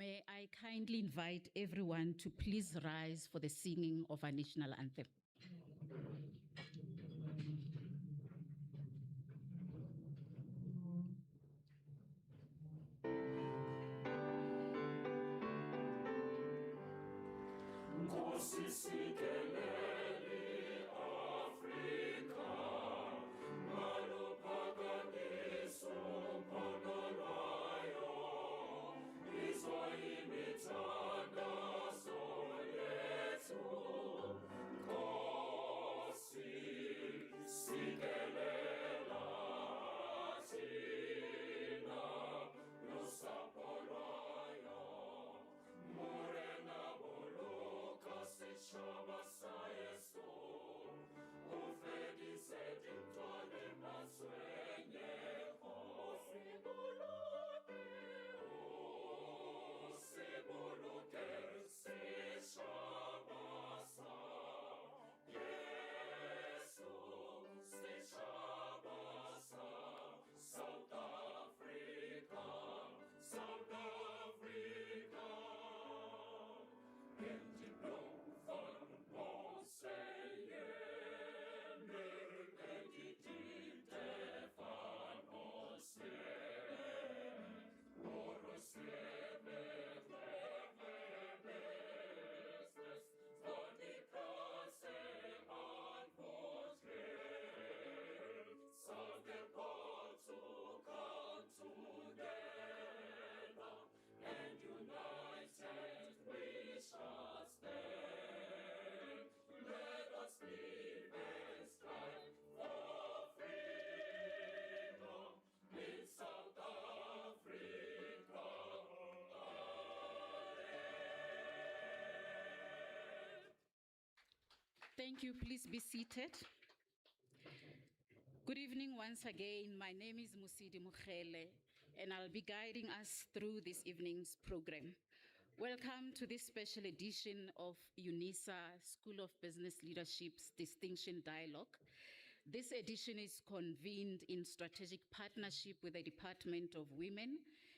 May I kindly invite everyone to please rise for the singing of our national anthem. Thank you. Please be seated. Good evening once again. My name is Musidi Mukhele, and I'll be guiding us through this evening's program. Welcome to this special edition of Unisa School of Business Leadership's Distinction Dialogue. This edition is convened in strategic partnership with the Department of Women,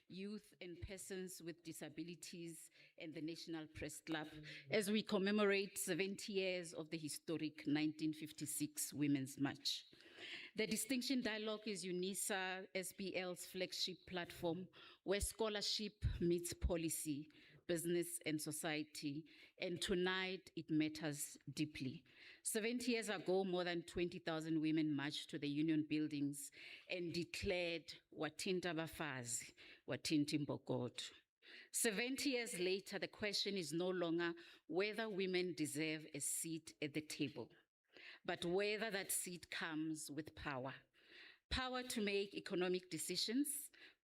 Youth and Persons with Disabilities and the National Press Club as we commemorate 70 years of the historic 1956 Women's March. The Distinction Dialogue is Unisa SBL's flagship platform where scholarship meets policy, business and society, and tonight it matters deeply. 70 years ago, more than 20,000 women marched to the union buildings and declared Watinta Bafazi, Watinti Mbogodo. 70 years later, the question is no longer whether women deserve a seat at the table, but whether that seat comes with power. Power to make economic decisions,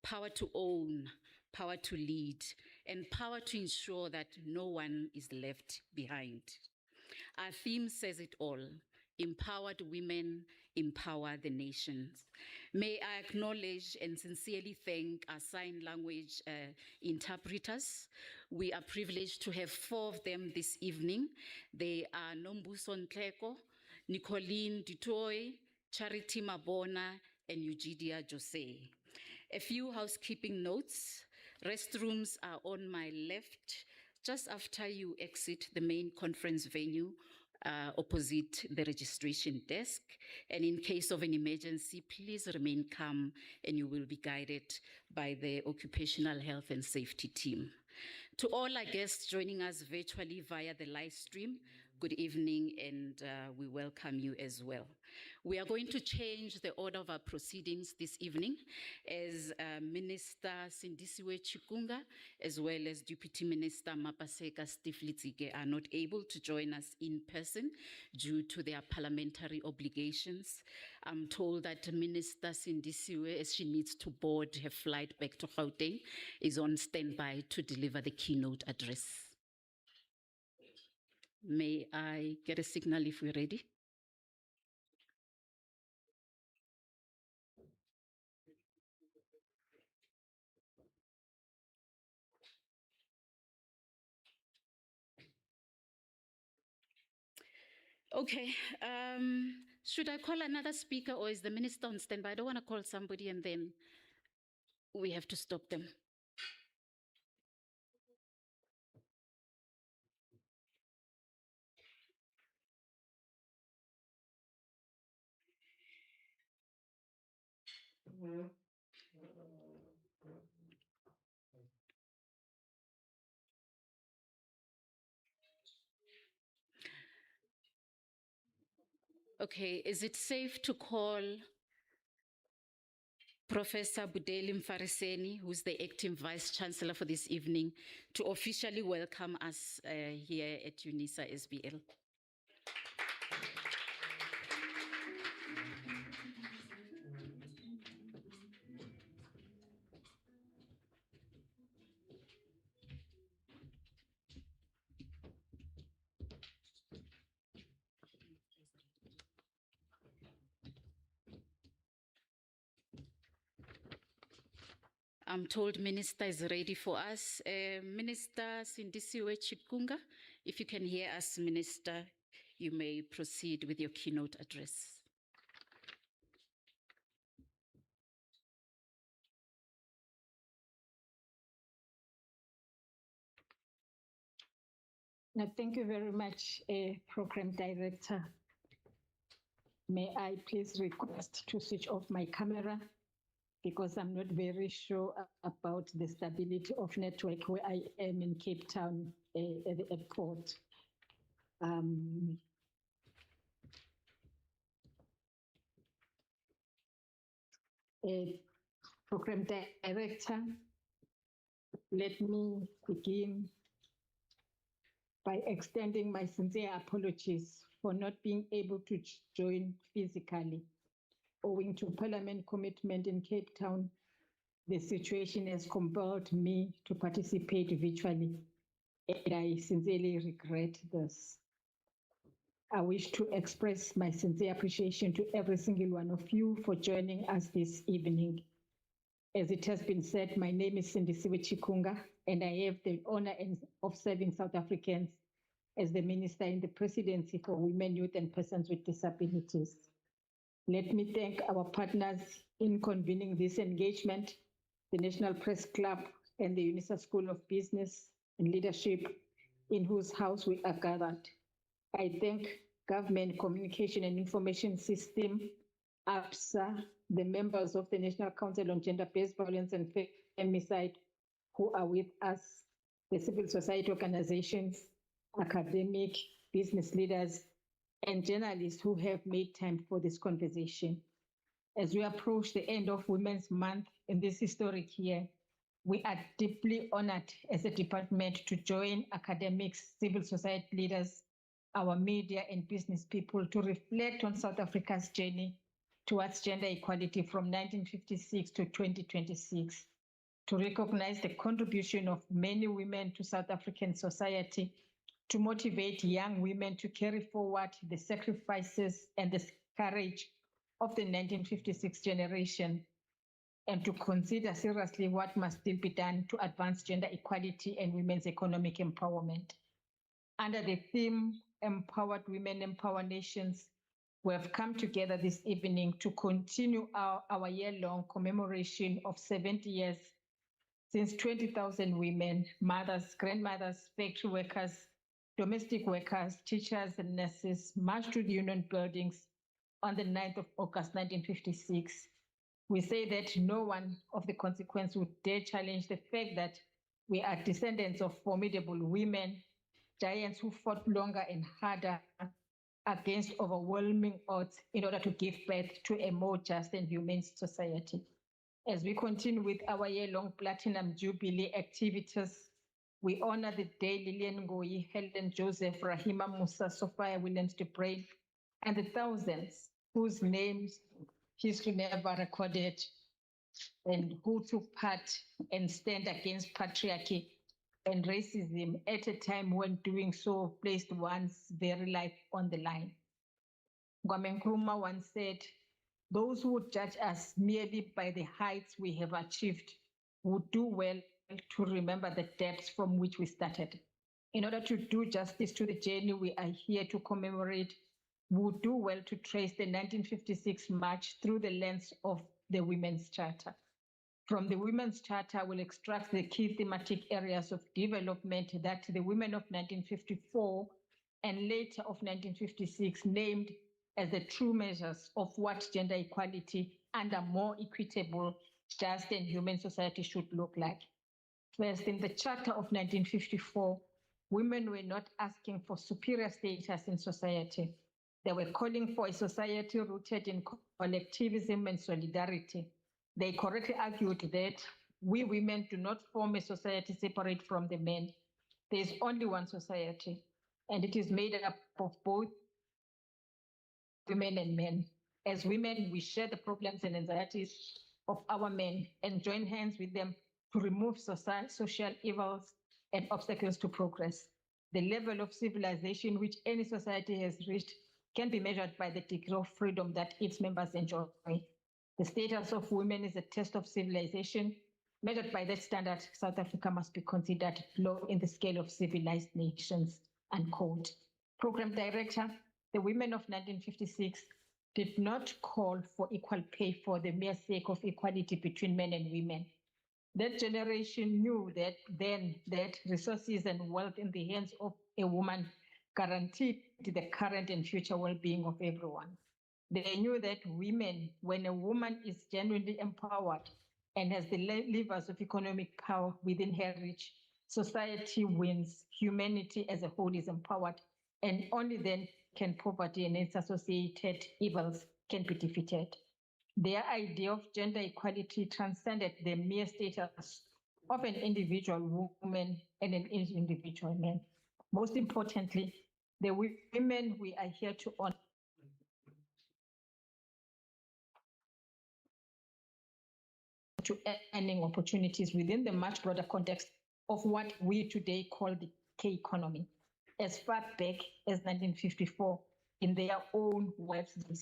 power to own, power to lead, and power to ensure that no one is left behind. Our theme says it all. Empowered women empower the nations. May I acknowledge and sincerely thank our sign language interpreters. We are privileged to have 4 of them this evening. They are Nombuso Ntleko, Nicoline Dutoy, Charity Mabona, and Eugenia Jose. A few housekeeping notes. Restrooms are on my left, just after you exit the main conference venue, opposite the registration desk. And in case of an emergency, please remain calm and you will be guided by the occupational health and safety team. To all our guests joining us virtually via the live stream, good evening, and we welcome you as well. We are going to change the order of our proceedings this evening as Minister Sindisiwe Chikunga, as well as Deputy Minister Mapaseka Stiflitzike are not able to join us in person due to their parliamentary obligations. I'm told that Minister Sindisiwe, as she needs to board her flight back to Gauteng, is on standby to deliver the keynote address. May I get a signal if we're ready? Okay, should I call another speaker or is the minister on standby? I don't want to call somebody and then we have to stop them. Okay, is it safe to call Professor Budeli Mfariseni, who's the acting Vice Chancellor for this evening, to officially welcome us here at Unisa SBL? I'm told Minister is ready for us. Minister Sindisiwe Chikunga, if you can hear us, Minister, you may proceed with your keynote address. Now, thank you very much, Program Director. May I please request to switch off my camera because I'm not very sure about the stability of network where I am in Cape Town at the airport. Program Director, let me begin by extending my sincere apologies for not being able to join physically. Owing to Parliament commitment in Cape Town, the situation has compelled me to participate virtually, and I sincerely regret this. I wish to express my sincere appreciation to every single one of you for joining us this evening. As it has been said, my name is Sindisiwe Chikunga, and I have the honor of serving South Africans as the Minister in the Presidency for Women, Youth and Persons with Disabilities. Let me thank our partners in convening this engagement, the National Press Club and the Unisa School of Business and Leadership, in whose house we are gathered. I thank Government Communication and Information System, APSA, the members of the National Council on Gender-Based Violence and Femicide who are with us, the civil society organizations, academic, business leaders, and journalists who have made time for this conversation. As we approach the end of Women's Month in this historic year, we are deeply honored as a department to join academics, civil society leaders, our media and business people to reflect on South Africa's journey towards gender equality from 1956 to 2026, to recognize the contribution of many women to South African society, to motivate young women to carry forward the sacrifices and the courage of the 1956 generation, and to consider seriously what must still be done to advance gender equality and women's economic empowerment. Under the theme, Empowered Women, Empower Nations, we have come together this evening to continue our year-long commemoration of 70 years since 20,000 women, mothers, grandmothers, factory workers, domestic workers, teachers, and nurses marched to the Union buildings on the 9th of August, 1956. We say that no one of the consequence would dare challenge the fact that we are descendants of formidable women, giants who fought longer and harder against overwhelming odds in order to give birth to a more just and humane society. As we continue with our year-long Platinum Jubilee activities, we honor the day Lillian Ngoyi, Helen Joseph, Rahima Musa, Sophia Williams de Brave, and the thousands whose names history never recorded and who took part and stand against patriarchy and racism at a time when doing so placed one's very life on the line. Kwame Nkrumah once said, "Those who would judge us merely by the heights we have achieved would do well to remember the depths from which we started." In order to do justice to the journey we are here to commemorate, we would do well to trace the 1956 march through the lens of the Women's Charter. From the Women's Charter, we'll extract the key thematic areas of development that the women of 1954 and later of 1956 named as the true measures of what gender equality and a more equitable, just and human society should look like. First, in the Charter of 1954, women were not asking for superior status in society. They were calling for a society rooted in collectivism and solidarity. They correctly argued that we women do not form a society separate from the men. There is only one society, and it is made up of both women and men. As women, we share the problems and anxieties of our men and join hands with them to remove social evils and obstacles to progress. The level of civilization which any society has reached can be measured by the degree of freedom that its members enjoy. The status of women is a test of civilization. Measured by that standard, South Africa must be considered low in the scale of civilized nations, unquote. Program Director, the women of 1956 did not call for equal pay for the mere sake of equality between men and women. That generation knew that then that resources and wealth in the hands of a woman guaranteed the current and future well-being of everyone. They knew that women, when a woman is genuinely empowered and has the levers of economic power within her reach, society wins, humanity as a whole is empowered, and only then can poverty and its associated evils can be defeated. Their idea of gender equality transcended the mere status of an individual woman and an individual man. Most importantly, the women we are here to honor to earning opportunities within the much broader context of what we today call the K economy. As far back as 1954, in their own words, they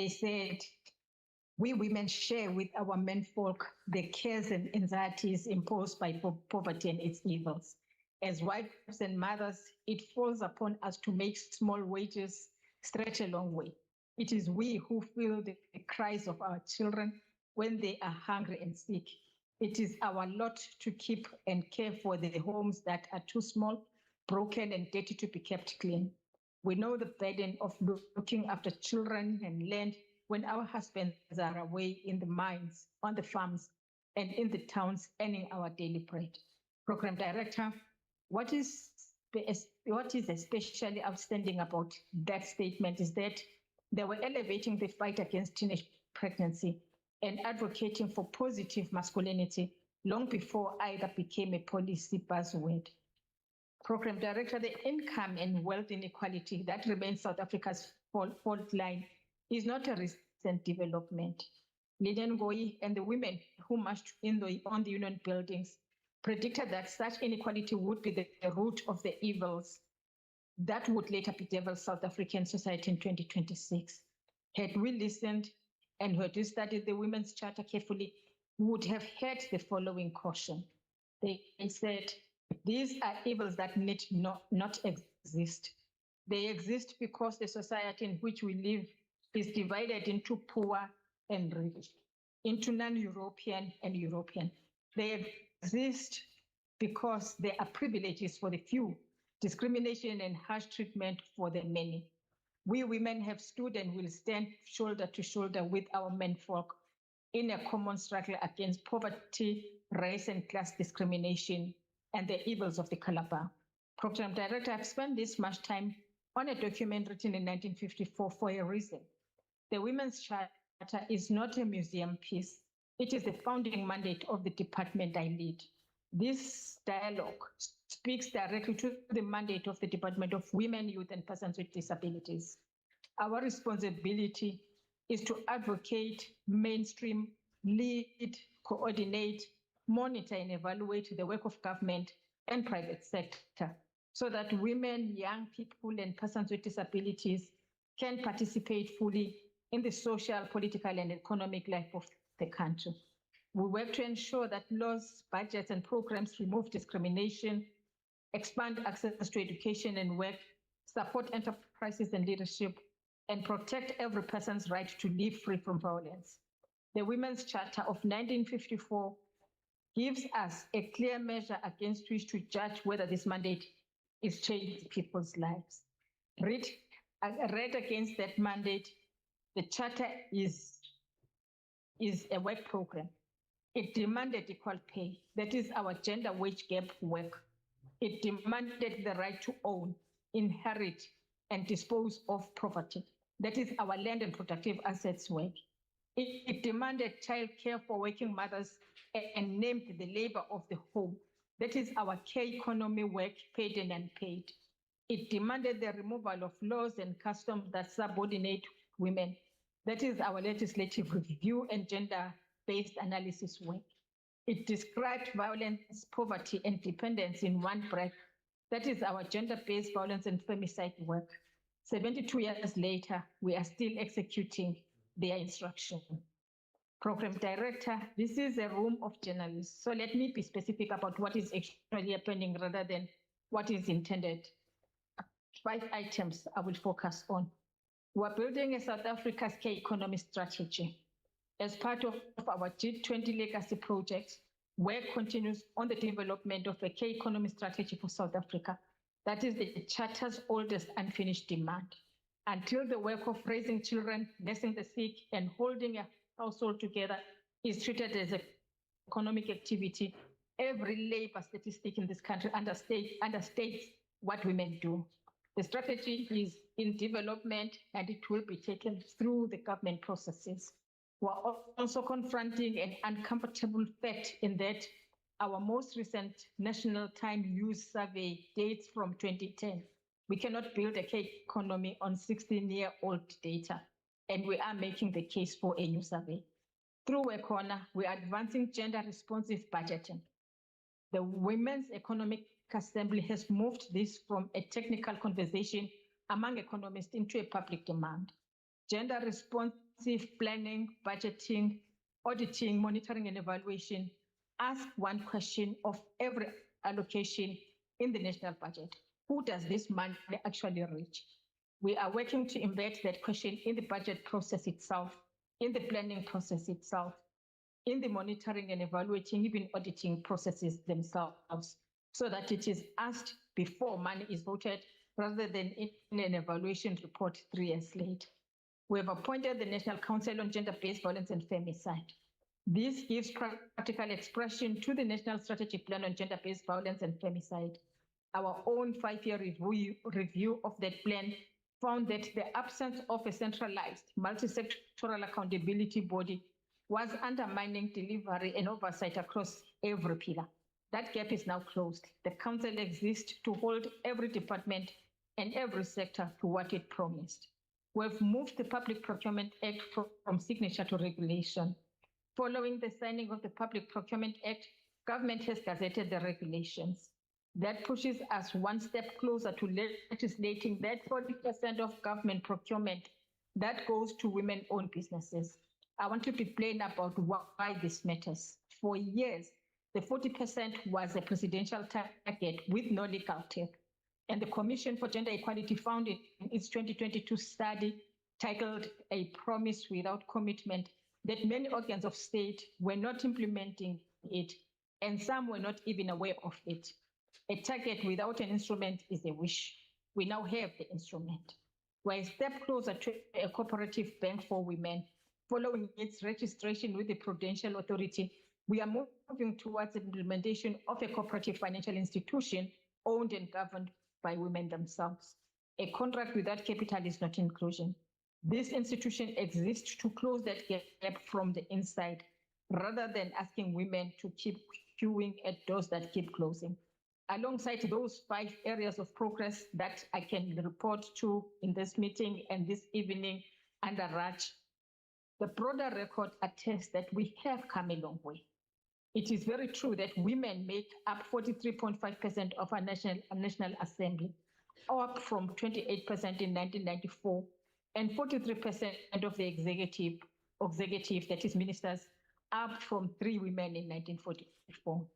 said, we women share with our menfolk the cares and anxieties imposed by poverty and its evils. As wives and mothers, it falls upon us to make small wages stretch a long way. It is we who feel the cries of our children when they are hungry and sick. It is our lot to keep and care for the homes that are too small, broken, and dirty to be kept clean. We know the burden of looking after children and land when our husbands are away in the mines, on the farms, and in the towns earning our daily bread. Program Director, what is especially outstanding about that statement is that they were elevating the fight against teenage pregnancy and advocating for positive masculinity long before either became a policy buzzword. Program Director, the income and wealth inequality that remains South Africa's fault line is not a recent development. Lilian Ngoyi and the women who marched on the union buildings predicted that such inequality would be the root of the evils that would later bedevil South African society in 2026. Had we listened and had we studied the Women's Charter carefully, we would have heard the following caution. They said, these are evils that need not exist. They exist because the society in which we live is divided into poor and rich, into non-European and European. They exist because there are privileges for the few, discrimination and harsh treatment for the many. We women have stood and will stand shoulder to shoulder with our menfolk in a common struggle against poverty, race and class discrimination, and the evils of the Calabar. Program Director, I've spent this much time on a document written in 1954 for a reason. The Women's Charter is not a museum piece. It is the founding mandate of the department I lead. This dialogue speaks directly to the mandate of the Department of Women, Youth, and Persons with Disabilities. Our responsibility is to advocate, mainstream, lead, coordinate, monitor, and evaluate the work of government and private sector so that women, young people, and persons with disabilities can participate fully in the social, political, and economic life of the country. We work to ensure that laws, budgets, and programs remove discrimination, expand access to education and work, support enterprises and leadership, and protect every person's right to live free from violence. The Women's Charter of 1954 gives us a clear measure against which to judge whether this mandate is changing people's lives. Read against that mandate, the charter is a work program. It demanded equal pay. That is our gender wage gap work. It demanded the right to own, inherit, and dispose of property. That is our land and productive assets work. It demanded childcare for working mothers and named the labor of the home. That is our care economy work, paid and unpaid. It demanded the removal of laws and customs that subordinate women. That is our legislative review and gender-based analysis work. It described violence, poverty, and dependence in one breath. That is our gender-based violence and femicide work. 72 years later, we are still executing their instruction. Program director, this is a room of journalists. So let me be specific about what is actually happening rather than what is intended. 5 items I will focus on. We're building a South Africa's care economy strategy. As part of our G20 legacy project, work continues on the development of a care economy strategy for South Africa. That is the Charter's oldest unfinished demand. Until the work of raising children, nursing the sick, and holding a household together is treated as an economic activity, every labor statistic in this country understates what women do. The strategy is in development and it will be taken through the government processes. We're also confronting an uncomfortable fact in that our most recent National Time Use Survey dates from 2010. We cannot build a care economy on 16-year-old data, and we are making the case for a new survey. Through Work Corner, we are advancing gender-responsive budgeting. The Women's Economic Assembly has moved this from a technical conversation among economists into a public demand. Gender-responsive planning, budgeting, auditing, monitoring, and evaluation ask one question of every allocation in the national budget. Who does this money actually reach? We are working to embed that question in the budget process itself, in the planning process itself, in the monitoring and evaluating, even auditing processes themselves, so that it is asked before money is voted rather than in an evaluation report 3 years later. We have appointed the National Council on Gender-Based Violence and Femicide. This gives practical expression to the National Strategic Plan on Gender-Based Violence and Femicide. Our own 5-year review of that plan found that the absence of a centralized, multi-sectoral accountability body was undermining delivery and oversight across every pillar. That gap is now closed. The Council exists to hold every department and every sector to what it promised. We've moved the Public Procurement Act from signature to regulation. Following the signing of the Public Procurement Act, government has gazetted the regulations. That pushes us one step closer to legislating that 40% of government procurement that goes to women-owned businesses. I want to be plain about why this matters. For years, the 40% was a presidential target with no legal teeth. And the Commission for Gender Equality found in its 2022 study titled A Promise Without Commitment that many organs of state were not implementing it, and some were not even aware of it. A target without an instrument is a wish. We now have the instrument. We're a step closer to a cooperative bank for women. Following its registration with the Prudential Authority, we are moving towards the implementation of a cooperative financial institution owned and governed by women themselves. A contract without capital is not inclusion. This institution exists to close that gap from the inside, rather than asking women to keep queuing at doors that keep closing. Alongside those 5 areas of progress that I can report to in this meeting and this evening under Raj, the broader record attests that we have come a long way. It is very true that women make up 43.5% of our National Assembly, up from 28% in 1994, and 43% of the executive, that is ministers, up from 3 women in 1944.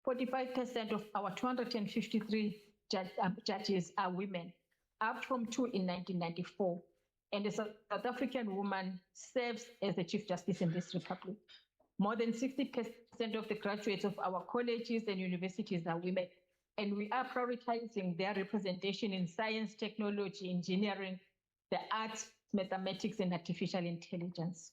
45% of our 253 judges are women, up from 2 in 1994. And a South African woman serves as the Chief Justice in this republic. More than 60% of the graduates of our colleges and universities are women, and we are prioritizing their representation in science, technology, engineering, the arts, mathematics, and artificial intelligence.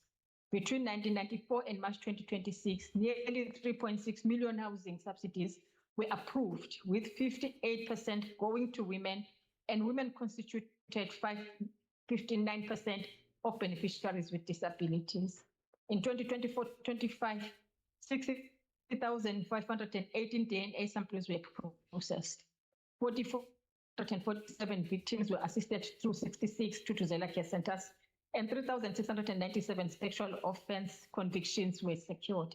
Between 1994 and March 2026, nearly 3.6 million housing subsidies were approved, with 58% going to women, and women constituted 59% of beneficiaries with disabilities. In 2024-25, 60,518 DNA samples were processed. 447 victims were assisted through 66 Tutuzela care centers, and 3,697 sexual offense convictions were secured,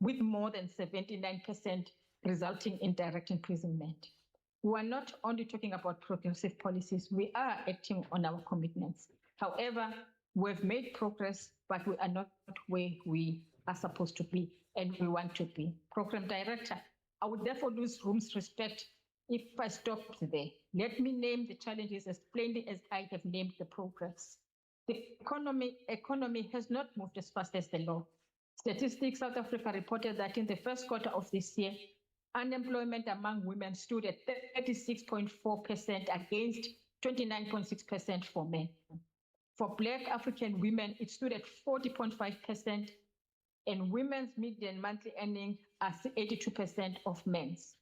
with more than 79% resulting in direct imprisonment. We are not only talking about progressive policies, we are acting on our commitments. However, we've made progress, but we are not where we are supposed to be and we want to be. Program Director, I would therefore lose room's respect if I stopped there. Let me name the challenges as plainly as I have named the progress. The economy has not moved as fast as the law. Statistics South Africa reported that in the first quarter of this year, unemployment among women stood at 36.4% against 29.6% for men. For Black African women, it stood at 40.5%, and women's median monthly earnings are 82% of men's.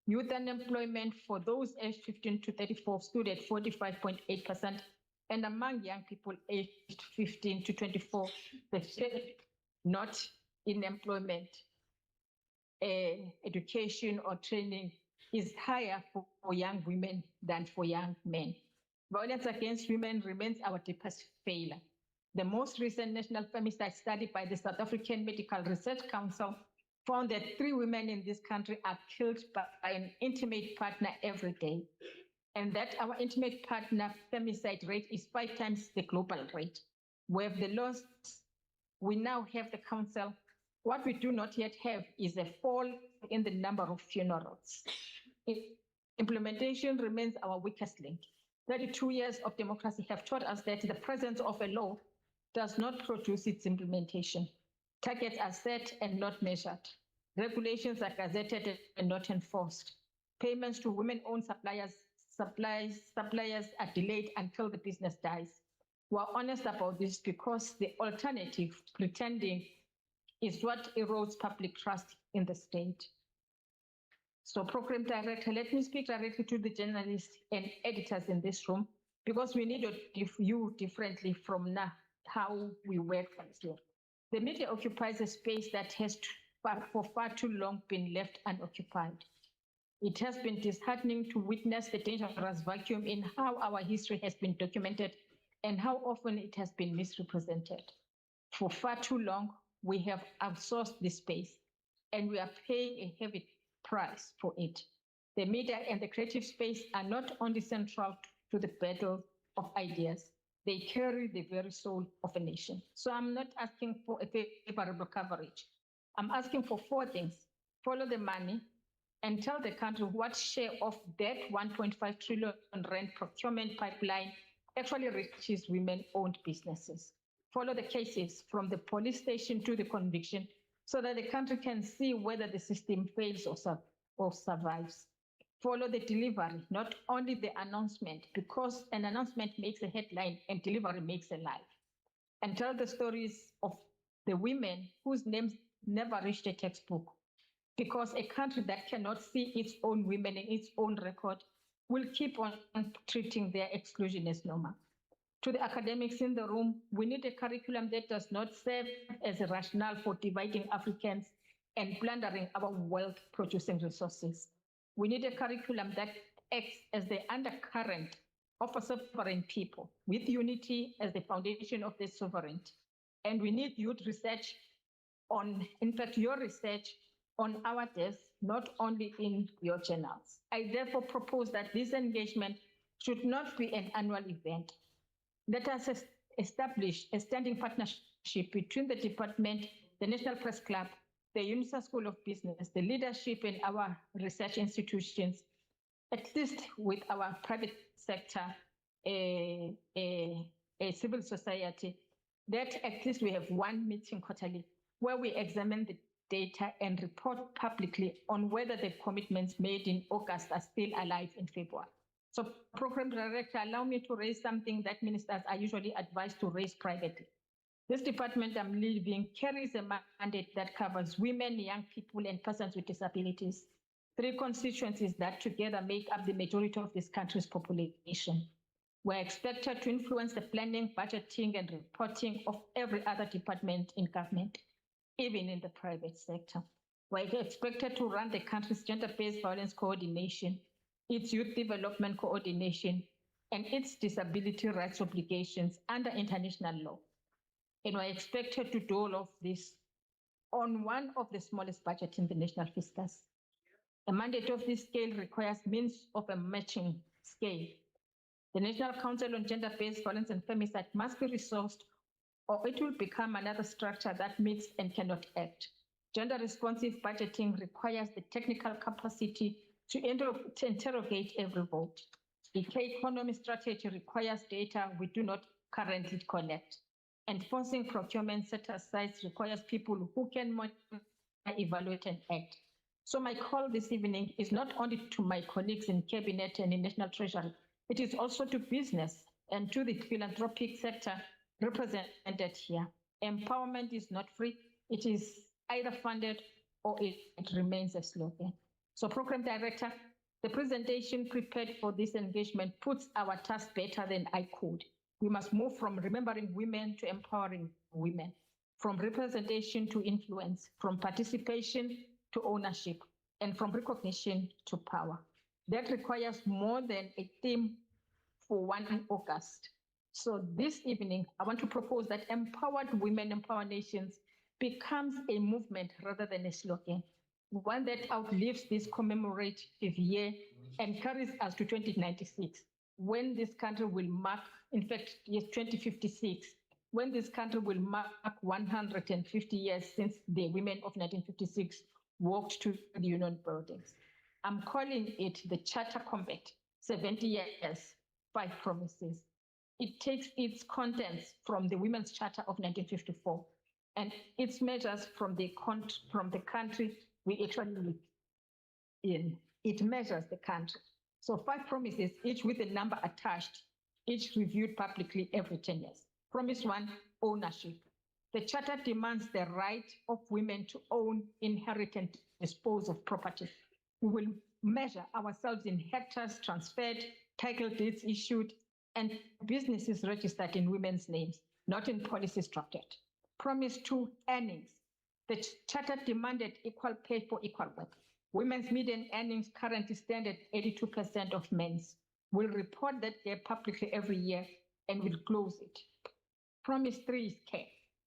Youth unemployment for those aged 15 to 34 stood at 45.8%, and among young people aged 15 to 24, the share not in employment, education or training is higher for young women than for young men. Violence against women remains our deepest failure. The most recent national femicide study by the South African Medical Research Council found that 3 women in this country are killed by an intimate partner every day, and that our intimate partner femicide rate is 5 times the global rate. We have the laws, we now have the council. What we do not yet have is a fall in the number of funerals. Implementation remains our weakest link. 32 years of democracy have taught us that the presence of a law does not produce its implementation. Targets are set and not measured. Regulations are gazetted and not enforced. Payments to women-owned suppliers are delayed until the business dies. We're honest about this because the alternative, pretending, is what erodes public trust in the state. So, Program Director, let me speak directly to the journalists and editors in this room, because we need to view differently from now how we work here. The media occupies a space that has for far too long been left unoccupied. It has been disheartening to witness the dangerous vacuum in how our history has been documented and how often it has been misrepresented. For far too long, we have outsourced this space, and we are paying a heavy price for it. The media and the creative space are not only central to the battle of ideas, they carry the very soul of a nation. So I'm not asking for a favorable coverage. I'm asking for 4 things. Follow the money and tell the country what share of that 1.5 trillion rand procurement pipeline actually reaches women-owned businesses. Follow the cases from the police station to the conviction so that the country can see whether the system fails or survives. Follow the delivery, not only the announcement, because an announcement makes a headline and delivery makes a life. And tell the stories of the women whose names never reached a textbook, because a country that cannot see its own women in its own record will keep on treating their exclusion as normal. To the academics in the room, we need a curriculum that does not serve as a rationale for dividing Africans and plundering our wealth-producing resources. We need a curriculum that acts as the undercurrent of a sovereign people, with unity as the foundation of this sovereignty. And we need youth research in fact, your research on our desk, not only in your journals. I therefore propose that this engagement should not be an annual event. Let us establish a standing partnership between the department, the National Press Club, the Unisa School of Business, the leadership in our research institutions, at least with our private sector, a civil society, that at least we have one meeting quarterly where we examine the data and report publicly on whether the commitments made in August are still alive in February. So, Program Director, allow me to raise something that ministers are usually advised to raise privately. This department I'm leaving carries a mandate that covers women, young people, and persons with disabilities, 3 constituencies that together make up the majority of this country's population. We're expected to influence the planning, budgeting, and reporting of every other department in government, even in the private sector. We're expected to run the country's gender-based violence coordination, its youth development coordination, and its disability rights obligations under international law. And we're expected to do all of this on one of the smallest budgets in the national fiscus. A mandate of this scale requires means of a matching scale. The National Council on Gender-Based Violence and Femicide must be resourced, or it will become another structure that meets and cannot act. Gender-responsive budgeting requires the technical capacity to interrogate every vote. The K-economy strategy requires data we do not currently collect. Enforcing procurement set-asides requires people who can monitor, evaluate, and act. So my call this evening is not only to my colleagues in Cabinet and in National Treasury, it is also to business and to the philanthropic sector represented here. Empowerment is not free. It is either funded or it remains a slogan. So, Program Director, the presentation prepared for this engagement puts our task better than I could. We must move from remembering women to empowering women, from representation to influence, from participation to ownership, and from recognition to power. That requires more than a theme for 1 August. So this evening, I want to propose that Empowered Women, Empower Nations becomes a movement rather than a slogan, one that outlives this commemorative year and carries us to 2096, when this country will mark, in fact, yes, 2056, when this country will mark 150 years since the women of 1956 walked to the Union buildings. I'm calling it the Charter Combat, 70 years, 5 promises. It takes its contents from the Women's Charter of 1954 and its measures from the country we actually live in. It measures the country. So 5 promises, each with a number attached, each reviewed publicly every 10 years. Promise 1, ownership. The Charter demands the right of women to own, inherit, and dispose of property. We will measure ourselves in hectares transferred, title deeds issued, and businesses registered in women's names, not in policies drafted. Promise 2, earnings. The Charter demanded equal pay for equal work. Women's median earnings currently stand at 82% of men's. We'll report that gap publicly every year and will close it. Promise 3 is care.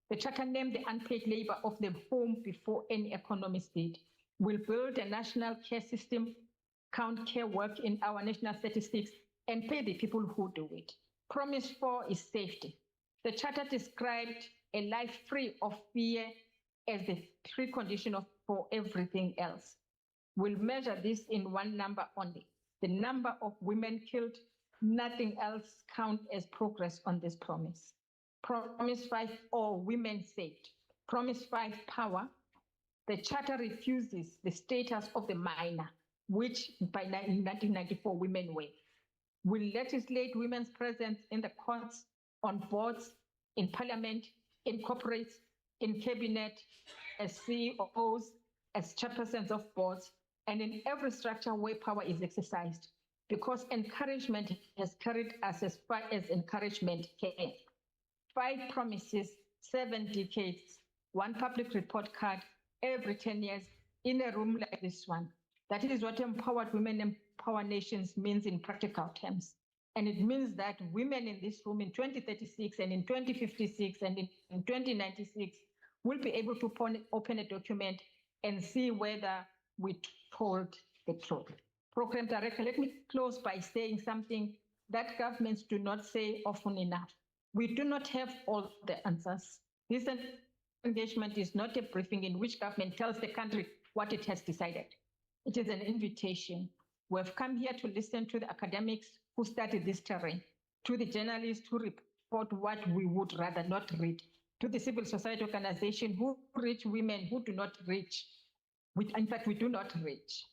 The Charter named the unpaid labor of the home before any economist did. We'll build a national care system, count care work in our national statistics, and pay the people who do it. Promise 4 is safety. The Charter described a life free of fear as the precondition for everything else. We'll measure this in 1 number only, the number of women killed. Nothing else counts as progress on this promise. Promise 5, all women saved. Promise 5, power. The Charter refuses the status of the minor, which by 1994 women were. Will legislate women's presence in the courts, on boards, in parliament, in corporates, in cabinet, as CEOs, as chairpersons of boards, and in every structure where power is exercised, because encouragement has carried us as far as encouragement can. 5 promises, 7 decades, 1 public report card every 10 years in a room like this one. That is what Empowered Women, Empower Nations means in practical terms. And it means that women in this room in 2036 and in 2056 and in 2096 will be able to open a document and see whether we told the truth. Program Director, let me close by saying something that governments do not say often enough. We do not have all the answers. This engagement is not a briefing in which government tells the country what it has decided. It is an invitation. We have come here to listen to the academics who study this terrain, to the journalists who report what we would rather not read, to the civil society organization who reach women who do not reach, in fact, we do not reach.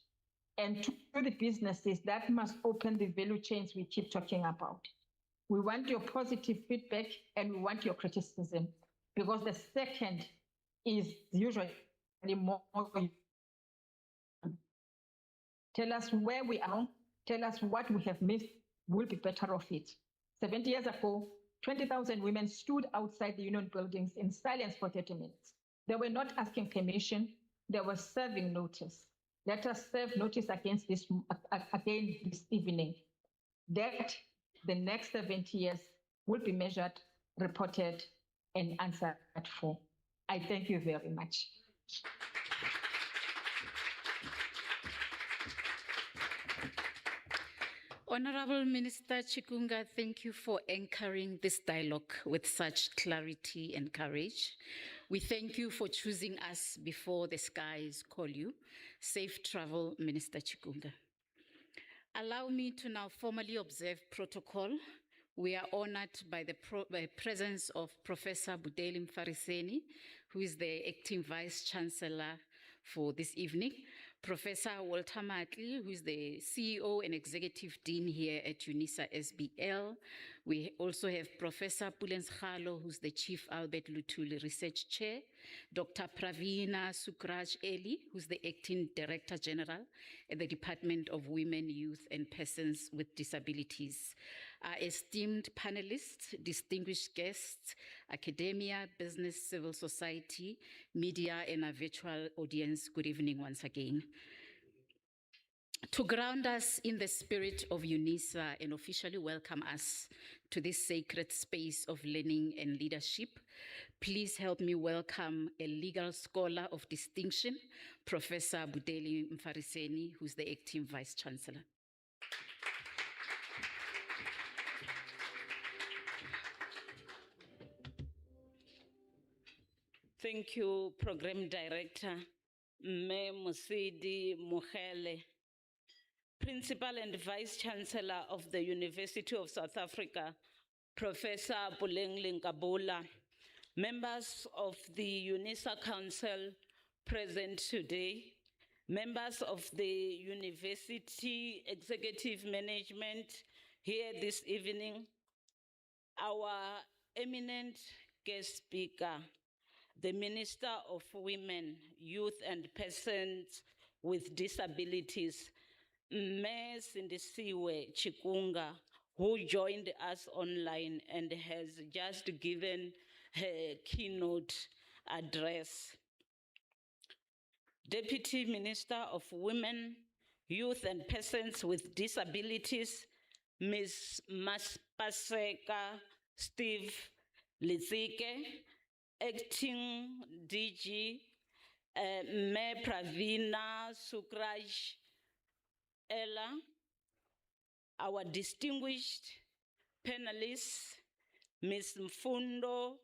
And to the businesses that must open the value chains we keep talking about. We want your positive feedback and we want your criticism, because the second is usually more. Tell us where we are, tell us what we have missed, we'll be better off it. 70 years ago, 20,000 women stood outside the union buildings in silence for 30 minutes. They were not asking permission, they were serving notice. Let us serve notice against this again this evening, that the next 70 years will be measured, reported, and answered for. I thank you very much. Honorable Minister Chikunga, thank you for anchoring this dialogue with such clarity and courage. We thank you for choosing us before the skies call you. Safe travel, Minister Chikunga. Allow me to now formally observe protocol. We are honored by the presence of Professor Budeli Mfariseni, who is the acting Vice Chancellor for this evening. Professor Walter Matli, who is the CEO and Executive Dean here at Unisa SBL. We also have Professor Pulens Khalo, who's the Chief Albert Lutuli Research Chair. Dr. Pravina Sukraj Eli, who's the Acting Director General at the Department of Women, Youth and Persons with Disabilities. Our esteemed panelists, distinguished guests, academia, business, civil society, media, and our virtual audience, good evening once again. To ground us in the spirit of Unisa and officially welcome us to this sacred space of learning and leadership, please help me welcome a legal scholar of distinction, Professor Budeli Mfariseni, who's the acting Vice Chancellor. Thank you, Program Director, Musidi Mukhele, Principal and Vice Chancellor of the University of South Africa, Professor Puleng Nkabula, members of the Unisa Council present today, members of the University Executive Management here this evening, our eminent guest speaker, the Minister of Women, Youth and Persons with Disabilities, Sindisiwe Chikunga, who joined us online and has just given her keynote address. Deputy Minister of Women, Youth and Persons with Disabilities, Ms. Maspaseka Steve Litsike, Acting DG, Me Pravina Sukraj Ella, our distinguished panelists, Ms. Mfundo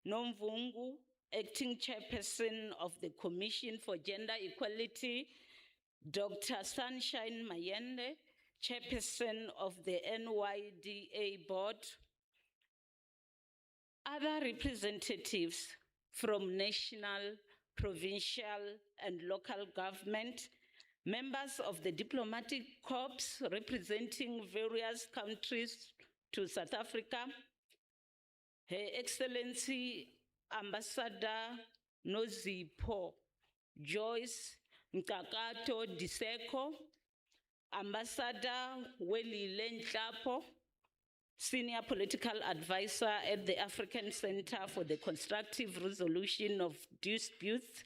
Nomvungu, Acting Chairperson of the Commission for Gender Equality, Dr. Sunshine Mayende, Chairperson of the NYDA Board, other representatives from national, provincial, and local government, members of the diplomatic corps representing various countries to South Africa, Her Excellency Ambassador Nozipho Joyce Nkakato Diseko, Ambassador Welile Nhlapo, Senior Political Advisor at the African Center for the Constructive Resolution of Disputes,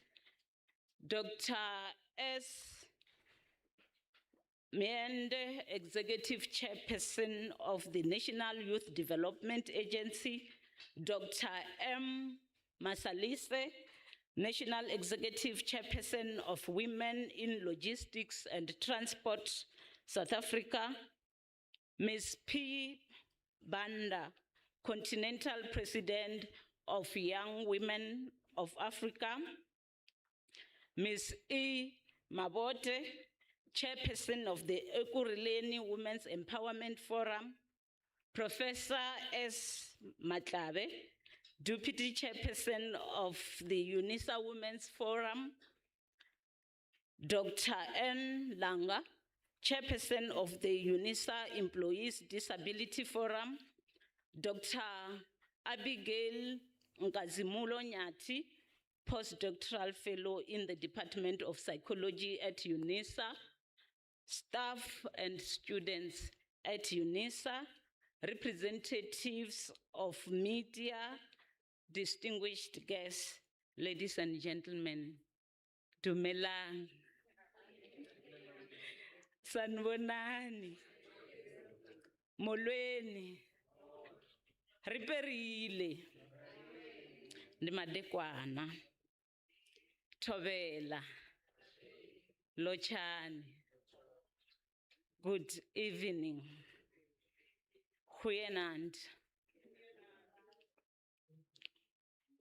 Dr. S. Miende, Executive Chairperson of the National Youth Development Agency, Dr. M. Masalise, National Executive Chairperson of Women in Logistics and Transport, South Africa, Ms. P. Banda, Continental President of Young Women of Africa, Ms. E. Mabote, Chairperson of the Ekurhuleni Women's Empowerment Forum, Professor S. Matlabe, Deputy Chairperson of the Unisa Women's Forum, Dr. N. Langa, Chairperson of the Unisa Employees Disability Forum, Dr. Abigail Ngazimulo Nyati, Postdoctoral Fellow in the Department of Psychology at Unisa, staff and students at Unisa, representatives of media, distinguished guests, ladies and gentlemen, dumelang, sanbonani, molweni, riperile, ndimadekwana, thobela, lochani, good evening, Huyenand.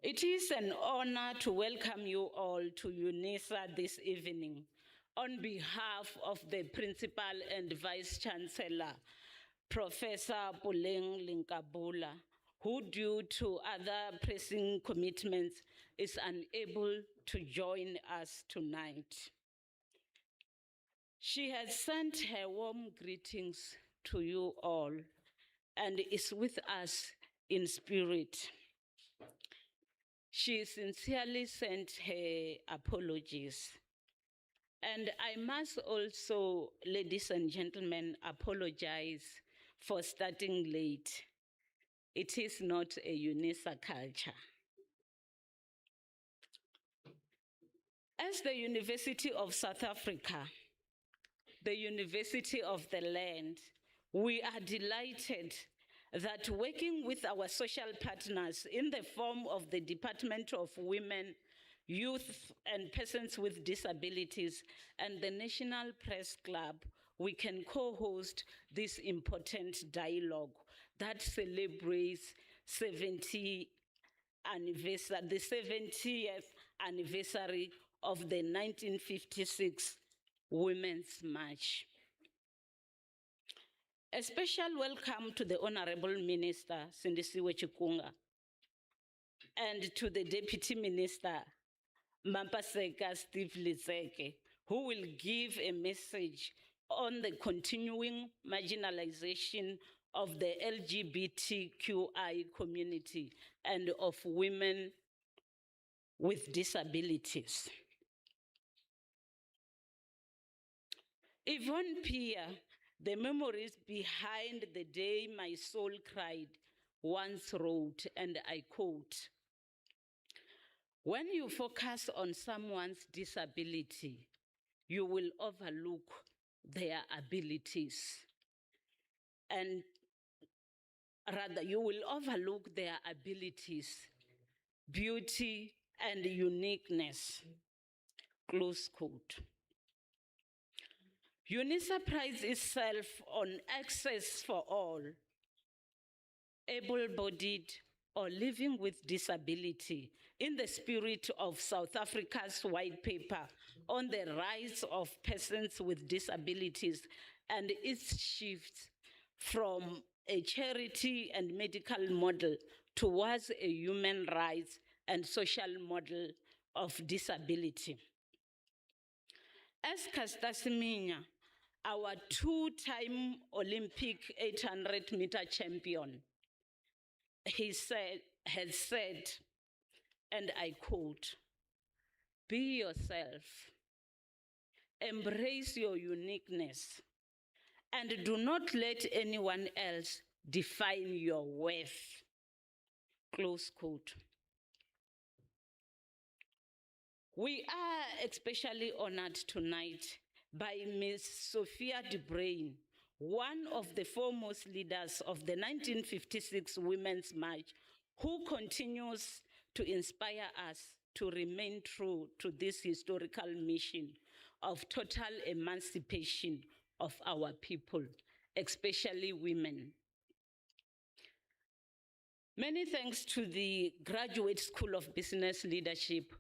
It is an honor to welcome you all to Unisa this evening on behalf of the Principal and Vice Chancellor, Professor Puleng Linkabula, who due to other pressing commitments is unable to join us tonight. She has sent her warm greetings to you all and is with us in spirit. She sincerely sent her apologies. And I must also, ladies and gentlemen, apologize for starting late. It is not a Unisa culture. As the University of South Africa, the University of the Land, we are delighted that working with our social partners in the form of the Department of Women, Youth and Persons with Disabilities and the National Press Club, we can co-host this important dialogue that celebrates the 70th anniversary of the 1956 Women's March. A special welcome to the Honorable Minister, Sindisiwe Chikunga, and to the Deputy Minister, Mampaseka Steve Lizeke, who will give a message on the continuing marginalization of the LGBTQI community and of women with disabilities. Yvonne Pia, the memories behind the day my soul cried, once wrote, and I quote, "When you focus on someone's disability, you will overlook their abilities. And rather, you will overlook their abilities, beauty, and uniqueness." Close quote. Unisa prides itself on access for all, able-bodied or living with disability, in the spirit of South Africa's white paper on the rights of persons with disabilities and its shift from a charity and medical model towards a human rights and social model of disability. As Caster Semenya, our two-time Olympic 800-meter champion, had said, and I quote, "Be yourself, embrace your uniqueness, and do not let anyone else define your worth." Close quote. We are especially honored tonight by Ms. Sophia de Bruyn, one of the foremost leaders of the 1956 Women's March, who continues to inspire us to remain true to this historical mission of total emancipation of our people, especially women. Many thanks to the Graduate School of Business Leadership,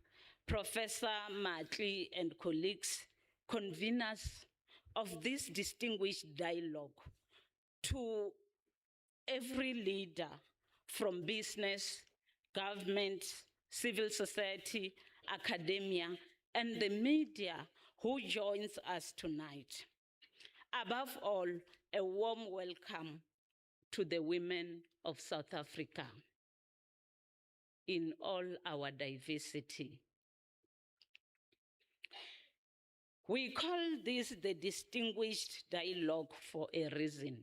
Professor Matli and colleagues, conveners of this distinguished dialogue, to every leader from business government, civil society, academia, and the media who joins us tonight. Above all, a warm welcome to the women of South Africa in all our diversity. We call this the distinguished dialogue for a reason.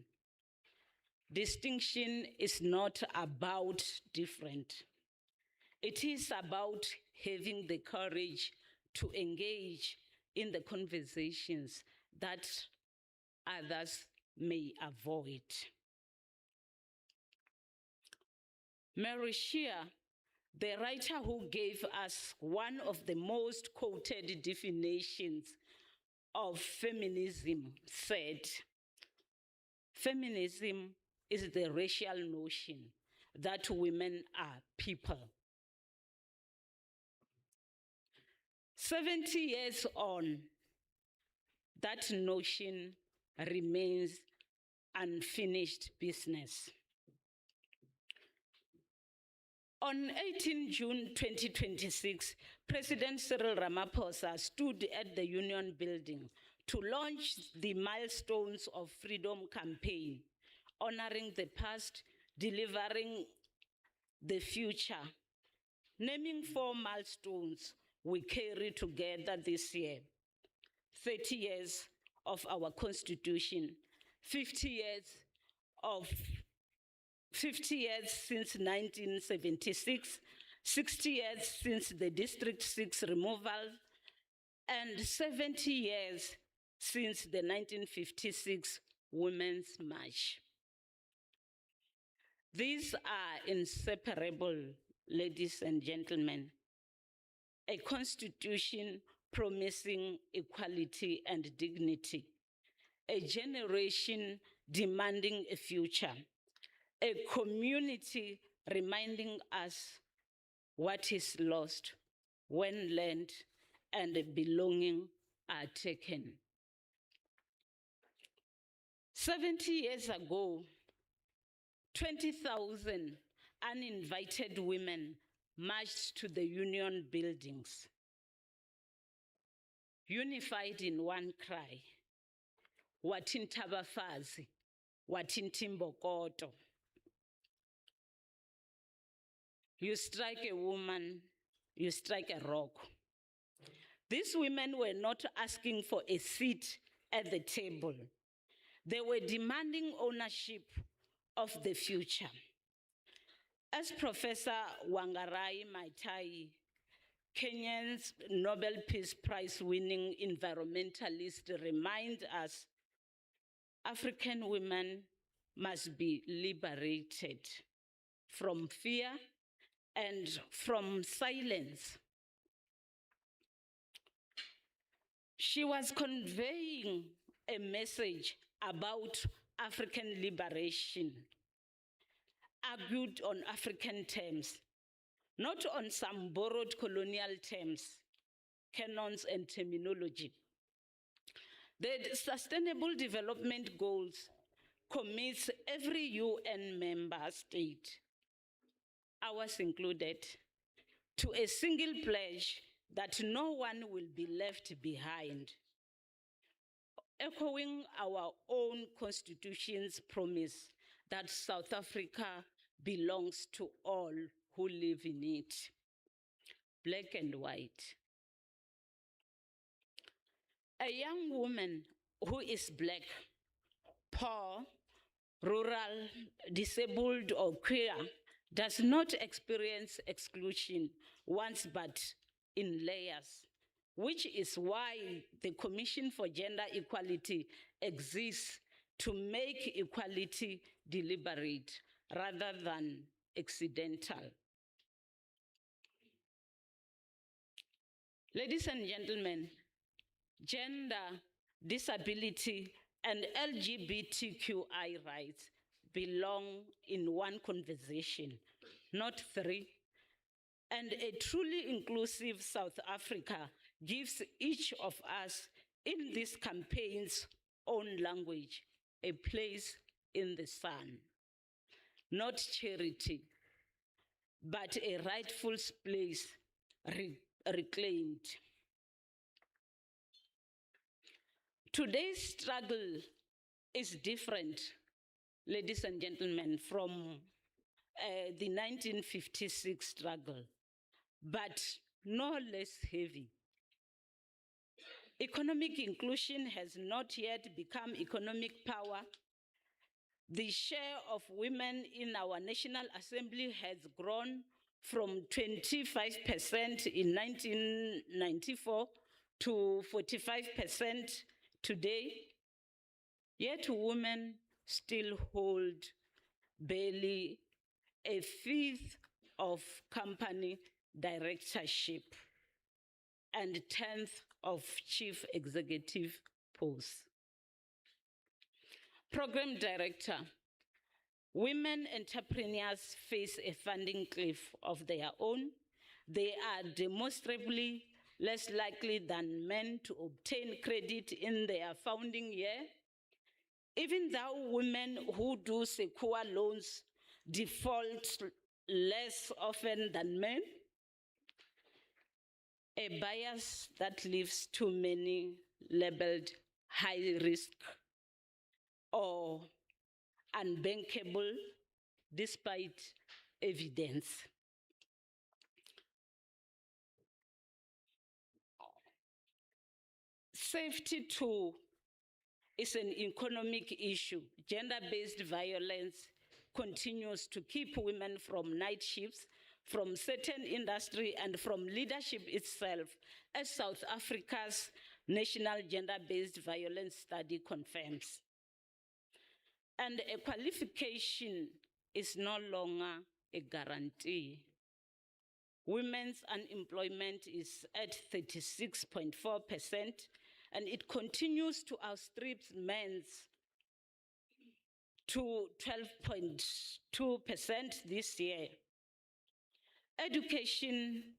Distinction is not about different. It is about having the courage to engage in the conversations that others may avoid. Mary Scheer, the writer who gave us one of the most quoted definitions of feminism, said, "Feminism is the racial notion that women are people." 70 years on, that notion remains unfinished business. On 18 June 2026, President Cyril Ramaphosa stood at the Union Building to launch the Milestones of Freedom campaign, honoring the past, delivering the future, naming 4 milestones we carry together this year: 30 years of our Constitution, 50 years since 1976, 60 years since the District 6 removal, and 70 years since the 1956 Women's March. These are inseparable, ladies and gentlemen. A constitution promising equality and dignity, a generation demanding a future, a community reminding us what is lost when land and belonging are taken. 70 years ago, 20,000 uninvited women marched to the Union buildings, unified in one cry: "Wathini abafazi, wathini imbokodo." You strike a woman, you strike a rock. These women were not asking for a seat at the table. They were demanding ownership of the future. As Professor Wangari Maathai, Kenya's Nobel Peace Prize winning environmentalist, reminds us, African women must be liberated from fear and from silence. She was conveying a message about African liberation, argued on African terms, not on some borrowed colonial terms, canons, and terminology. The Sustainable Development Goals commits every UN member state, ours included, to a single pledge that no one will be left behind, echoing our own Constitution's promise that South Africa belongs to all who live in it, black and white. A young woman who is black, poor, rural, disabled, or queer does not experience exclusion once but in layers, which is why the Commission for Gender Equality exists, to make equality deliberate rather than accidental. Ladies and gentlemen, gender, disability, and LGBTQI rights belong in one conversation, not 3. And a truly inclusive South Africa gives each of us in this campaign's own language a place in the sun, not charity, but a rightful place reclaimed. Today's struggle is different, ladies and gentlemen, from the 1956 struggle, but no less heavy. Economic inclusion has not yet become economic power. The share of women in our National Assembly has grown from 25% in 1994 to 45% today, yet women still hold barely a fifth of company directorship and 10th of chief executive posts. Program Director, women entrepreneurs face a funding cliff of their own. They are demonstrably less likely than men to obtain credit in their founding year. Even though women who do secure loans default less often than men, a bias that leaves too many labeled high risk or unbankable despite evidence. Safety too is an economic issue. Gender-based violence continues to keep women from night shifts, from certain industry, and from leadership itself, as South Africa's National Gender-Based Violence Study confirms. And a qualification is no longer a guarantee. Women's unemployment is at 36.4%, and it continues to outstrip men's to 12.2% this year. Education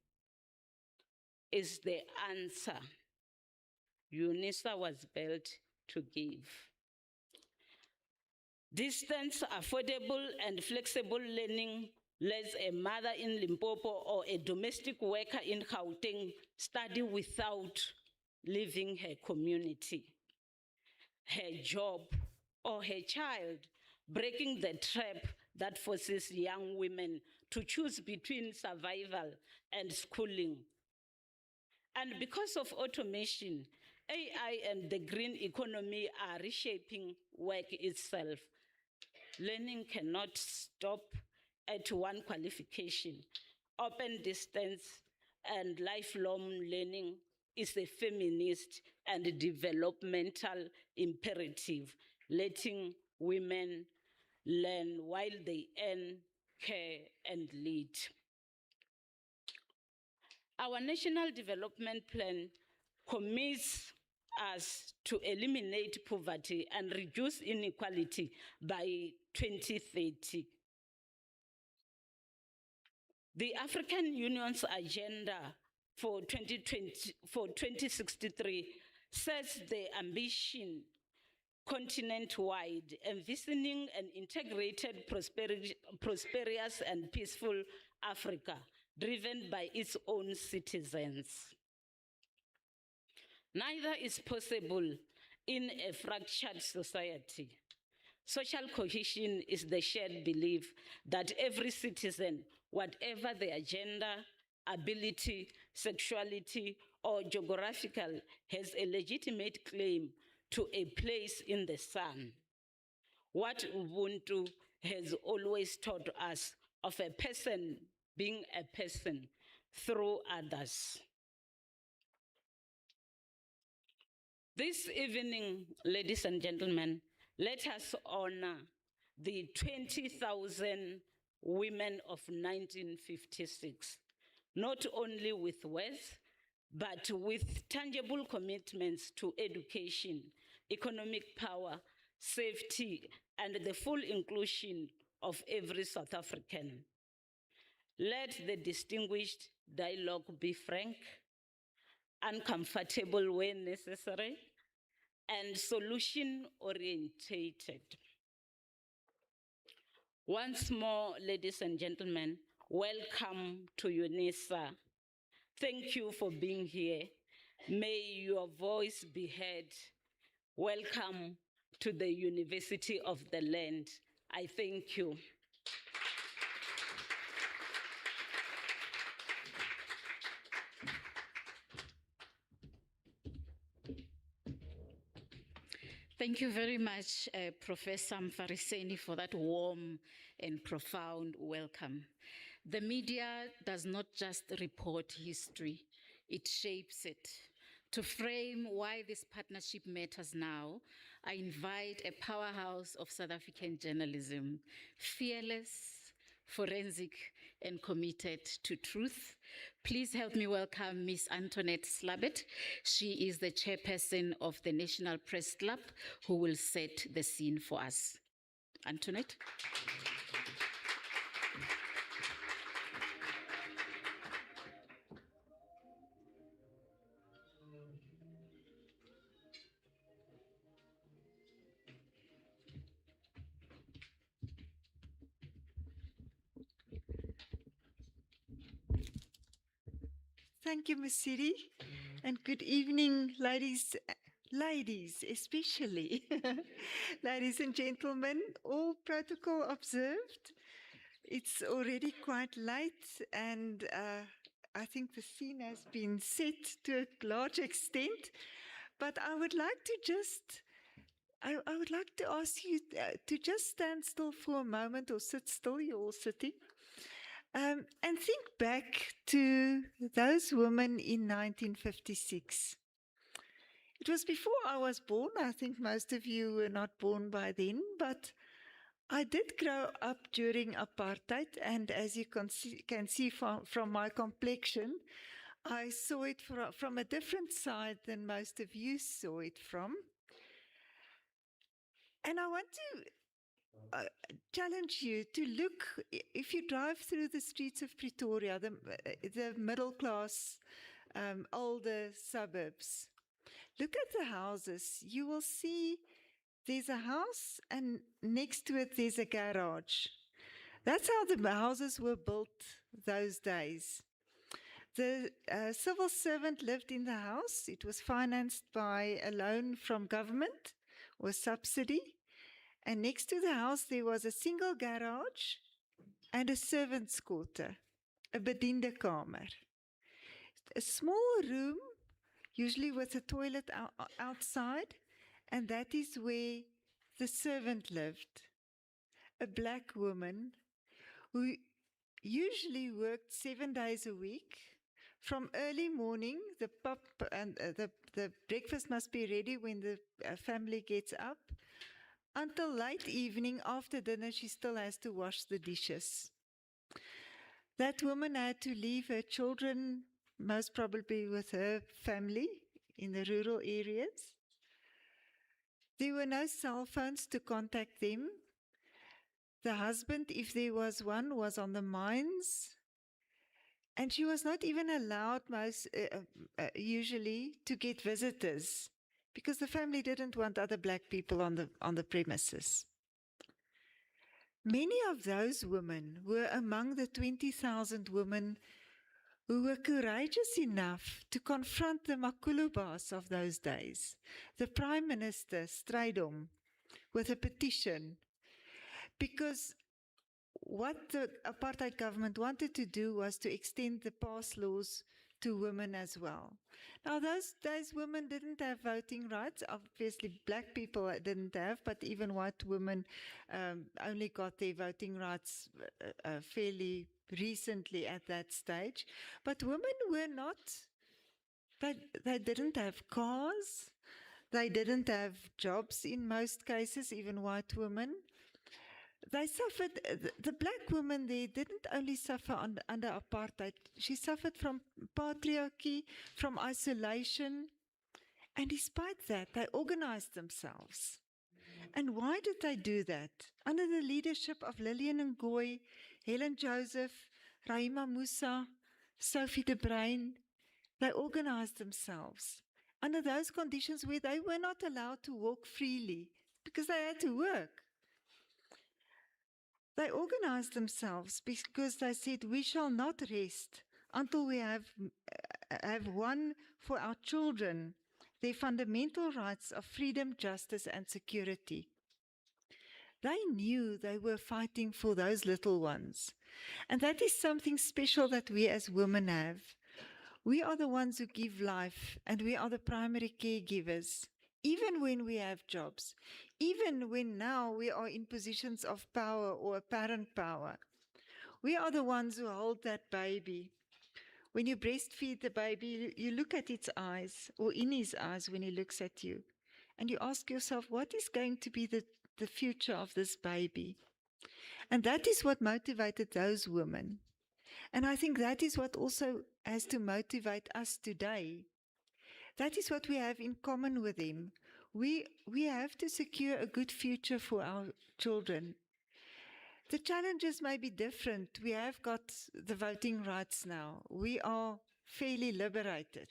is the answer Unisa was built to give. Distance, affordable, and flexible learning lets a mother in Limpopo or a domestic worker in Gauteng study without leaving her community, her job, or her child, breaking the trap that forces young women to choose between survival and schooling. And because of automation, AI and the green economy are reshaping work itself. Learning cannot stop at one qualification. Open distance and lifelong learning is a feminist and developmental imperative, letting women learn while they earn, care, and lead. Our National Development Plan commits us to eliminate poverty and reduce inequality by 2030. The African Union's agenda for 2063 sets the ambition continent-wide, envisioning an integrated, prosperous, and peaceful Africa, driven by its own citizens. Neither is possible in a fractured society. Social cohesion is the shared belief that every citizen, whatever their gender, ability, sexuality, or geographical, has a legitimate claim to a place in the sun. What Ubuntu has always taught us of a person being a person through others. This evening, ladies and gentlemen, let us honor the 20,000 women of 1956, not only with words, but with tangible commitments to education, economic power, safety, and the full inclusion of every South African. Let the distinguished dialogue be frank, uncomfortable when necessary, and solution-orientated. Once more, ladies and gentlemen, Welcome to Unisa. Thank you for being here. May your voice be heard. Welcome to the University of the Land. I thank you. Thank you very much, Professor Mfariseni, for that warm and profound welcome. The media does not just report history, it shapes it. To frame why this partnership matters now, I invite a powerhouse of South African journalism, fearless, forensic, and committed to truth. Please help me welcome Ms. Antoinette Slabet. She is the chairperson of the National Press Club, who will set the scene for us. Antoinette. Thank you, Musiri, and good evening, ladies especially. Ladies and gentlemen, all protocol observed. It's already quite late, and I think the scene has been set to a large extent. But I would like to ask you to just stand still for a moment, or sit still. You're all sitting. And think back to those women in 1956. It was before I was born. I think most of you were not born by then, but I did grow up during apartheid, and as you can see from my complexion, I saw it from a different side than most of you saw it from. And I want to challenge you to look, if you drive through the streets of Pretoria, the middle class, older suburbs, look at the houses. You will see there's a house, and next to it there's a garage. That's how the houses were built those days. The civil servant lived in the house. It was financed by a loan from government or subsidy. And next to the house, there was a single garage and a servant's quarter, a bediendenkamer. A small room, usually with a toilet outside, and that is where the servant lived. A black woman who usually worked 7 days a week. From early morning, the breakfast must be ready when the family gets up, until late evening. After dinner, she still has to wash the dishes. That woman had to leave her children, most probably with her family in the rural areas. There were no cell phones to contact them. The husband, if there was one, was on the mines. And she was not even allowed usually to get visitors, because the family didn't want other black people on the premises. Many of those women were among the 20,000 women who were courageous enough to confront the Makulubas of those days, the Prime Minister Strydom, with a petition, because what the apartheid government wanted to do was to extend the pass laws to women as well. Now, those days, women didn't have voting rights. Obviously, black people didn't have, but even white women only got their voting rights fairly recently at that stage. But women were not, they didn't have cars, they didn't have jobs in most cases, even white women. They suffered, the black woman there didn't only suffer under apartheid, she suffered from patriarchy, from isolation, and despite that, they organized themselves. And why did they do that? Under the leadership of Lillian Ngoyi, Helen Joseph, Rahima Musa, Sophie de Bruyn, they organized themselves under those conditions where they were not allowed to walk freely because they had to work. They organized themselves because they said, we shall not rest until we have won for our children their fundamental rights of freedom, justice, and security. They knew they were fighting for those little ones. And that is something special that we as women have. We are the ones who give life, and we are the primary caregivers, even when we have jobs, even when now we are in positions of power or apparent power. We are the ones who hold that baby. When you breastfeed the baby, you look at its eyes, or in his eyes when he looks at you, and you ask yourself, what is going to be the future of this baby? And that is what motivated those women. And I think that is what also has to motivate us today. That is what we have in common with them. We have to secure a good future for our children. The challenges may be different. We have got the voting rights now. We are fairly liberated.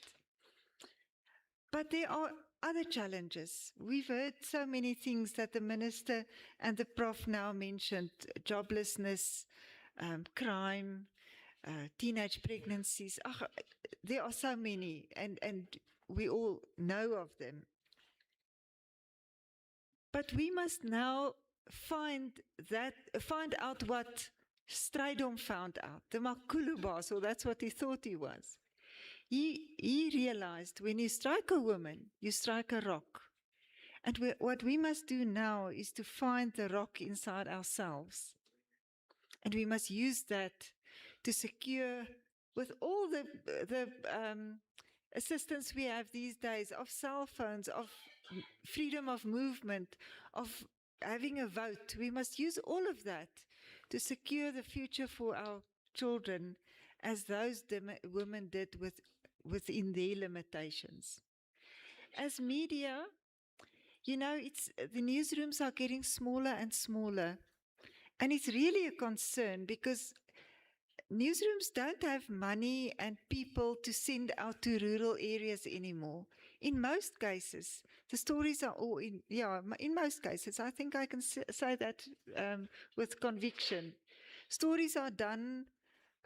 But there are other challenges. We've heard so many things that the minister and the prof now mentioned: joblessness, crime, teenage pregnancies. There are so many, and we all know of them. But we must now find out what Strydom found out, the Makulubaas, or that's what he thought he was. He realized when you strike a woman, you strike a rock. And what we must do now is to find the rock inside ourselves. And we must use that to secure, with all the assistance we have these days, of cell phones, of freedom of movement, of having a vote. We must use all of that to secure the future for our children, as those women did within their limitations. As media, the newsrooms are getting smaller and smaller. And it's really a concern, because newsrooms don't have money and people to send out to rural areas anymore. In most cases, the stories are all in most cases, I think I can say that with conviction. Stories are done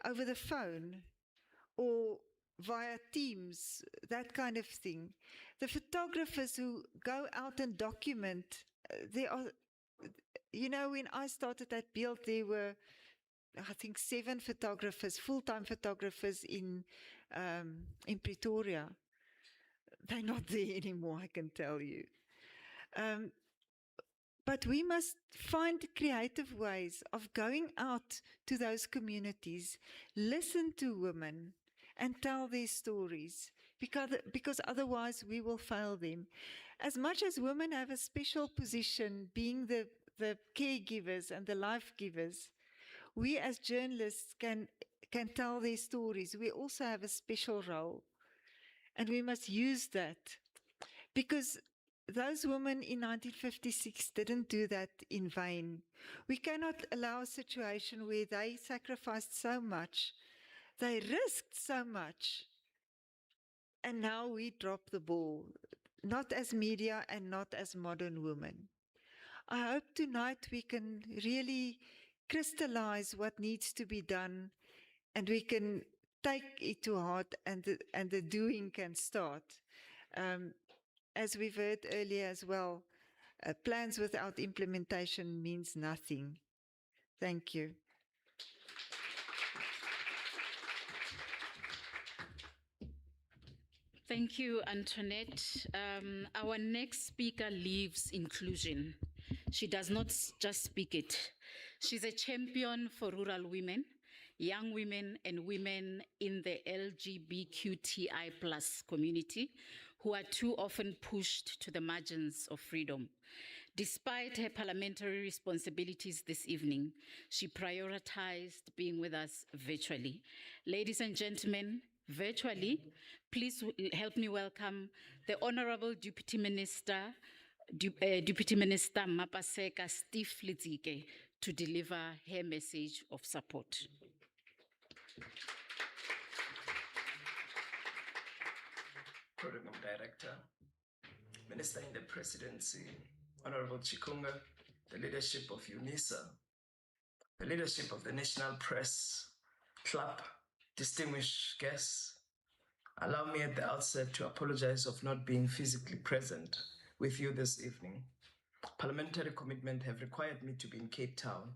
over the phone or via Teams, that kind of thing. The photographers who go out and document, when I started at Beeld, there were, I think, 7 photographers, full-time photographers in Pretoria. They're not there anymore, I can tell you. But we must find creative ways of going out to those communities, listen to women, and tell their stories, because otherwise we will fail them. As much as women have a special position, being the caregivers and the life givers, we as journalists can tell their stories. We also have a special role, and we must use that, because those women in 1956 didn't do that in vain. We cannot allow a situation where they sacrificed so much, they risked so much, and now we drop the ball, not as media and not as modern women. I hope tonight we can really crystallize what needs to be done, and we can take it to heart, and the doing can start. As we've heard earlier as well, plans without implementation means nothing. Thank you. Thank you, Antoinette. Our next speaker lives inclusion. She does not just speak it. She's a champion for rural women, young women, and women in the LGBTQI+ community who are too often pushed to the margins of freedom. Despite her parliamentary responsibilities this evening, she prioritized being with us virtually. Ladies and gentlemen, virtually, please help me welcome the Honorable Deputy Minister Mapaseka Steve Litzike to deliver her message of support. Program Director, Minister in the Presidency, Honorable Chikunga, the leadership of Unisa, the leadership of the National Press Club, distinguished guests, allow me at the outset to apologize of not being physically present with you this evening. Parliamentary commitment have required me to be in Cape Town,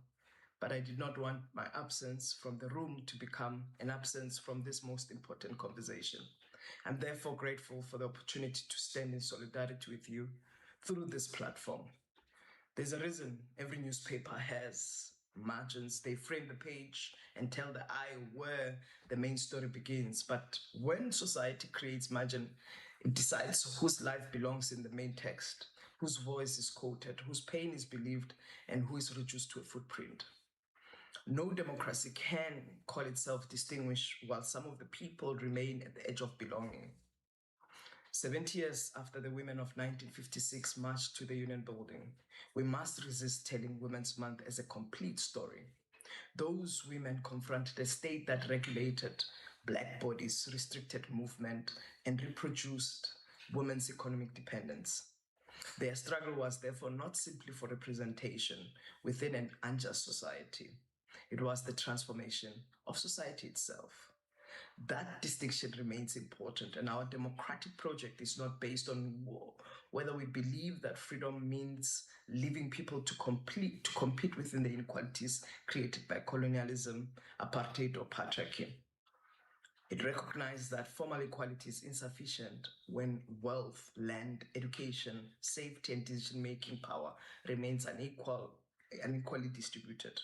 but I did not want my absence from the room to become an absence from this most important conversation. I'm therefore grateful for the opportunity to stand in solidarity with you through this platform. There's a reason every newspaper has margins. They frame the page and tell the eye where the main story begins. But when society creates margin, it decides whose life belongs in the main text, whose voice is quoted, whose pain is believed, and who is reduced to a footprint. No democracy can call itself distinguished while some of the people remain at the edge of belonging. 70 years after the women of 1956 marched to the Union Building, we must resist telling Women's Month as a complete story. Those women confronted a state that regulated Black bodies, restricted movement, and reproduced women's economic dependence. Their struggle was therefore not simply for representation within an unjust society. It was the transformation of society itself. That distinction remains important, and our democratic project is not based on whether we believe that freedom means leaving people to compete within the inequalities created by colonialism, apartheid, or patriarchy. It recognizes that formal equality is insufficient when wealth, land, education, safety, and decision-making power remains unequally distributed.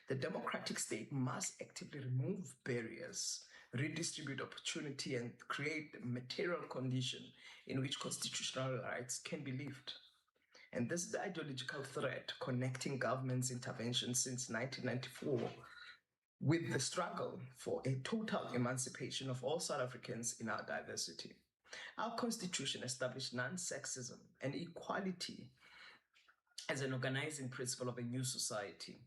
The democratic state must actively remove barriers, redistribute opportunity, and create the material condition in which constitutional rights can be lived. And this is the ideological thread connecting government's intervention since 1994 with the struggle for a total emancipation of all South Africans in our diversity. Our constitution established non-sexism and equality as an organizing principle of a new society.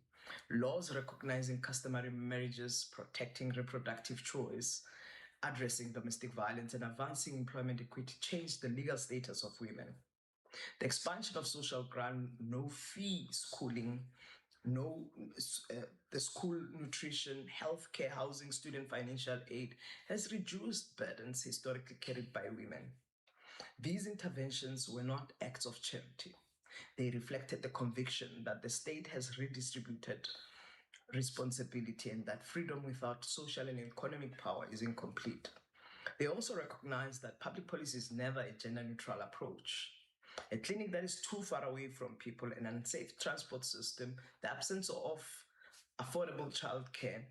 Laws recognizing customary marriages, protecting reproductive choice, addressing domestic violence, and advancing employment equity changed the legal status of women. The expansion of social grant, no-fee schooling, the school nutrition, healthcare, housing, student financial aid has reduced burdens historically carried by women. These interventions were not acts of charity. They reflected the conviction that the state has redistributed responsibility and that freedom without social and economic power is incomplete. They also recognize that public policy is never a gender-neutral approach. A clinic that is too far away from people, an unsafe transport system, the absence of affordable childcare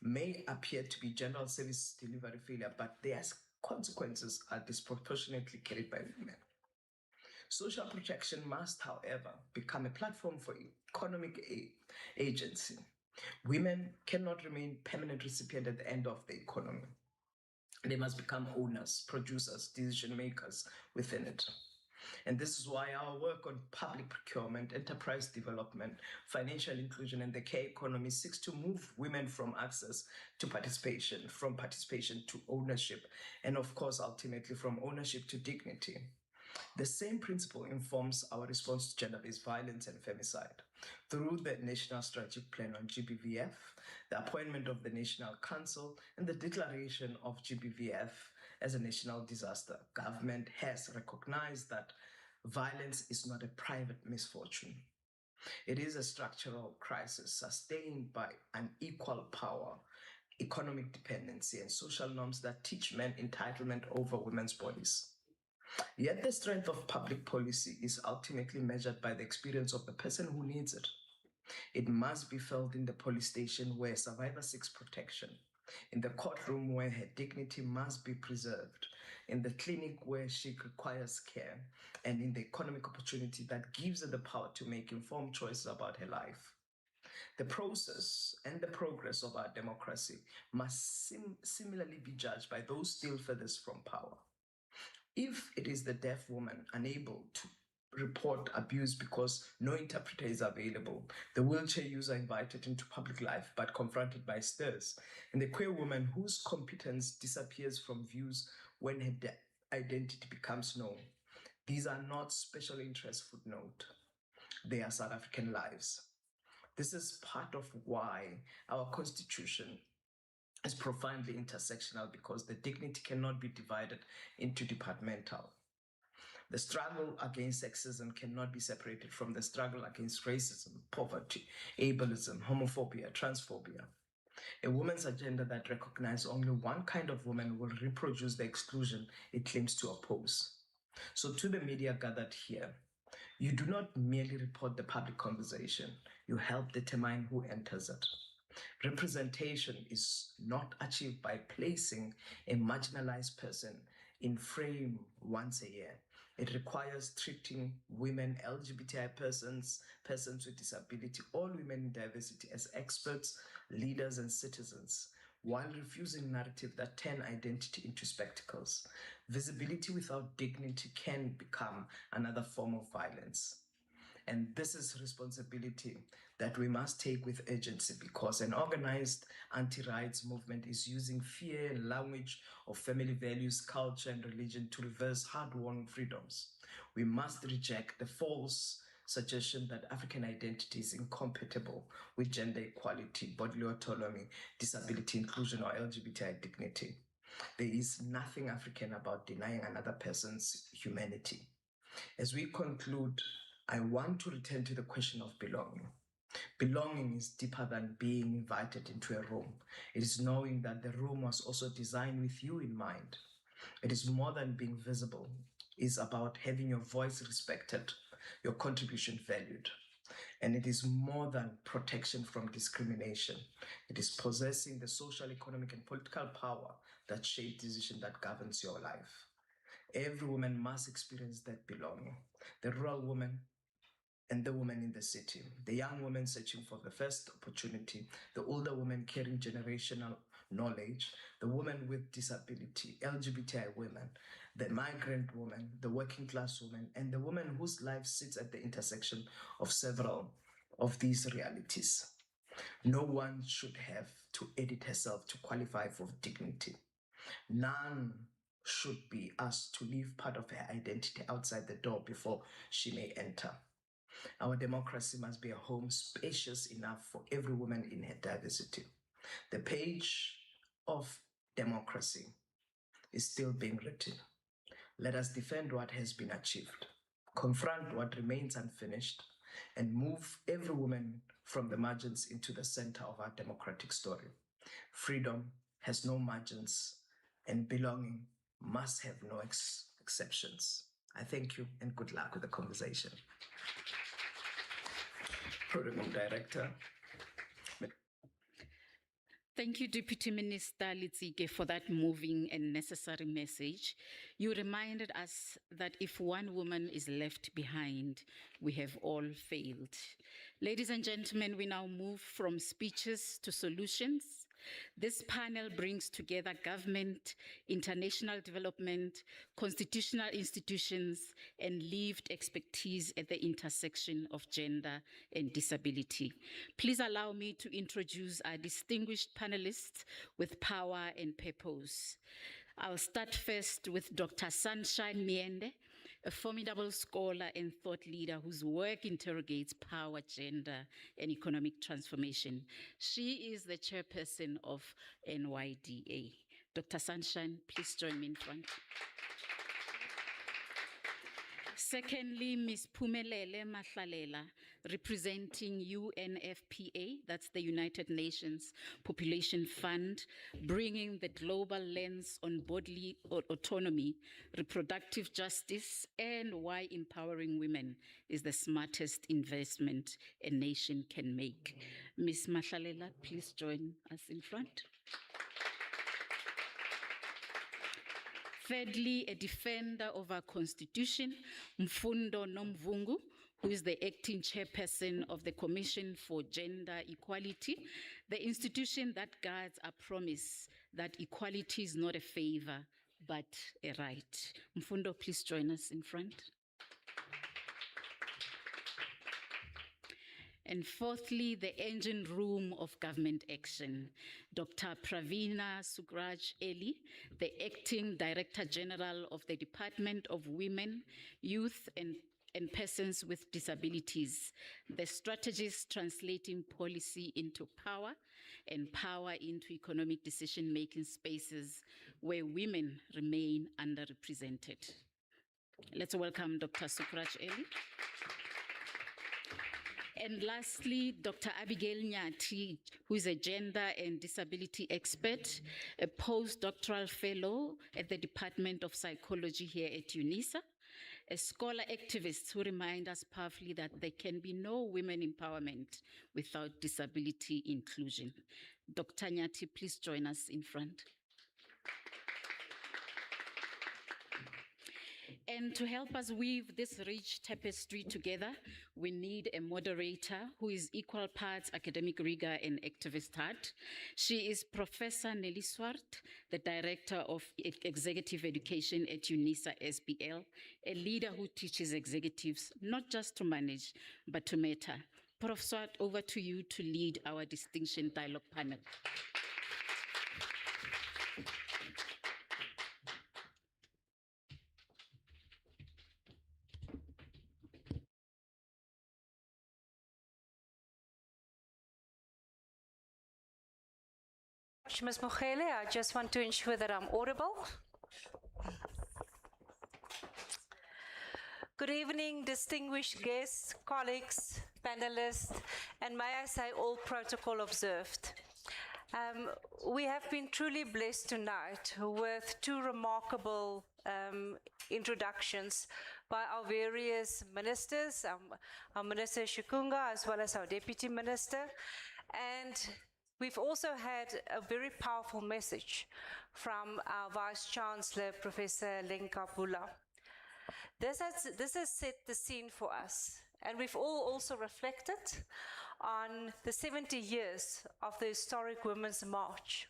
may appear to be general service delivery failure, but their consequences are disproportionately carried by women. Social protection must, however, become a platform for economic agency. Women cannot remain permanent recipients at the end of the economy. They must become owners, producers, decision makers within it. And this is why our work on public procurement, enterprise development, financial inclusion, and the care economy seeks to move women from access to participation, from participation to ownership, and of course, ultimately from ownership to dignity. The same principle informs our response to gender-based violence and femicide. Through the National Strategic Plan on GBVF, the appointment of the National Council, and the declaration of GBVF as a national disaster, government has recognized that violence is not a private misfortune. It is a structural crisis sustained by unequal power, economic dependency, and social norms that teach men entitlement over women's bodies. Yet the strength of public policy is ultimately measured by the experience of the person who needs it. It must be felt in the police station where a survivor seeks protection, in the courtroom where her dignity must be preserved, in the clinic where she requires care, and in the economic opportunity that gives her the power to make informed choices about her life. The process and the progress of our democracy must similarly be judged by those still furthest from power. If it is the deaf woman unable to report abuse because no interpreter is available, the wheelchair user invited into public life but confronted by stares, and the queer woman whose competence disappears from views when her identity becomes known, these are not special interest footnote. They are South African lives. This is part of why our Constitution is profoundly intersectional, because the dignity cannot be divided into departmental. The struggle against sexism cannot be separated from the struggle against racism, poverty, ableism, homophobia, transphobia. A woman's agenda that recognizes only one kind of woman will reproduce the exclusion it claims to oppose. So to the media gathered here, you do not merely report the public conversation, you help determine who enters it. Representation is not achieved by placing a marginalized person in frame once a year. It requires treating women, LGBTI persons with disability, all women in diversity as experts, leaders, and citizens, while refusing narrative that turn identity into spectacles. Visibility without dignity can become another form of violence. And this is responsibility that we must take with urgency, because an organized anti-rights movement is using fear and language of family values, culture, and religion to reverse hard-won freedoms. We must reject the false suggestion that African identity is incompatible with gender equality, bodily autonomy, disability inclusion, or LGBTI dignity. There is nothing African about denying another person's humanity. As we conclude, I want to return to the question of belonging. Belonging is deeper than being invited into a room. It is knowing that the room was also designed with you in mind. It is more than being visible. It is about having your voice respected, your contribution valued. And it is more than protection from discrimination. It is possessing the social, economic, and political power that shape decision that governs your life. Every woman must experience that belonging. The rural woman and the woman in the city, the young woman searching for the first opportunity, the older woman carrying generational knowledge, the woman with disability, LGBTI women, the migrant woman, the working class woman, and the woman whose life sits at the intersection of several of these realities. No one should have to edit herself to qualify for dignity. None should be asked to leave part of her identity outside the door before she may enter. Our democracy must be a home spacious enough for every woman in her diversity. The page of democracy is still being written. Let us defend what has been achieved, confront what remains unfinished, and move every woman from the margins into the center of our democratic story. Freedom has no margins, and belonging must have no exceptions. I thank you and good luck with the conversation. Program Director. Thank you, Deputy Minister Litsike, for that moving and necessary message. You reminded us that if one woman is left behind, we have all failed. Ladies and gentlemen, we now move from speeches to solutions. This panel brings together government, international development, constitutional institutions, and lived expertise at the intersection of gender and disability. Please allow me to introduce our distinguished panelists with power and purpose. I'll start first with Dr. Sunshine Miende, a formidable scholar and thought leader whose work interrogates power, gender, and economic transformation. She is the chairperson of NYDA. Dr. Sunshine, please join me in front. Secondly, Ms. Phumelele Mahlalela, representing UNFPA, that's the United Nations Population Fund, bringing the global lens on bodily autonomy, reproductive justice, and why empowering women is the smartest investment a nation can make. Ms. Mahlalela, please join us in front. Thirdly, a defender of our constitution, Mfundo Nomvungu, who is the acting chairperson of the Commission for Gender Equality, the institution that guards our promise that equality is not a favor, but a right. Mfundo, please join us in front. And fourthly, the engine room of government action, Dr. Pravina Sukraj Eli, the Acting Director General of the Department of Women, Youth and and persons with disabilities, the strategies translating policy into power and power into economic decision-making spaces where women remain underrepresented. Let's welcome Dr. Sukraj Eli. And lastly, Dr. Abigail Nyati, who is a gender and disability expert, a postdoctoral fellow at the Department of Psychology here at Unisa, a scholar activist who reminds us powerfully that there can be no women empowerment without disability inclusion. Dr. Nyati, please join us in front. And to help us weave this rich tapestry together, we need a moderator who is equal parts academic rigor and activist heart. She is Professor Nelly Swart, the Director of Executive Education at Unisa SBL, a leader who teaches executives not just to manage, but to matter. Prof. Swart, over to you to lead our distinction dialogue panel. Ms. Mogele, I just want to ensure that I'm audible. Good evening, distinguished guests, colleagues, panelists, and may I say all protocol observed. We have been truly blessed tonight with two remarkable introductions by our various ministers, our Minister Chikunga as well as our Deputy Minister, and we've also had a very powerful message from our Vice-Chancellor, Professor Lenka Bula. This has set the scene for us, and we've all also reflected on the 70 years of the historic Women's March.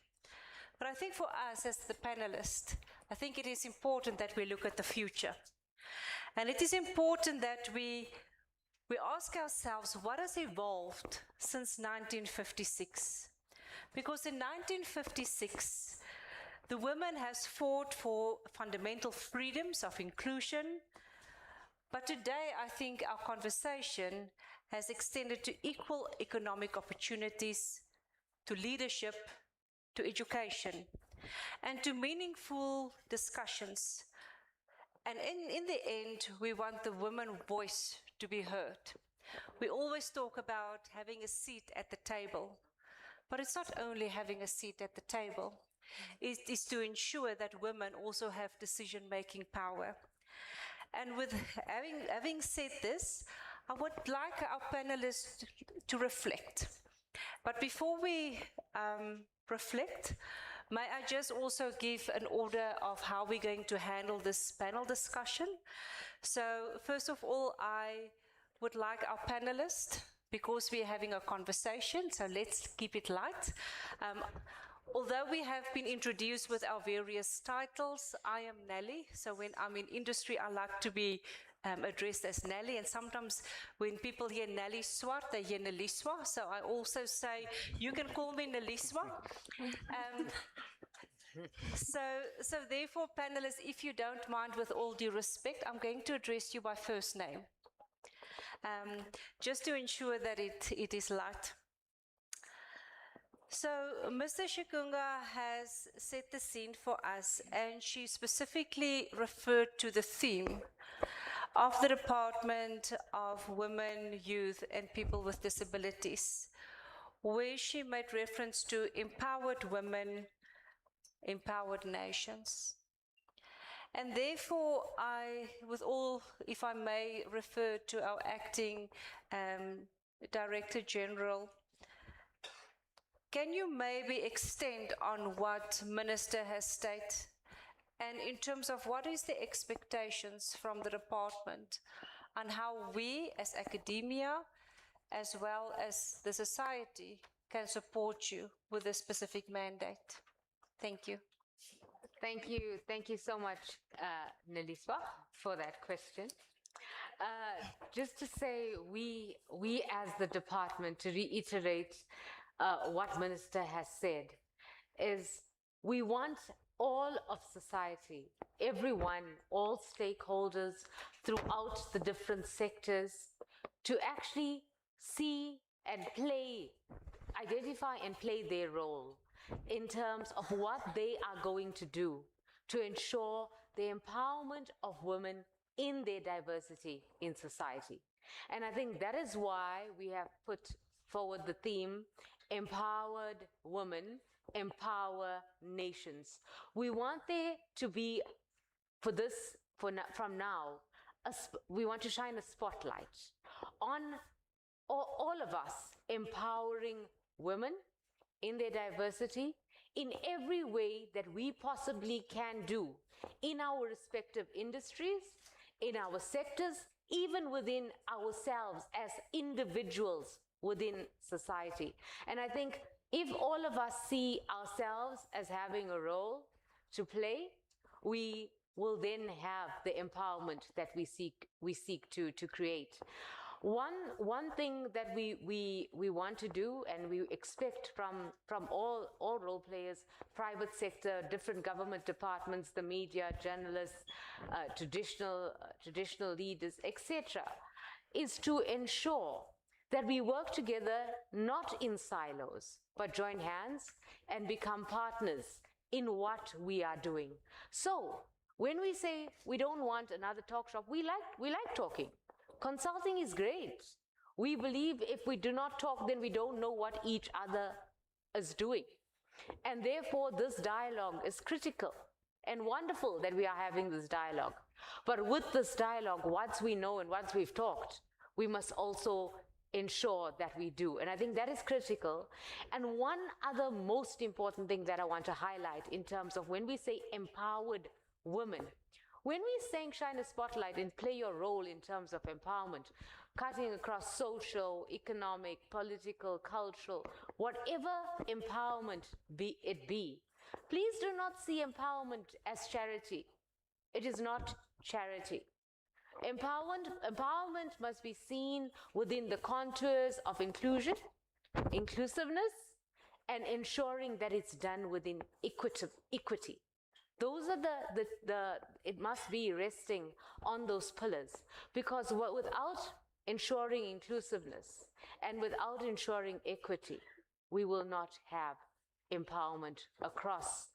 But I think for us as the panelists, I think it is important that we look at the future. And it is important that we ask ourselves what has evolved since 1956. Because in 1956, the women has fought for fundamental freedoms of inclusion, but today I think our conversation has extended to equal economic opportunities, to leadership, to education, and to meaningful discussions. And in the end, we want the women's voice to be heard. We always talk about having a seat at the table. But it's not only having a seat at the table, it is to ensure that women also have decision-making power. And with having said this, I would like our panelists to reflect. But before we reflect, may I just also give an order of how we're going to handle this panel discussion. So first of all, I would like our panelists, because we're having a conversation, so let's keep it light. Although we have been introduced with our various titles, I am Nelly, so when I'm in industry, I like to be addressed as Nelly, and sometimes when people hear Nelly Swart, they hear Neliswa, so I also say, you can call me Neliswa. So therefore, panelists, if you don't mind, with all due respect, I'm going to address you by first name. Just to ensure that it is light. So Mr. Chikunga has set the scene for us, and she specifically referred to the theme of the Department of Women, Youth and People with Disabilities, where she made reference to empowered women, empowered nations. And therefore, I, with all, if I may refer to our acting Director General, can you maybe extend on what Minister has stated? And in terms of what is the expectations from the department on how we as academia, as well as the society, can support you with this specific mandate? Thank you. Thank you so much, Neliswa, for that question. Just to say, we as the department, to reiterate what Minister has said, is we want all of society, everyone, all stakeholders throughout the different sectors to actually see and play, identify and play their role in terms of what they are going to do to ensure the empowerment of women in their diversity in society. And I think that is why we have put forward the theme, Empowered Women, Empower Nations. We want there to be, from now, we want to shine a spotlight on all of us empowering women in their diversity in every way that we possibly can do in our respective industries, in our sectors, even within ourselves as individuals within society. And I think if all of us see ourselves as having a role to play, we will then have the empowerment that we seek to create. One thing that we want to do and we expect from all role players, private sector, different government departments, the media, journalists, traditional leaders, etc., is to ensure that we work together not in silos, but join hands and become partners in what we are doing. So when we say we don't want another talk shop, we like talking. Consulting is great. We believe if we do not talk, then we don't know what each other is doing. And therefore, this dialogue is critical and wonderful that we are having this dialogue. But with this dialogue, once we know and once we've talked, we must also ensure that we do. And I think that is critical. And one other most important thing that I want to highlight in terms of when we say empowered women, when we're saying shine a spotlight and play your role in terms of empowerment, cutting across social, economic, political, cultural, whatever empowerment it be, please do not see empowerment as charity. It is not charity. Empowerment must be seen within the contours of inclusion, inclusiveness, and ensuring that it's done within equity. Those are it must be resting on those pillars, because without ensuring inclusiveness and without ensuring equity, we will not have empowerment across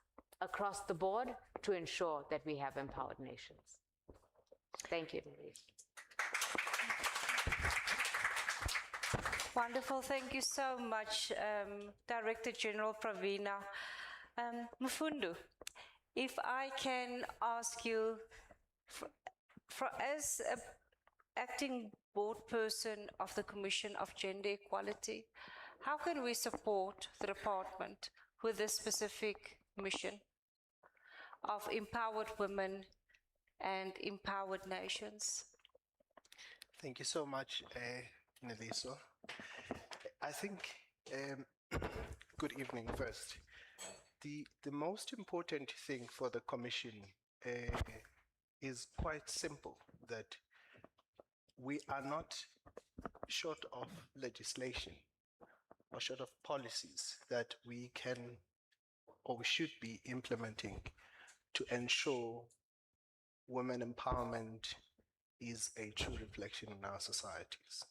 the board to ensure that we have empowered nations. Thank you. Wonderful. Thank you so much, Director General Pravina. Mfundo, if I can ask you, as an acting board person of the Commission of Gender Equality, how can we support the department with this specific mission of empowered women and empowered nations? Thank you so much, Neliso. I think, good evening first. The most important thing for the Commission is quite simple, that we are not short of legislation or short of policies that we can or we should be implementing to ensure women empowerment is a true reflection in our societies.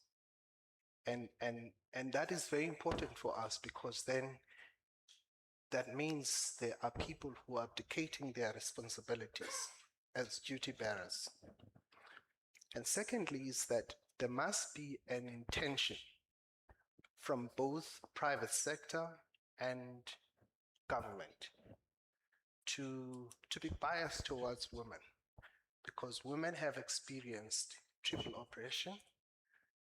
And that is very important for us, because then that means there are people who are abdicating their responsibilities as duty bearers. And secondly is that there must be an intention from both private sector and government to be biased towards women, because women have experienced triple oppression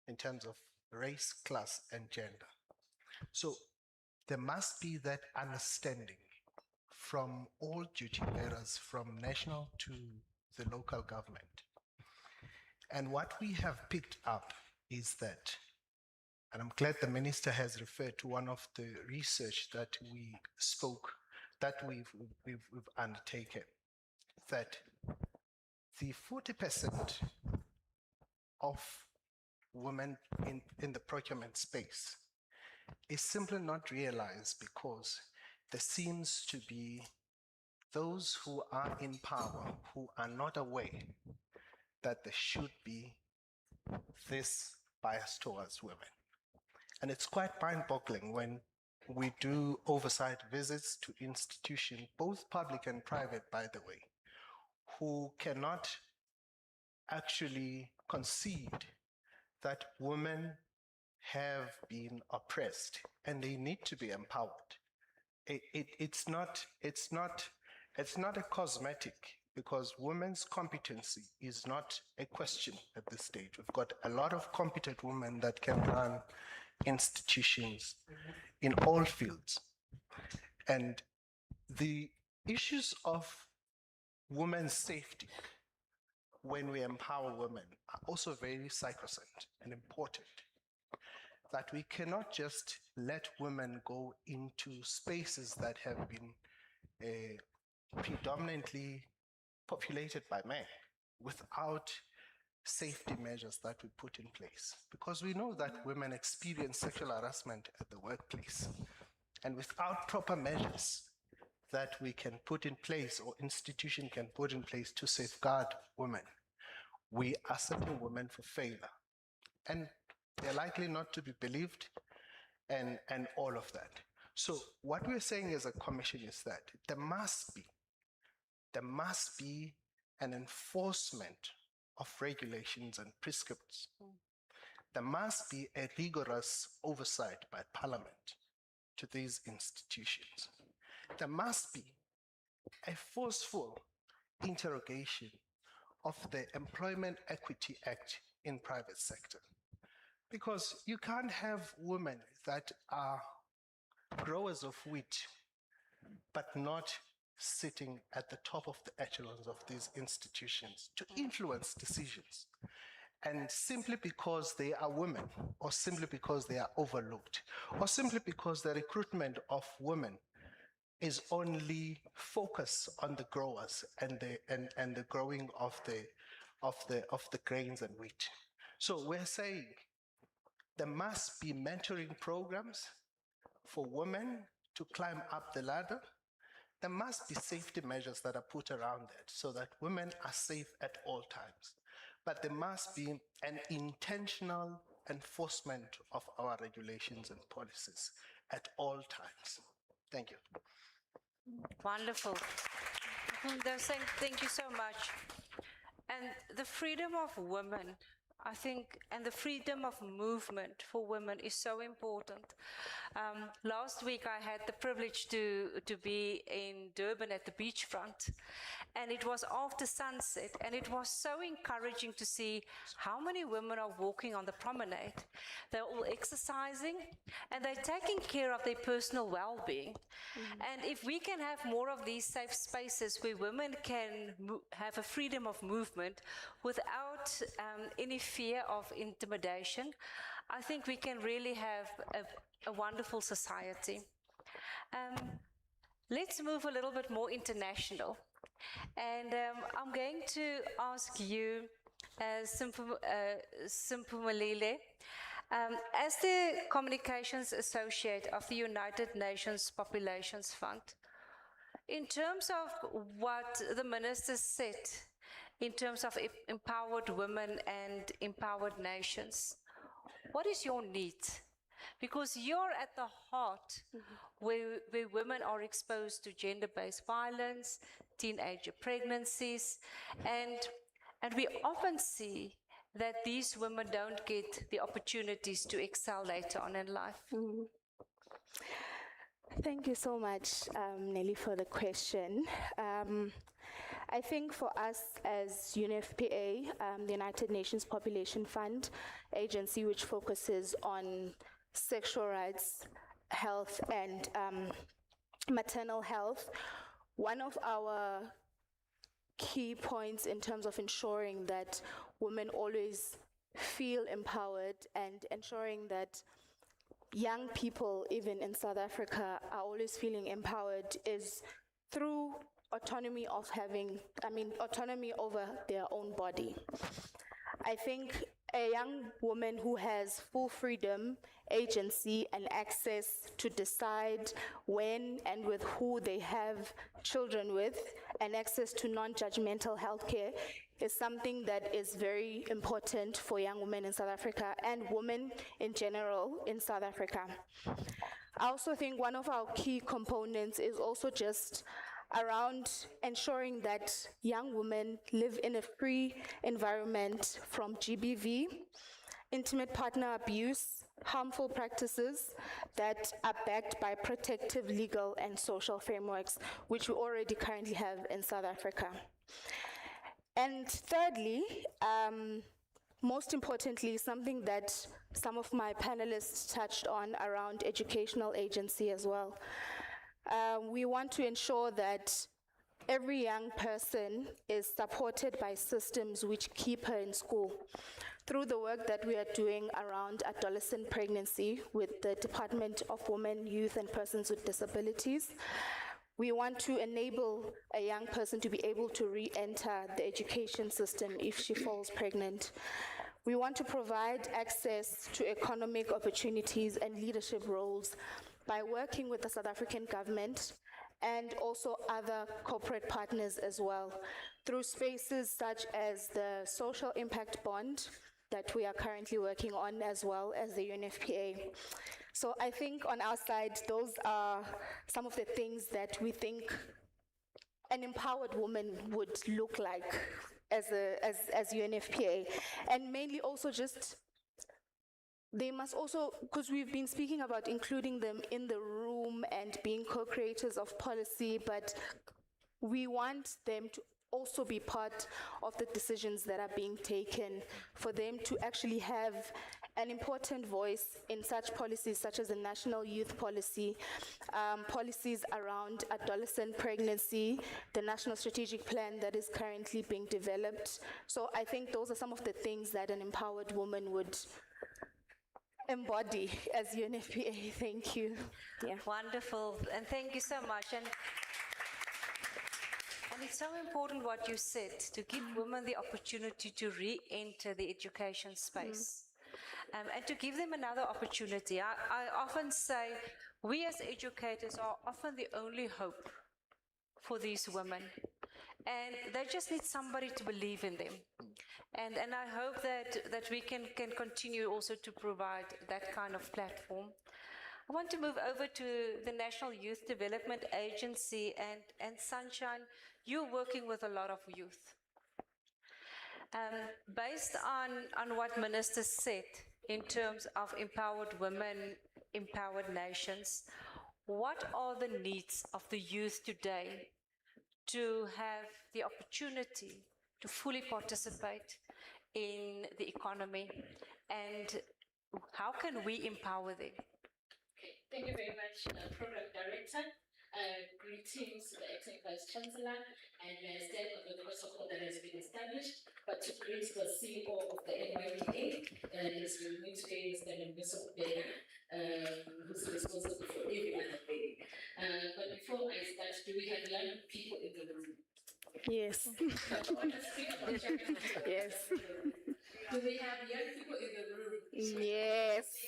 in terms of race, class, and gender. So there must be that understanding from all duty bearers, from national to the local government. And what we have picked up is that, and I'm glad the minister has referred to one of the research that we've undertaken, that the 40% of women in the procurement space is simply not realized, because there seems to be those who are in power who are not aware that there should be this bias towards women. And it's quite mind-boggling when we do oversight visits to institutions, both public and private, by the way, who cannot actually concede that women have been oppressed and they need to be empowered. It's not a cosmetic, because women's competency is not a question at this stage. We've got a lot of competent women that can run institutions in all fields. And the issues of women's safety when we empower women are also very sacrosanct and important. That we cannot just let women go into spaces that have been predominantly populated by men without safety measures that we put in place. Because we know that women experience sexual harassment at the workplace. And without proper measures that we can put in place or institution can put in place to safeguard women, we are setting women for failure. And they're likely not to be believed and all of that. So what we're saying as a commission is that there must be an enforcement of regulations and prescripts. There must be a rigorous oversight by Parliament to these institutions. There must be a forceful interrogation of the Employment Equity Act in private sector. Because you can't have women that are growers of wheat, but not sitting at the top of the echelons of these institutions to influence decisions. And simply because they are women, or simply because they are overlooked, or simply because the recruitment of women is only focused on the growers and the growing of the grains and wheat. So we're saying there must be mentoring programs for women to climb up the ladder. There must be safety measures that are put around that so that women are safe at all times. But there must be an intentional enforcement of our regulations and policies at all times. Thank you. Wonderful. Thank you so much. And the freedom of women, I think, and the freedom of movement for women is so important. Last week I had the privilege to be in Durban at the beachfront, and it was after sunset, and it was so encouraging to see how many women are walking on the promenade. They're all exercising, and they're taking care of their personal well-being. And if we can have more of these safe spaces where women can have a freedom of movement without any fear of intimidation, I think we can really have a wonderful society. Let's move a little bit more international. And I'm going to ask you, Simpumelile, as the Communications Associate of the United Nations Populations Fund, in terms of what the Minister said, in terms of empowered women and empowered nations, what is your need? Because you're at the heart where women are exposed to gender-based violence, teenager pregnancies, and we often see that these women don't get the opportunities to excel later on in life. Thank you so much, Nelly, for the question. I think for us as UNFPA, the United Nations Population Fund agency, which focuses on sexual rights, health, and maternal health, one of our key points in terms of ensuring that women always feel empowered and ensuring that young people, even in South Africa, are always feeling empowered is through autonomy of autonomy over their own body. I think a young woman who has full freedom, agency, and access to decide when and with who they have children with, and access to non-judgmental healthcare is something that is very important for young women in South Africa and women in general in South Africa. I also think one of our key components is also just around ensuring that young women live in a free environment from GBV, intimate partner abuse, harmful practices that are backed by protective legal and social frameworks, which we already currently have in South Africa. And thirdly, most importantly, something that some of my panelists touched on around educational agency as well. We want to ensure that every young person is supported by systems which keep her in school. Through the work that we are doing around adolescent pregnancy with the Department of Women, Youth and Persons with Disabilities, we want to enable a young person to be able to re-enter the education system if she falls pregnant. We want to provide access to economic opportunities and leadership roles by working with the South African government and also other corporate partners as well, through spaces such as the Social Impact Bond that we are currently working on, as well as the UNFPA. So I think on our side, those are some of the things that we think an empowered woman would look like as UNFPA. And mainly also just, they must also, because we've been speaking about including them in the room and being co-creators of policy, but we want them to also be part of the decisions that are being taken, for them to actually have an important voice in such policies such as the National Youth Policy, policies around adolescent pregnancy, the National Strategic Plan that is currently being developed. So I think those are some of the things that an empowered woman would embody as UNFPA. Thank you. Yeah. Wonderful, and thank you so much. And it's so important what you said, to give women the opportunity to re-enter the education space. And to give them another opportunity. I often say, we as educators are often the only hope for these women. And they just need somebody to believe in them. And I hope that we can continue also to provide that kind of platform. I want to move over to the National Youth Development Agency, and Sunshine, you're working with a lot of youth. Based on what Minister said in terms of empowered women, empowered nations, what are the needs of the youth today to have the opportunity to fully participate in the economy, and how can we empower them? Thank you very much, Program Director. Greetings to the Acting Vice Chancellor, and we understand of the protocol that has been established, but to greet the CEO of the NYDA, is with me today, Mr. Bega, who's responsible for every other thing. But before I start, do we have young people in the room? Yes. Yes. Do we have young people in the room? Yes.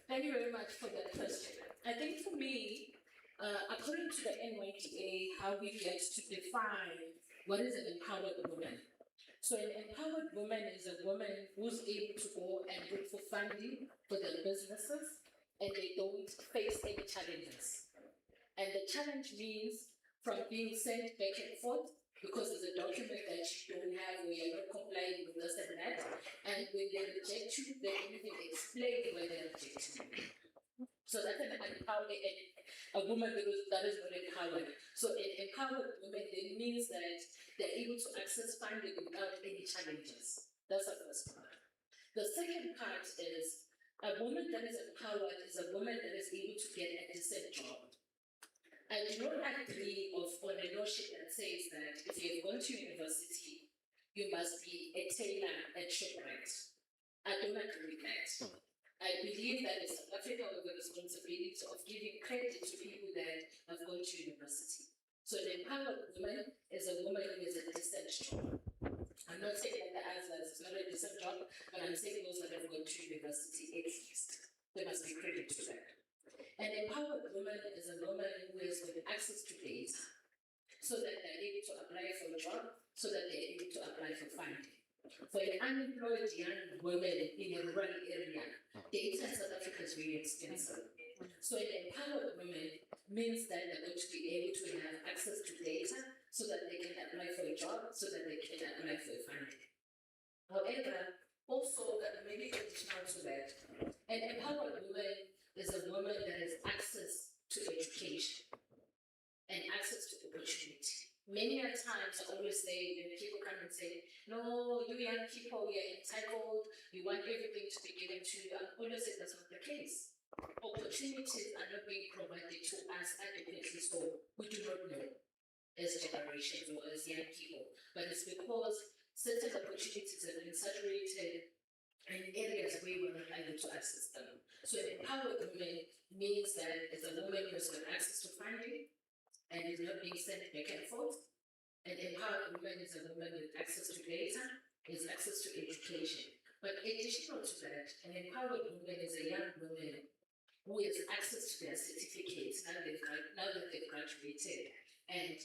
Thank you very much for that question. I think for me, according to the NYDA, how we get to define what is an empowered woman. So an empowered woman is a woman who's able to go and look for funding for their businesses, and they don't face any challenges. And the challenge means from being sent back and forth because there's a document that you don't have, or you're not complying with this and that, and when they reject you, they don't even explain why they reject you. So that's an empowered, a woman that is not empowered. So an empowered woman, it means that they're able to access funding without any challenges. That's the first part. The second part is a woman that is empowered is a woman that is able to get a decent job. I do not agree on a notion that says that if you've gone to university, you must be a tailor at Shoprite. I don't agree with that. I believe that in South Africa we have a responsibility of giving credit to people that have gone to university. So an empowered woman is a woman who is a decent job. I'm not saying that the others, it's not a decent job, but I'm saying those that have gone to university at least. There must be credit to that. An empowered woman is a woman who has got access to data so that they're able to apply for a job, so that they're able to apply for funding. For an unemployed young woman in a rural area, data in South Africa is very expensive. So an empowered woman means that they're going to be able to have access to data so that they can apply for a job, so that they can apply for funding. However, also, maybe additional to that, an empowered woman is a woman that has access to education and access to opportunity. Many a times I always say, when people come and say, no, you young people, we are entitled, we want everything to be given to you. I always say that's not the case. Opportunities are not being provided to us adequately, so we do not know as generations or as young people. But it's because certain opportunities have been saturated in areas where we're not able to access them. So an empowered woman means that it's a woman who has got access to funding and is not being sent back and forth. An empowered woman is a woman with access to data, has access to education. But additional to that, an empowered woman is a young woman who has access to their certificates now that they've graduated and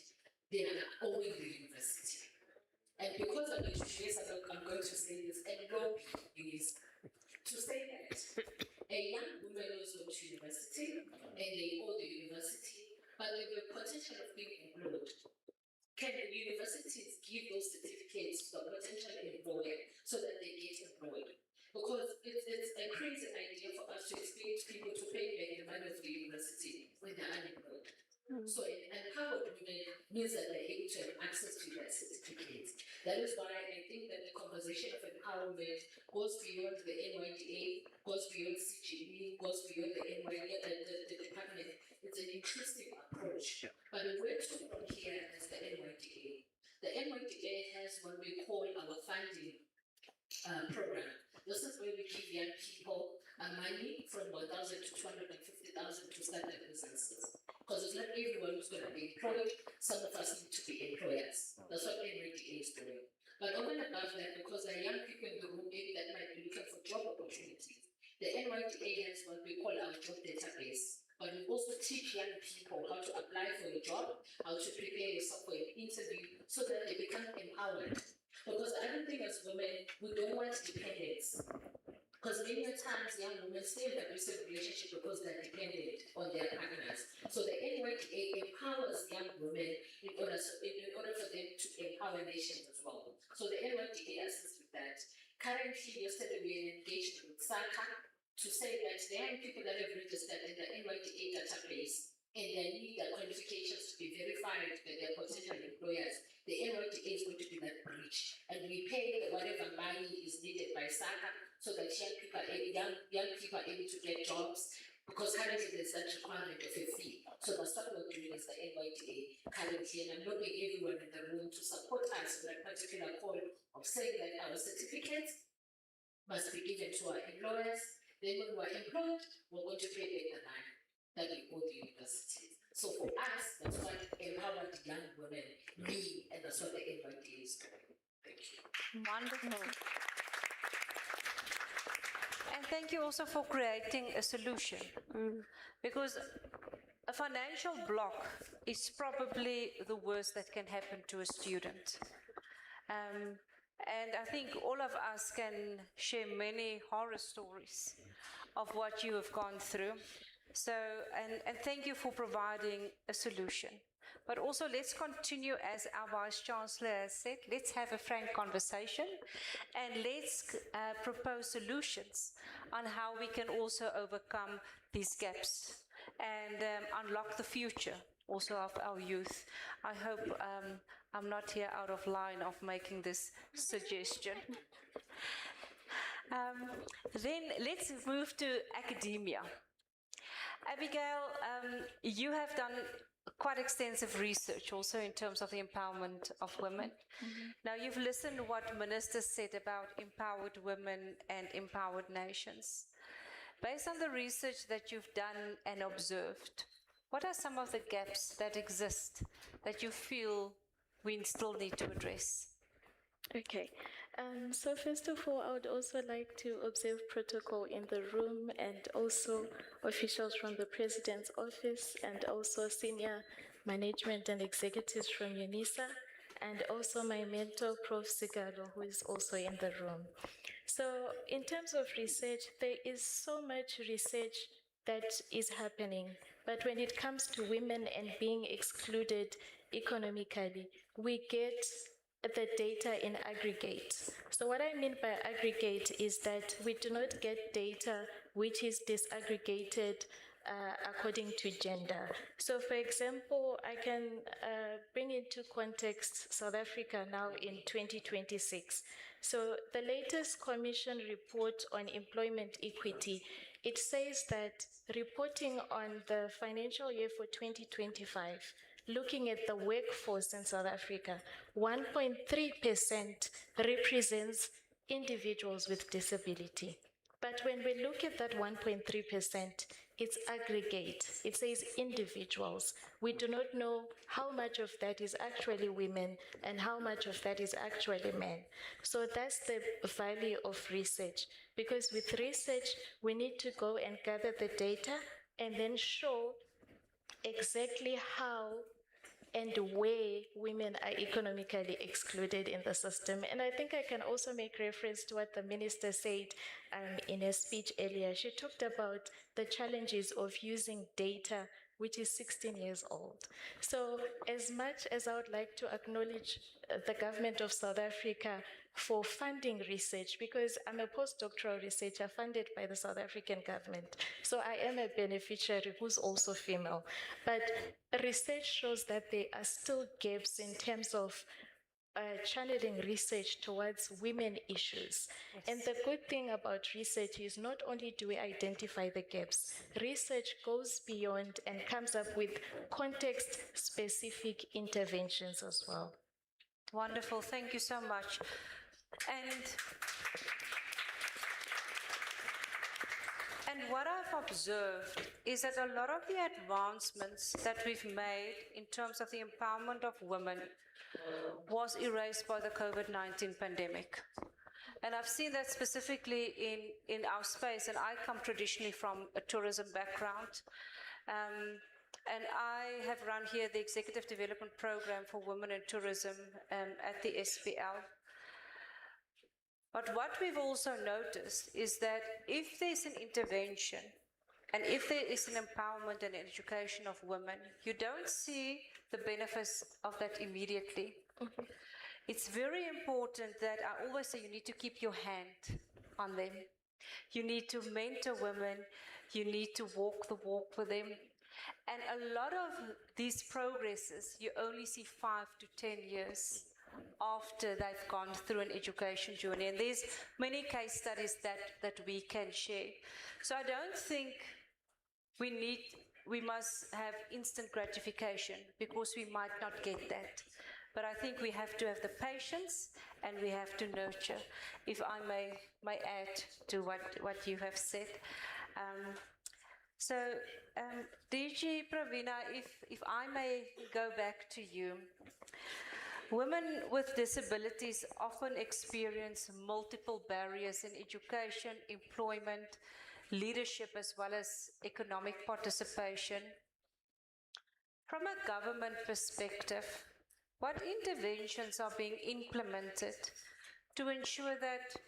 they are owing the university. And because I'm going to say this, and lobby is to say that a young woman who's going to university and they owe the university, but they have the potential of being employed. Can the universities give those certificates to the potential employer so that they get employed? Because it's a crazy idea for us to expect people to pay back the money of the university when they're unemployed. So an empowered woman means that they're able to have access to their certificates. That is why I think that the conversation of empowerment goes beyond the NYDA, goes beyond CGB, goes beyond the department. It's an inclusive approach. But the way to from here is the NYDA. The NYDA has what we call our funding program. This is where we give young people money from 1,000 to 250,000 to start their businesses. Because it's not everyone who's going to be employed. Some of us need to be employers. That's what NYDA is doing. But over and above that, because there are young people in the room maybe that might be looking for job opportunities, the NYDA has what we call our job database. But we also teach young people how to apply for a job, how to prepare yourself for an interview so that they become empowered. Because I don't think as women, we don't want dependence. Because many times young women stay in abusive relationship because they're dependent on their partners. So the NYDA empowers young women in order for them to empower nations as well. So the NYDA assists with that. Currently, yesterday we were engaged with SACA to say that there are people that have registered in the NYDA database and they need their qualifications to be verified by their potential employers. The NYDA is going to be that bridge, and we pay whatever money is needed by SACA so that young people are able to get jobs, because currently there's that requirement of a fee. So that's what we're doing as the NYDA currently, and I'm looking everyone in the room to support us with that particular call of saying that our certificates must be given to our employers. Then when we're employed, we're going to pay back the money that we owe the universities. So for us, that's what empowered young women mean, and that's what the NYDA is doing. Thank you. Wonderful. And thank you also for creating a solution. Because a financial block is probably the worst that can happen to a student. And I think all of us can share many horror stories of what you have gone through. So, and thank you for providing a solution. But also let's continue, as our Vice Chancellor has said, let's have a frank conversation and let's propose solutions on how we can also overcome these gaps and unlock the future also of our youth. I hope I'm not here out of line of making this suggestion. Then let's move to academia. Abigail, you have done quite extensive research also in terms of the empowerment of women. Now you've listened to what ministers said about empowered women and empowered nations. Based on the research that you've done and observed, what are some of the gaps that exist that you feel we still need to address? Okay. So first of all, I would also like to observe protocol in the room and also officials from the President's office and also senior management and executives from Unisa and also my mentor, Prof. Sigalo, who is also in the room. So in terms of research, there is so much research that is happening. But when it comes to women and being excluded economically, we get the data in aggregate. So what I mean by aggregate is that we do not get data which is disaggregated according to gender. So for example, I can bring into context South Africa now in 2026. So the latest Commission report on employment equity, it says that reporting on the financial year for 2025, looking at the workforce in South Africa, 1.3% represents individuals with disability. But when we look at that 1.3%, it's aggregate. It says individuals. We do not know how much of that is actually women and how much of that is actually men. So that's the value of research, because with research, we need to go and gather the data and then show exactly how and where women are economically excluded in the system. And I think I can also make reference to what the minister said in her speech earlier. She talked about the challenges of using data which is 16 years old. So as much as I would like to acknowledge the government of South Africa for funding research, because I'm a postdoctoral researcher funded by the South African government. So I am a beneficiary who's also female. But research shows that there are still gaps in terms of channeling research towards women issues. Yes. And the good thing about research is not only do we identify the gaps, research goes beyond and comes up with context-specific interventions as well. Wonderful, thank you so much. And what I've observed is that a lot of the advancements that we've made in terms of the empowerment of women was erased by the COVID-19 pandemic. And I've seen that specifically in our space, and I come traditionally from a tourism background. And I have run here the Executive Development Program for Women in Tourism at the SPL. But what we've also noticed is that if there's an intervention and if there is an empowerment and education of women, you don't see the benefits of that immediately. Mm-hmm. It's very important that I always say you need to keep your hand on them. You need to mentor women. You need to walk the walk with them. And a lot of these progresses, you only see 5 to 10 years after they've gone through an education journey. And there's many case studies that we can share. So I don't think we must have instant gratification, because we might not get that. But I think we have to have the patience and we have to nurture, if I may add to what you have said. DG Pravina, if I may go back to you. Women with disabilities often experience multiple barriers in education, employment, leadership, as well as economic participation. From a government perspective, what interventions are being implemented to ensure that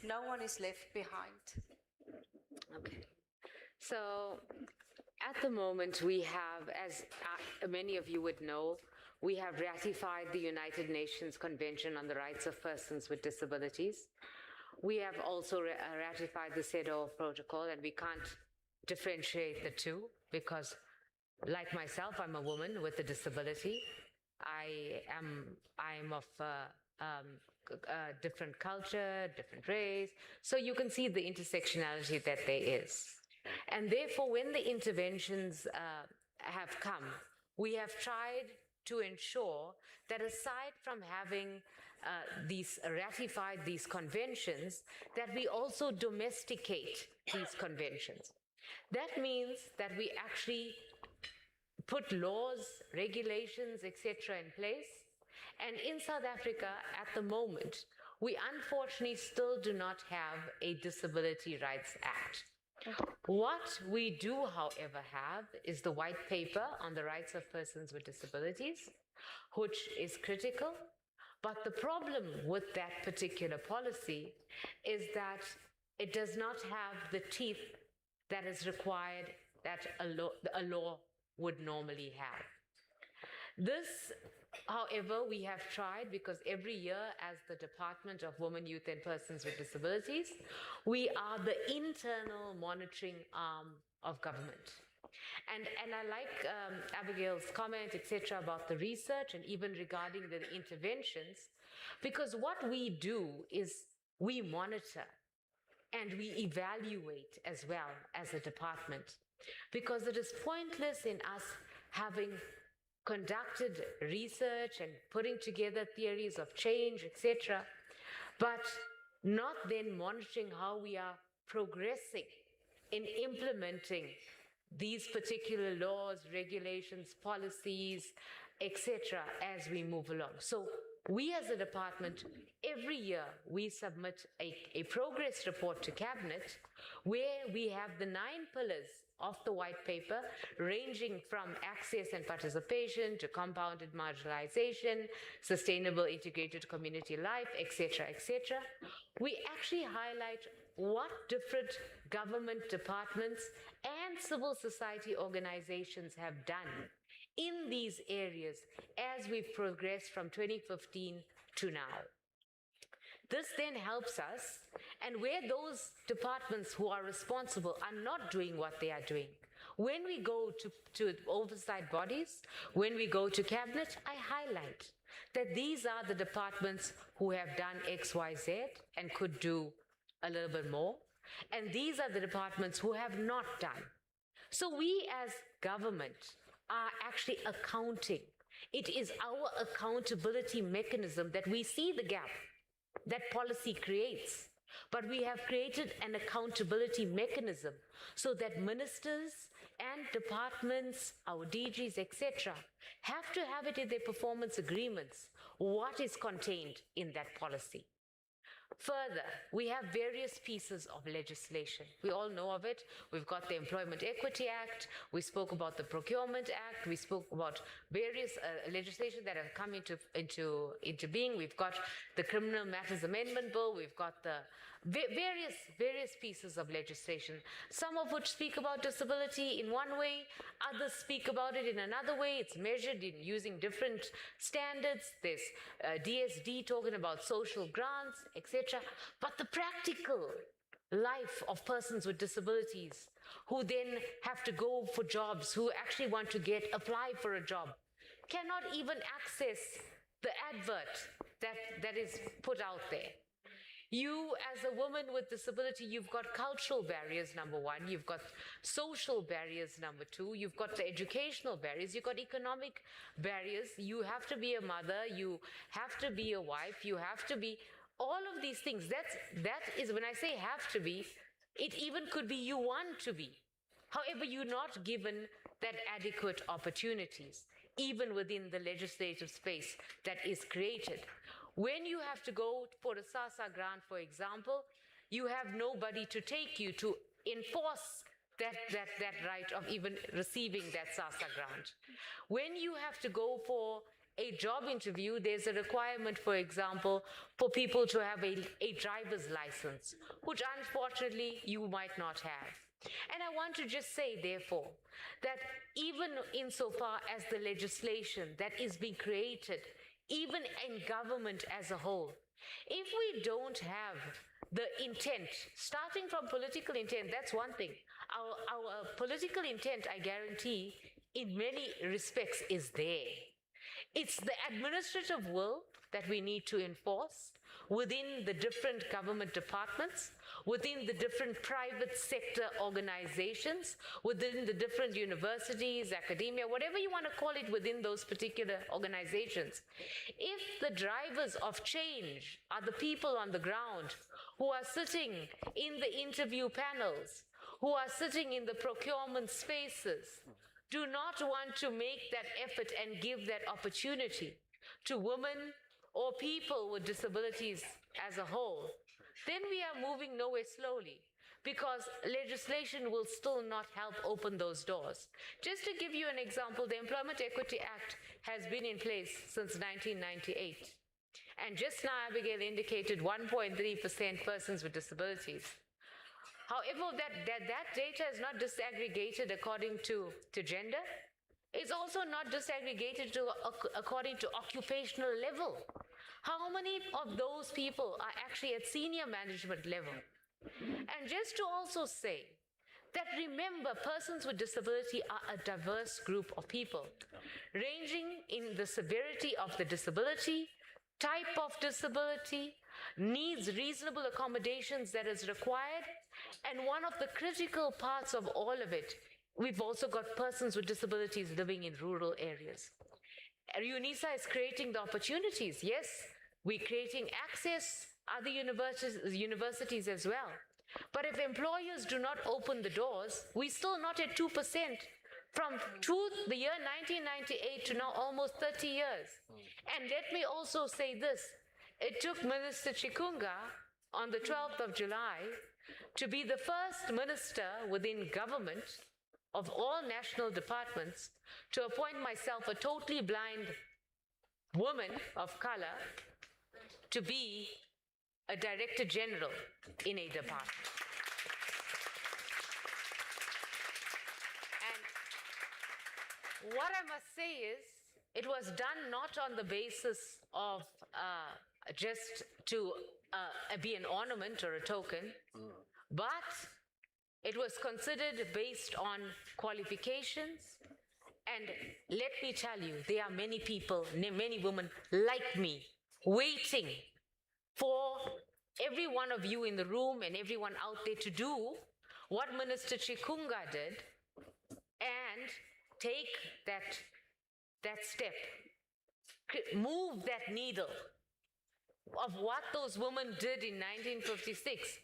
no one is left behind? Okay. So at the moment we have, as many of you would know, we have ratified the United Nations Convention on the Rights of Persons with Disabilities. We have also ratified the CEDAW protocol, and we can't differentiate the two because, like myself, I'm a woman with a disability. I'm of a different culture, different race. So you can see the intersectionality that there is. And therefore, when the interventions have come, we have tried to ensure that aside from having ratified these conventions, that we also domesticate these conventions. That means that we actually put laws, regulations, etc. in place, And in South Africa, at the moment, we unfortunately still do not have a Disability Rights Act. What we do, however, have is the white paper on the rights of persons with disabilities, which is critical. But the problem with that particular policy is that it does not have the teeth that is required that a law would normally have. This, however, we have tried because every year as the Department of Women, Youth and Persons with Disabilities, we are the internal monitoring arm of government. And I like Abigail's comment, etc., about the research and even regarding the interventions, because what we do is we monitor and we evaluate as well as a department, because it is pointless in us having conducted research and putting together theories of change, etc., but not then monitoring how we are progressing in implementing these particular laws, regulations, policies, etc., as we move along. So we as a department, every year we submit a progress report to Cabinet where we have the 9 pillars of the white paper, ranging from access and participation to compounded marginalization, sustainable integrated community life, etc., etc. We actually highlight what different government departments and civil society organizations have done in these areas as we've progressed from 2015 to now. This then helps us, and where those departments who are responsible are not doing what they are doing, when we go to oversight bodies, when we go to Cabinet, I highlight that these are the departments who have done X, Y, Z and could do a little bit more, and these are the departments who have not done. So we as government are actually accounting. It is our accountability mechanism that we see the gap that policy creates, but we have created an accountability mechanism so that ministers and departments, our DGs, etc., have to have it in their performance agreements what is contained in that policy. Further, we have various pieces of legislation. We all know of it. We've got the Employment Equity Act. We spoke about the Procurement Act. We spoke about various legislation that have come into being. We've got the Criminal Matters Amendment Bill. We've got the various pieces of legislation, some of which speak about disability in one way, others speak about it in another way. It's measured in using different standards. There's DSD talking about social grants, etc. But the practical life of persons with disabilities who then have to go for jobs, who actually want to apply for a job, cannot even access the advert that is put out there. You, as a woman with disability, you've got cultural barriers, number one. You've got social barriers, number two. You've got the educational barriers. You've got economic barriers. You have to be a mother. You have to be a wife. You have to be all of these things. That is, when I say have to be, it even could be you want to be. However, you're not given that adequate opportunities, even within the legislative space that is created. When you have to go for a SASSA grant, for example, you have nobody to take you to enforce that right of even receiving that SASSA grant. When you have to go for a job interview, there's a requirement, for example, for people to have a driver's license, which unfortunately you might not have. And I want to just say, therefore, that even insofar as the legislation that is being created, even in government as a whole, if we don't have the intent, starting from political intent, that's one thing. Our political intent, I guarantee, in many respects is there. It's the administrative will that we need to enforce within the different government departments, within the different private sector organizations, within the different universities, academia, whatever you want to call it within those particular organizations. If the drivers of change are the people on the ground who are sitting in the interview panels, who are sitting in the procurement spaces, do not want to make that effort and give that opportunity to women or people with disabilities as a whole, then we are moving nowhere slowly, because legislation will still not help open those doors. Just to give you an example, the Employment Equity Act has been in place since 1998. And just now, Abigail indicated 1.3% persons with disabilities. However, that data is not disaggregated according to gender. It's also not disaggregated according to occupational level. How many of those people are actually at senior management level? And just to also say that, remember, persons with disability are a diverse group of people, ranging in the severity of the disability, type of disability, needs reasonable accommodations that is required, and one of the critical parts of all of it, we've also got persons with disabilities living in rural areas. Unisa is creating the opportunities. Yes, we're creating access, other universities as well. But if employers do not open the doors, we're still not at 2%. From the year 1998 to now, almost 30 years. And let me also say this. It took Minister Chikunga on the 12th of July to be the first minister within government of all national departments to appoint myself, a totally blind woman of color, to be a Director General in a department. And what I must say is, it was done not on the basis of just to be an ornament or a token, but it was considered based on qualifications. And let me tell you, there are many people, many women like me, waiting for every one of you in the room and everyone out there to do what Minister Chikunga did and take that step, move that needle of what those women did in 1956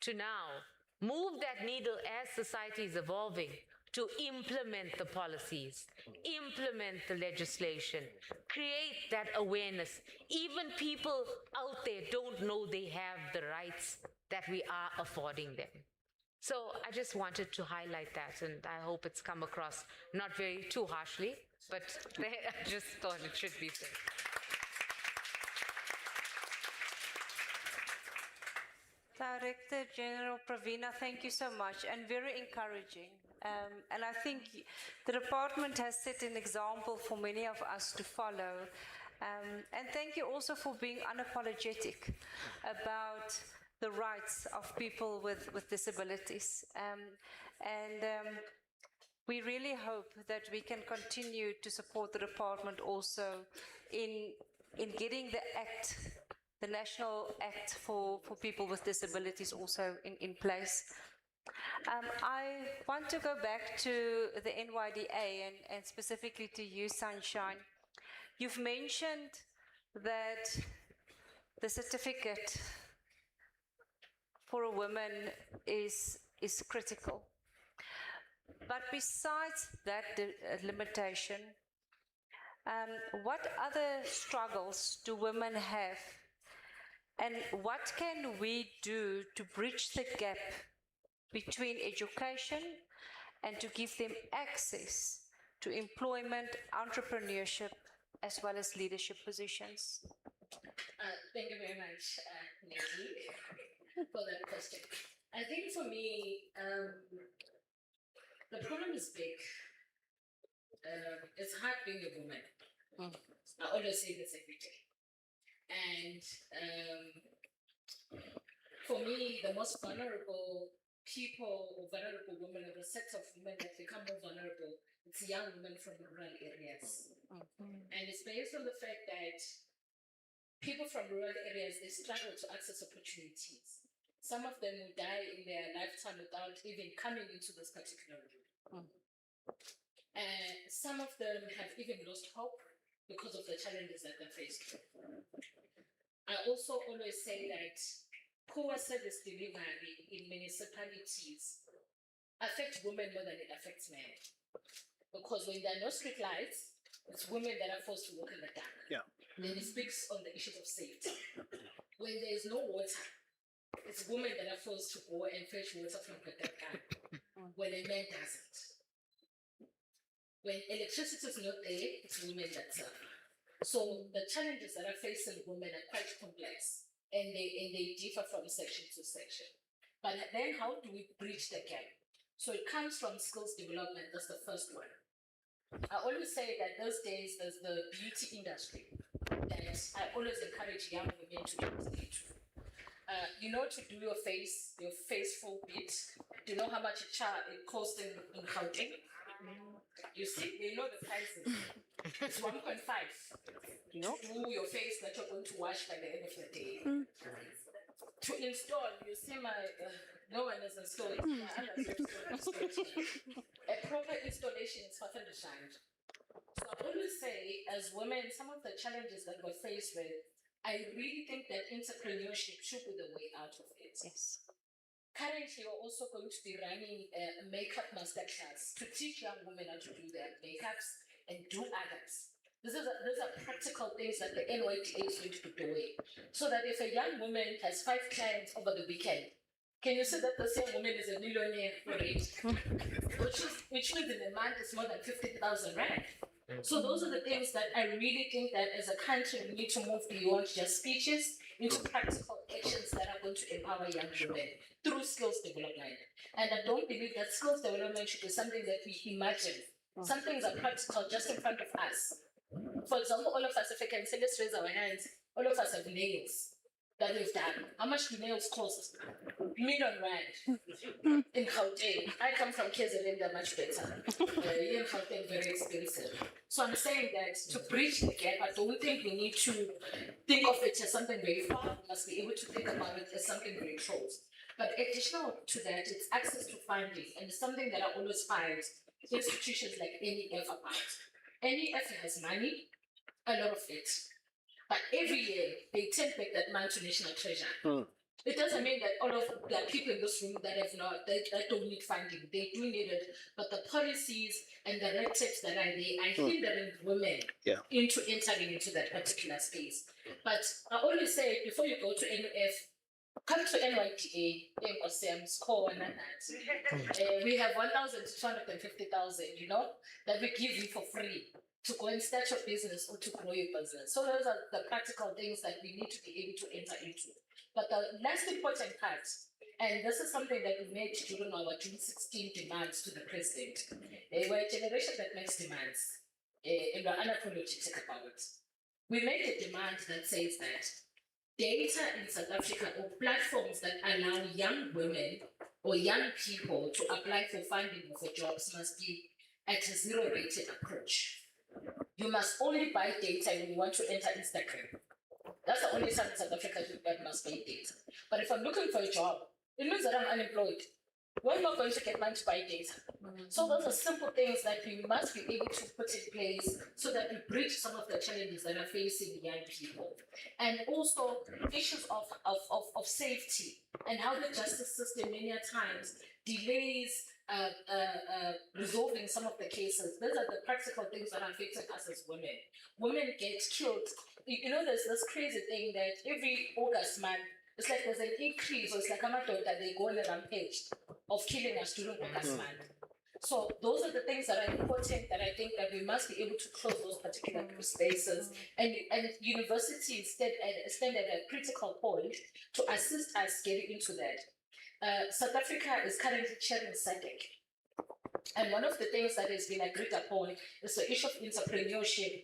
to now, move that needle as society is evolving to implement the policies, implement the legislation, create that awareness. Even people out there don't know they have the rights that we are affording them. So I just wanted to highlight that, and I hope it's come across not very too harshly, but I just thought it should be said. Director General Pravina, thank you so much, and very encouraging. And I think the department has set an example for many of us to follow. And thank you also for being unapologetic about the rights of people with disabilities. We really hope that we can continue to support the department also in getting the act, the National Act for people with disabilities also in place. I want to go back to the NYDA and specifically to you, Sunshine. You've mentioned that the certificate for a woman is critical. But besides that limitation, what other struggles do women have? And what can we do to bridge the gap between education and to give them access to employment, entrepreneurship, as well as leadership positions? Thank you very much, Nikki, for that question. I think for me, the problem is big. It's hard being a woman. I always say this every day. And for me, the most vulnerable people or vulnerable women, or the set of women that become more vulnerable, it's young women from rural areas. And it's based on the fact that people from rural areas, they struggle to access opportunities. Some of them will die in their lifetime without even coming into this particular room. And some of them have even lost hope because of the challenges that they're faced with. I also always say that poor service delivery in municipalities affects women more than it affects men. Because when there are no street lights, it's women that are forced to walk in the dark. Yeah. then it speaks on the issues of safety. When there is no water, it's women that are forced to go and fetch water from the can when a man doesn't. When electricity is not there, it's women that suffer. So the challenges that are facing women are quite complex, and they differ from section to section. But then how do we bridge the gap? So it comes from skills development, that's the first one. I always say that those days there's the beauty industry that I always encourage young women to get into. To do your face full bit. Do you know how much it costs in Gauteng? You see, they know the prices. It's 1.5. To do your face that you're going to wash by the end of the day. To install, you see no one has installed it. A proper installation is often designed. So I always say, as women, some of the challenges that we're faced with, I really think that entrepreneurship should be the way out of it. Yes. Currently, we're also going to be running a makeup masterclass to teach young women how to do their makeups and do others. These are practical things that the NYTA is going to be doing. So that if a young woman has 5 clients over the weekend, can you see that the same woman is a millionaire for it? which means in a month it's more than 50,000 rand. So those are the things that I really think that as a country we need to move beyond just speeches into practical actions that are going to empower young women through skills development. And I don't believe that skills development should be something that we imagine. Some things are practical just in front of us. For example, all of us, if I can say, let's raise our hands, all of us have nails that we've done. How much do nails cost? Million rand in Gauteng. I come from KZN, they're much better. Here in Gauteng, very expensive. So I'm saying that to bridge the gap, I don't think we need to think of it as something very far. We must be able to think about it as something very close. But additional to that, it's access to funding. And it's something that I always find institutions like NEF about. NEF has money, a lot of it. But every year, they take back that money to National Treasure. It doesn't mean that all of the people in this room that don't need funding. They do need it. But the policies and the red tapes that are there are hindering women into entering into that particular space. But I always say, before you go to NEF, come to NYTA, score and that. We have 1,000 to 250,000, that we give you for free to go and start your business or to grow your business. So those are the practical things that we need to be able to enter into. But the last important part, and this is something that we made during our June 16 demands to the president. We're a generation that makes demands, and we're unapologetic about it. We made a demand that says that data in South Africa or platforms that allow young women or young people to apply for funding or for jobs must be at a zero-rated approach. You must only buy data when you want to enter Instagram. That's the only time in South Africa that must buy data. But if I'm looking for a job, it means that I'm unemployed. We're not going to get money to buy data. So those are simple things that we must be able to put in place so that we bridge some of the challenges that are facing young people. And also issues of safety and how the justice system many times delays resolving some of the cases. Those are the practical things that are affecting us as women. Women get killed. There's this crazy thing that every August month, it's like there's an increase, or it's like that they go on a rampage of killing us during August month. So those are the things that are important that I think that we must be able to close those particular spaces. And universities stand at a critical point to assist us getting into that. South Africa is currently chairing SADC. And one of the things that has been agreed upon is the issue of entrepreneurship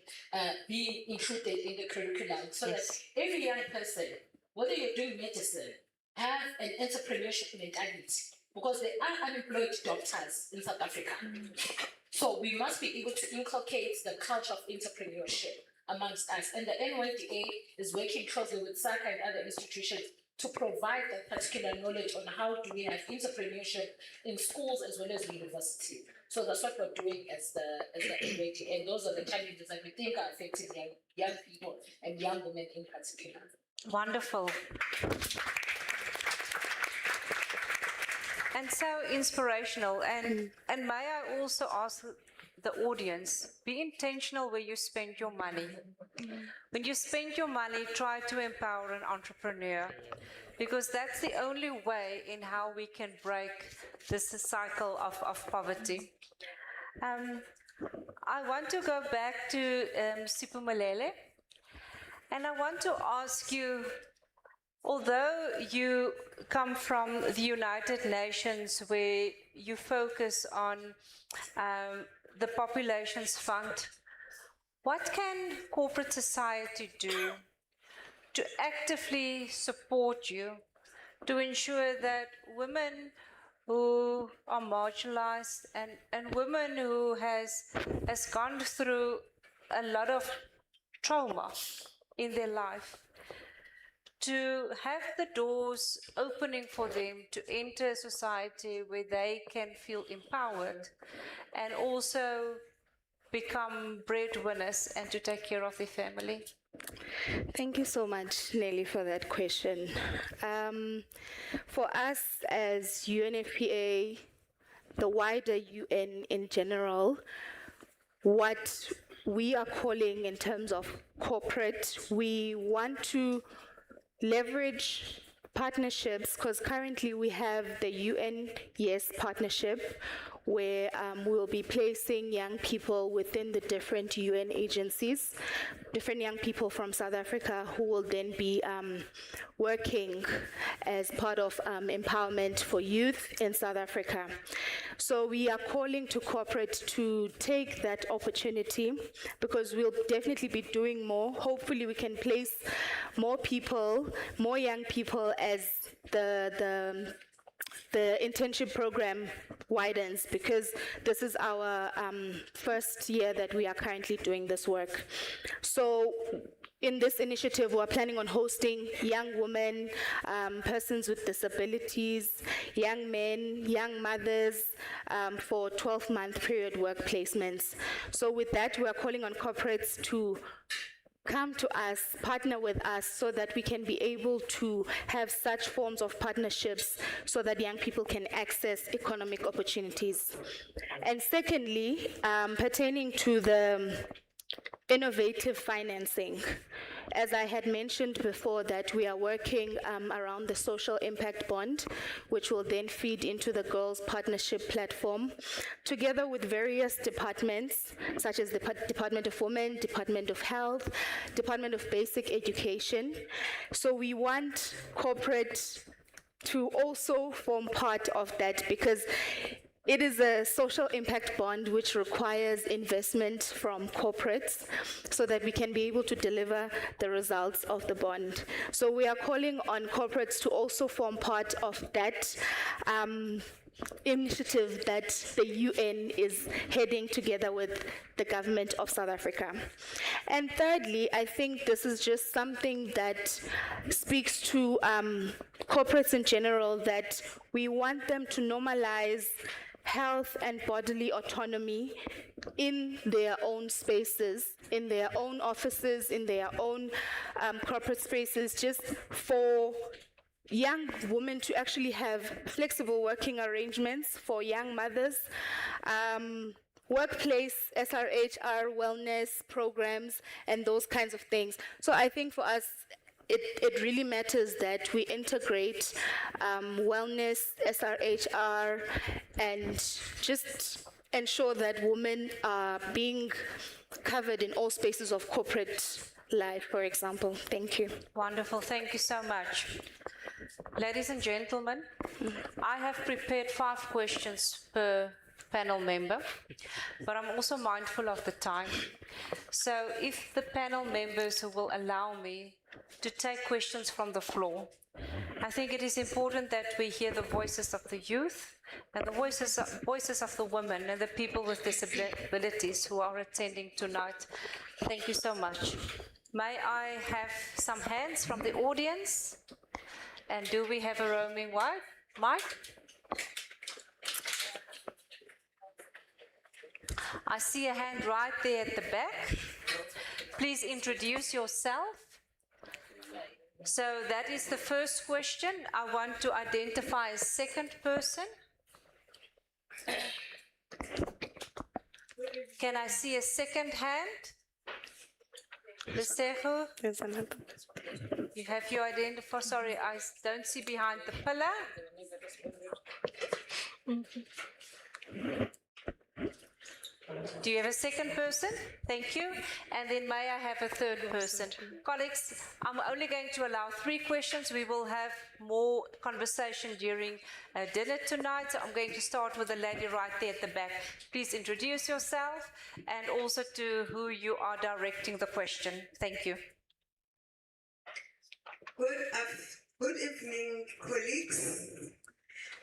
being included in the curriculum so that every young person, whether you're doing medicine, have an entrepreneurship mentality because there are unemployed doctors in South Africa. So we must be able to inculcate the culture of entrepreneurship amongst us. And the NYTA is working closely with SACA and other institutions to provide that particular knowledge on how do we have entrepreneurship in schools as well as university. So that's what we're doing as the NYTA. And those are the challenges that we think are affecting young people and young women in particular. Wonderful. And so inspirational. And may I also ask the audience, be intentional where you spend your money. When you spend your money, try to empower an entrepreneur, because that's the only way in how we can break this cycle of poverty. I want to go back to Siphumelele, and I want to ask you, although you come from the United Nations where you focus on the Populations Fund, what can corporate society do to actively support you, to ensure that women who are marginalized and women who has gone through a lot of trauma in their life, to have the doors opening for them to enter society where they can feel empowered and also become breadwinners and to take care of their family? Thank you so much, Nelly, for that question. For us as UNFPA, the wider UN in general, what we are calling in terms of corporate, we want to leverage partnerships, because currently we have the UN Yes partnership, where we'll be placing young people within the different UN agencies, different young people from South Africa who will then be working as part of empowerment for youth in South Africa. So we are calling to corporate to take that opportunity, because we'll definitely be doing more. Hopefully we can place more people, more young people as the internship program widens, because this is our first year that we are currently doing this work. So in this initiative, we're planning on hosting young women, persons with disabilities, young men, young mothers for 12-month period work placements. So with that, we're calling on corporates to come to us, partner with us, so that we can be able to have such forms of partnerships so that young people can access economic opportunities. And secondly, pertaining to the innovative financing, as I had mentioned before, that we are working around the social impact bond, which will then feed into the Girls Partnership Platform, together with various departments, such as the Department of Women, Department of Health, Department of Basic Education. So we want corporate to also form part of that, because it is a social impact bond which requires investment from corporates so that we can be able to deliver the results of the bond. So we are calling on corporates to also form part of that initiative that the UN is heading together with the government of South Africa. And thirdly, I think this is just something that speaks to corporates in general, that we want them to normalize health and bodily autonomy in their own spaces, in their own offices, in their own corporate spaces, just for young women to actually have flexible working arrangements, for young mothers, workplace, SRHR, wellness programs, and those kinds of things. So I think for us, it really matters that we integrate wellness, SRHR, and just ensure that women are being covered in all spaces of corporate life, for example. Thank you. Wonderful, thank you so much. Ladies and gentlemen, I have prepared 5 questions per panel member, but I'm also mindful of the time. So if the panel members will allow me to take questions from the floor, I think it is important that we hear the voices of the youth and the voices of the women and the people with disabilities who are attending tonight. Thank you so much. May I have some hands from the audience? And do we have a roaming mic? I see a hand right there at the back. Please introduce yourself. So that is the first question. I want to identify a second person. Can I see a second hand? Lesego, There's another. you have your identifier. Sorry, I don't see behind the pillar. Do you have a second person? Thank you. And then may I have a third person? Colleagues, I'm only going to allow 3 questions. We will have more conversation during dinner tonight. So I'm going to start with the lady right there at the back. Please introduce yourself and also to who you are directing the question. Thank you. Good evening, colleagues.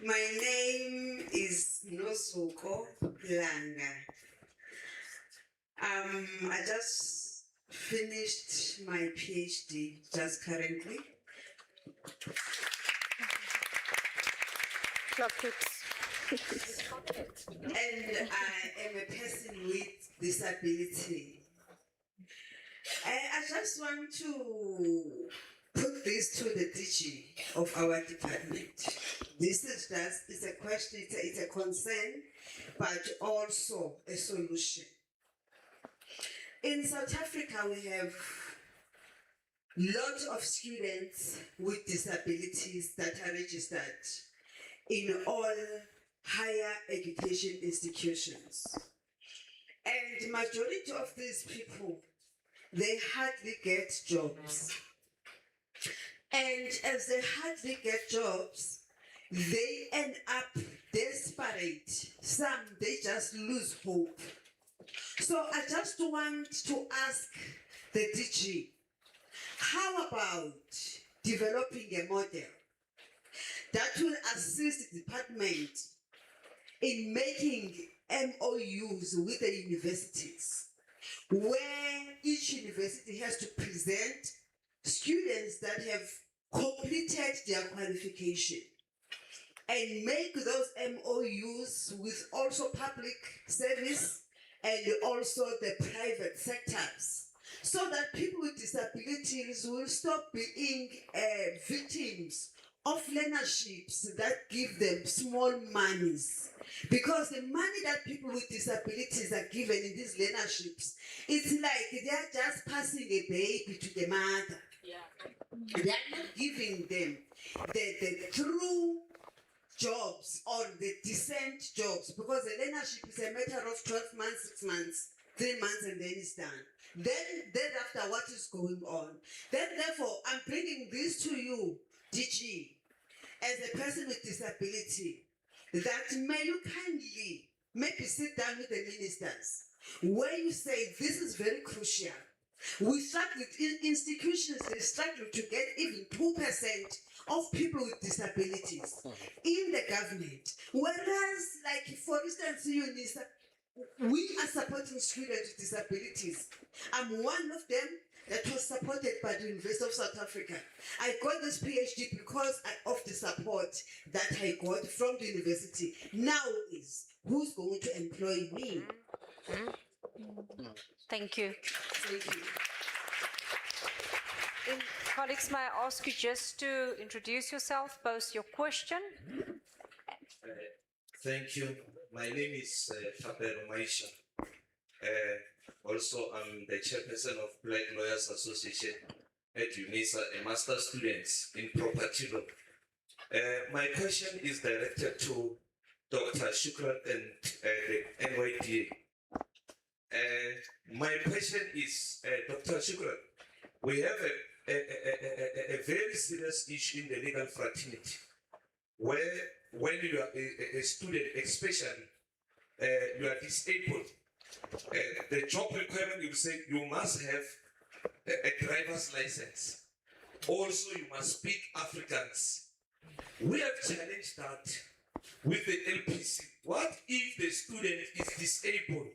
My name is Nosuko Langa. I just finished my PhD just currently. And I am a person with disability. I just want to put this to the DG of our department. This is just, it's a question, it's a concern, but also a solution. In South Africa, we have lots of students with disabilities that are registered in all higher education institutions. And majority of these people, they hardly get jobs. And as they hardly get jobs, they end up desperate. Some, they just lose hope. So I just want to ask the DG, how about developing a model that will assist the department in making MOUs with the universities, where each university has to present students that have completed their qualification and make those MOUs with also public service and also the private sectors, so that people with disabilities will stop being victims of learnerships that give them small monies. Because the money that people with disabilities are given in these learnerships, it's like they are just passing a baby to the mother. Yeah. They are not giving them the true jobs or the decent jobs, because the learnership is a matter of 12 months, 6 months, 3 months, and then it's done. Then after, what is going on? Then therefore, I'm bringing this to you, DG, as a person with disability, that may you kindly maybe sit down with the ministers, where you say this is very crucial. We struggle with institutions, they struggle to get even 2% of people with disabilities in the government. Whereas, like, for instance, Unisa, we are supporting students with disabilities. I'm one of them that was supported by the University of South Africa. I got this PhD because of the support that I got from the university. Now is, who's going to employ me? Thank you. Thank you. Colleagues, may I ask you just to introduce yourself, pose your question? Thank you. My name is Tabero Maisha. Also, I'm the chairperson of Black Lawyers Association at Unisa, a master's student in property law. My question is directed to Dr. Shukran and the NYDA. My question is, Dr. Shukran, we have a very serious issue in the legal fraternity, where when you are a student, especially you are disabled, the job requirement will say you must have a driver's license. Also, you must speak Afrikaans. We have challenged that with the LPC. What if the student is disabled?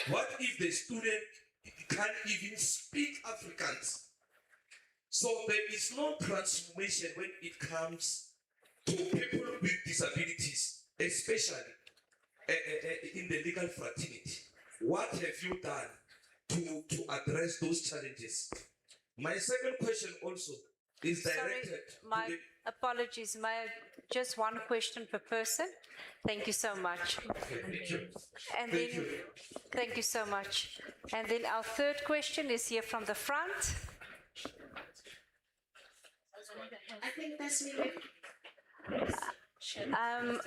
What if the student can't even speak Afrikaans? So there is no transformation when it comes to people with disabilities, especially in the legal fraternity. What have you done to address those challenges? My second question also is directed Apologies, may I just one question per person? Thank you so much. And then, thank you so much. And then our third question is here from the front. I think that's me.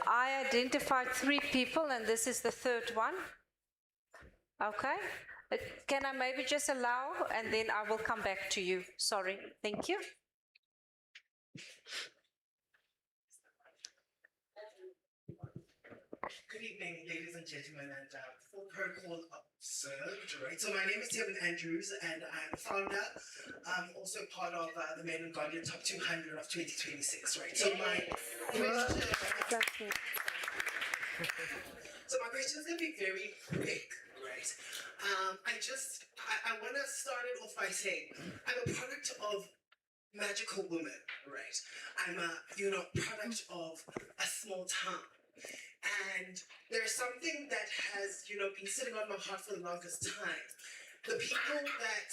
I identified 3 people, and this is the third one. Okay. Can I maybe just allow, and then I will come back to you. Sorry. Thank you. Good evening, ladies and gentlemen, and full protocol observed, right? So my name is Tevin Andrews, and I'm the founder, also part of the Men and Guardian Top 200 of 2026, right? So my question, my question is going to be very quick, right? I want to start it off by saying I'm a product of magical women, right? I'm a product of a small town. And there's something that has, been sitting on my heart for the longest time. The people that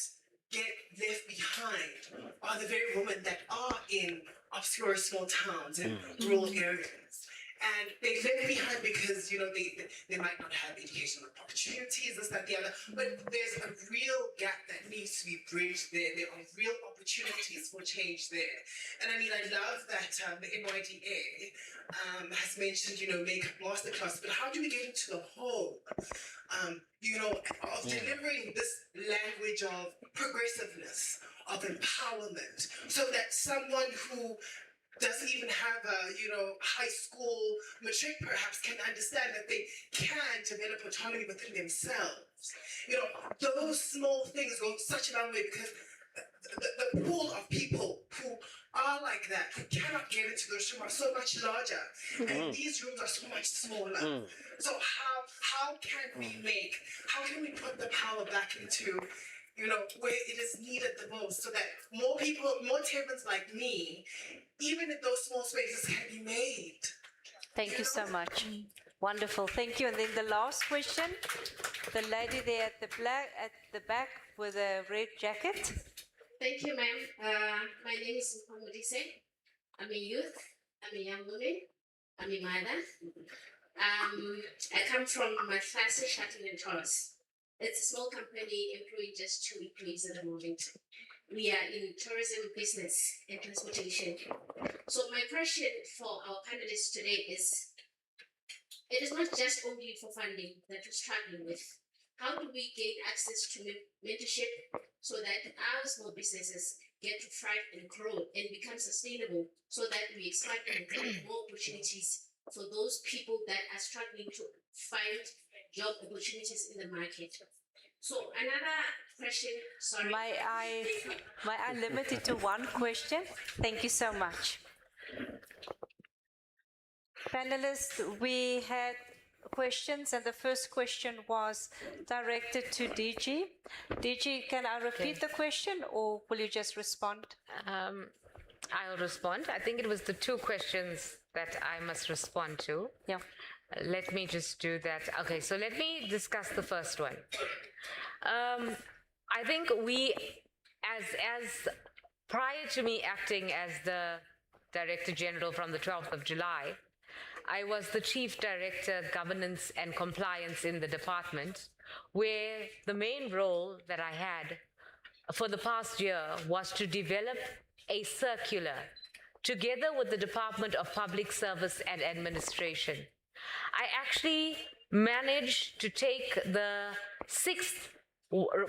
get left behind are the very women that are in obscure small towns and rural areas. And they left behind because, they might not have educational opportunities, this, that, the other. But there's a real gap that needs to be bridged there. There are real opportunities for change there. And I love that the NYDA has mentioned, make masterclass. But how do we get into the whole, of delivering this language of progressiveness, of empowerment, so that someone who doesn't even have a, high school matric perhaps can understand that they can develop autonomy within themselves. Those small things go such a long way because the pool of people who are like that, who cannot get into those rooms, are so much larger. And these rooms are so much smaller. So how can we put the power back into where it is needed the most, so that more people, more Tevins like me, even in those small spaces, can be made. Thank you so much. Wonderful. Thank you. And then the last question, the lady there at the back with a red jacket. Thank you, ma'am. My name is Sindisiwe. I'm a youth. I'm a young woman. I'm a mother. I come from my classic Shuttle and Taurus. It's a small company employing just 2 employees at the moment. We are in tourism business and transportation. So my question for our panelists today is, it is not just only for funding that we're struggling with. How do we gain access to mentorship so that our small businesses get to thrive and grow and become sustainable, so that we expand and create more opportunities for those people that are struggling to find job opportunities in the market? So another question, sorry. May I limit it to one question? Thank you so much. Panelists, we had questions, and the first question was directed to DG. DG, can I repeat the question, or will you just respond? I'll respond. I think it was the 2 questions that I must respond to. Yeah. Let me just do that. Okay, so let me discuss the first one. I think we, as prior to me acting as the Director General from the 12th of July, I was the Chief Director, Governance and Compliance in the department, where the main role that I had for the past year was to develop a circular together with the Department of Public Service and Administration. I actually managed to take the 6th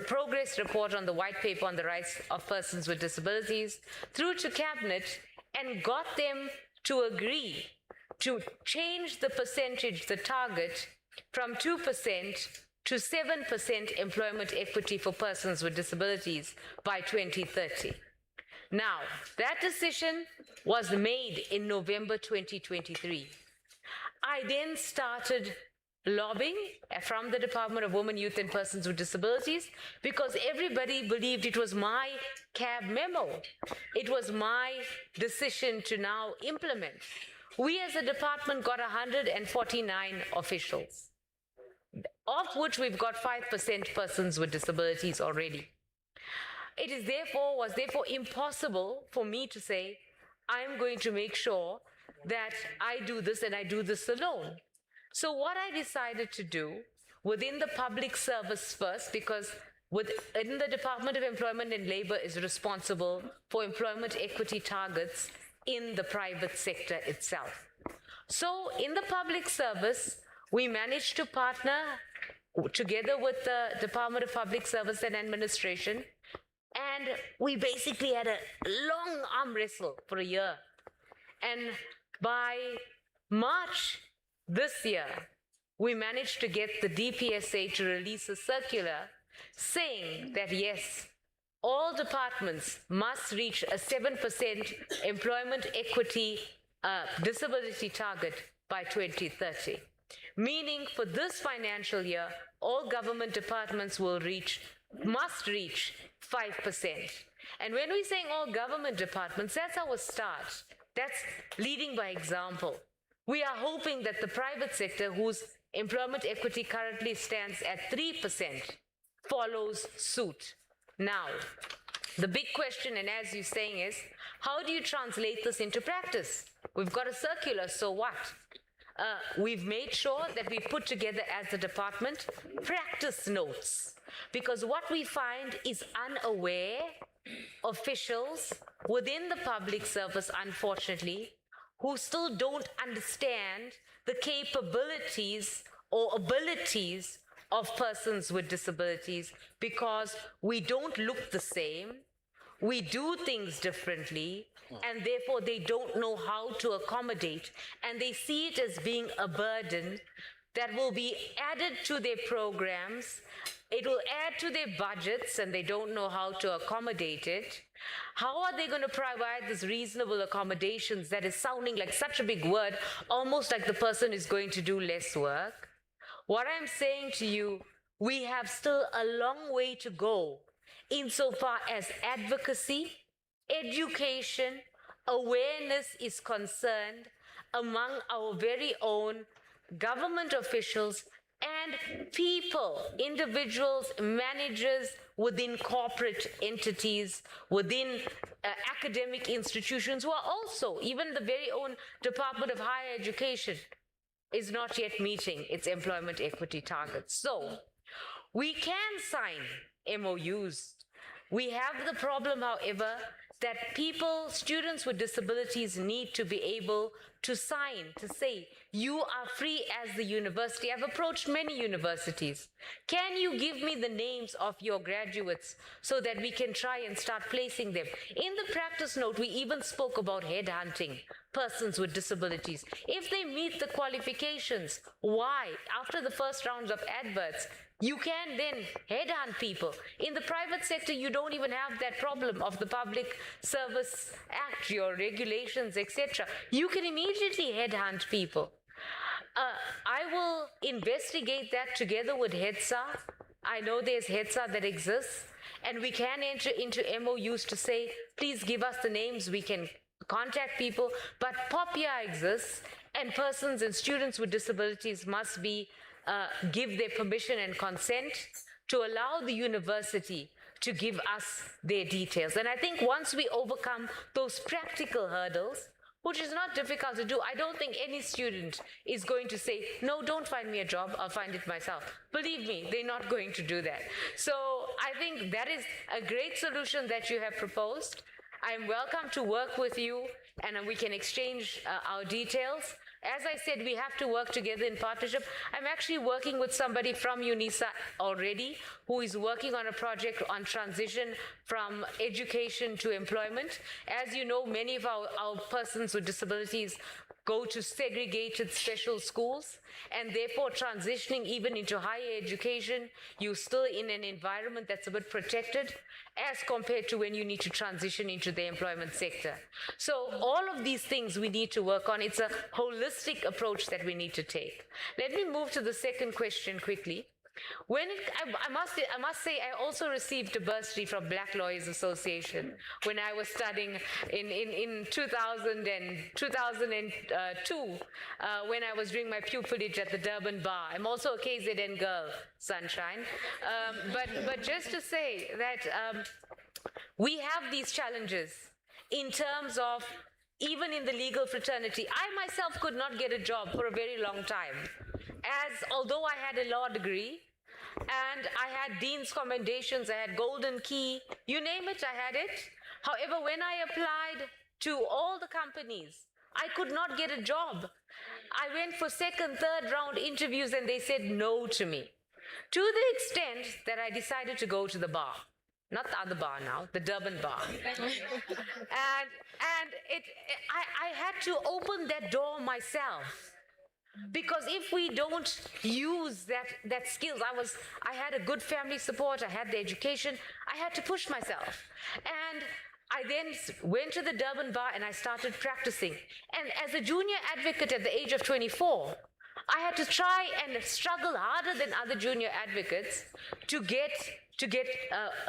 progress report on the white paper on the rights of persons with disabilities through to Cabinet and got them to agree to change the percentage, the target, from 2% to 7% employment equity for persons with disabilities by 2030. Now, that decision was made in November 2023. I then started lobbying from the Department of Women, Youth and Persons with Disabilities because everybody believed it was my CAB memo. It was my decision to now implement. We as a department got 149 officials, of which we've got 5% persons with disabilities already. It is was therefore impossible for me to say, I'm going to make sure that I do this and I do this alone. So what I decided to do within the public service first, because within the Department of Employment and Labor is responsible for employment equity targets in the private sector itself. So in the public service, we managed to partner together with the Department of Public Service and Administration, and we basically had a long arm wrestle for a year. And by March this year, we managed to get the DPSA to release a circular saying that yes, all departments must reach a 7% employment equity disability target by 2030. Meaning for this financial year, all government departments must reach 5%. And when we're saying all government departments, that's our start. That's leading by example. We are hoping that the private sector, whose employment equity currently stands at 3%, follows suit. Now, the big question, and as you're saying, is how do you translate this into practice? We've got a circular, so what? We've made sure that we put together as a department practice notes, because what we find is unaware officials within the public service, unfortunately, who still don't understand the capabilities or abilities of persons with disabilities, because we don't look the same, we do things differently, and therefore they don't know how to accommodate, and they see it as being a burden that will be added to their programs. It will add to their budgets, and they don't know how to accommodate it. How are they going to provide this reasonable accommodations that is sounding like such a big word, almost like the person is going to do less work? What I'm saying to you, we have still a long way to go insofar as advocacy, education, awareness is concerned among our very own government officials and people, individuals, managers within corporate entities, within academic institutions, who are also, even the very own Department of Higher Education is not yet meeting its employment equity targets. So we can sign MOUs. We have the problem, however, that students with disabilities need to be able to sign, to say, you are free as the university. I've approached many universities. Can you give me the names of your graduates so that we can try and start placing them? In the practice note, we even spoke about headhunting persons with disabilities. If they meet the qualifications, why? After the first rounds of adverts, you can then headhunt people. In the private sector, you don't even have that problem of the Public Service Act, your regulations, etc. You can immediately headhunt people. I will investigate that together with HEDSA. I know there's HEDSA that exists, and we can enter into MOUs to say, please give us the names, we can contact people, but POPIA exists, and persons and students with disabilities must give their permission and consent to allow the university to give us their details. And I think once we overcome those practical hurdles, which is not difficult to do, I don't think any student is going to say, no, don't find me a job, I'll find it myself. Believe me, they're not going to do that. So I think that is a great solution that you have proposed. I'm welcome to work with you, and we can exchange our details. As I said, we have to work together in partnership. I'm actually working with somebody from Unisa already who is working on a project on transition from education to employment. As you know, many of our persons with disabilities go to segregated special schools, and therefore transitioning even into higher education, you're still in an environment that's a bit protected as compared to when you need to transition into the employment sector. So all of these things we need to work on. It's a holistic approach that we need to take. Let me move to the second question quickly. I must say, I also received a bursary from Black Lawyers Association when I was studying in 2000 and 2002 when I was doing my pupillage at the Durban Bar. I'm also a KZN girl, sunshine. But just to say that we have these challenges in terms of even in the legal fraternity. I myself could not get a job for a very long time, as although I had a law degree, and I had dean's commendations, I had golden key, you name it, I had it. However, when I applied to all the companies, I could not get a job. I went for second, third round interviews and they said no to me. To the extent that I decided to go to the bar. Not the other bar now, the Durban bar. and I had to open that door myself. Because if we don't use that skills, I had a good family support, I had the education, I had to push myself. And I then went to the Durban bar and I started practicing. And as a junior advocate at the age of 24, I had to try and struggle harder than other junior advocates to get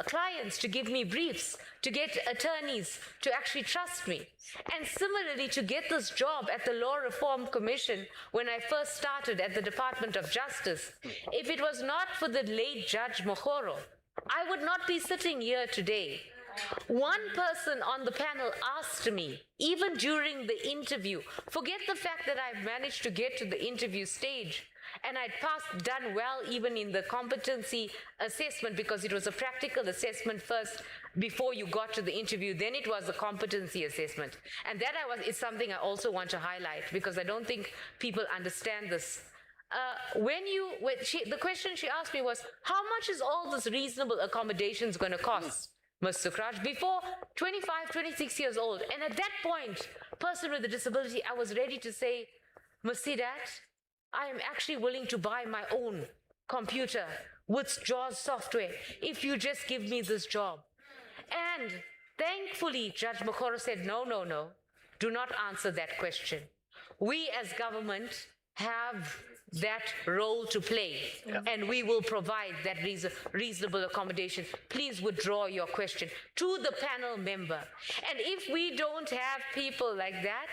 clients to give me briefs, to get attorneys to actually trust me. And similarly, to get this job at the Law Reform Commission when I first started at the Department of Justice, if it was not for the late Judge Mogoro, I would not be sitting here today. One person on the panel asked me, even during the interview, forget the fact that I've managed to get to the interview stage, and I'd done well even in the competency assessment, because it was a practical assessment first before you got to the interview, then it was a competency assessment. And that is something I also want to highlight, because I don't think people understand this. The question she asked me was, how much is all this reasonable accommodations going to cost, Ms. Sukraj? Before 25, 26 years old. And at that point, person with a disability, I was ready to say, Ms. Sidat, I am actually willing to buy my own computer with JAWS software if you just give me this job. And thankfully, Judge Mogoro said, no, do not answer that question. We as government have that role to play, and we will provide that reasonable accommodation. Please withdraw your question to the panel member. And if we don't have people like that,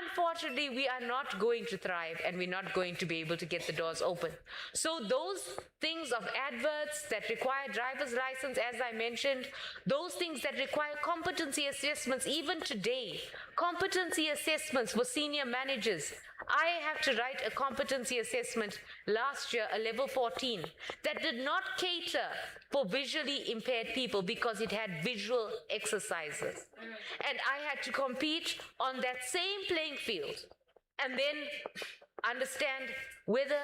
unfortunately, we are not going to thrive, and we're not going to be able to get the doors open. So those things of adverts that require driver's license, as I mentioned, those things that require competency assessments, even today, competency assessments for senior managers. I have to write a competency assessment last year, a level 14, that did not cater for visually impaired people because it had visual exercises. And I had to compete on that same playing field and then understand whether,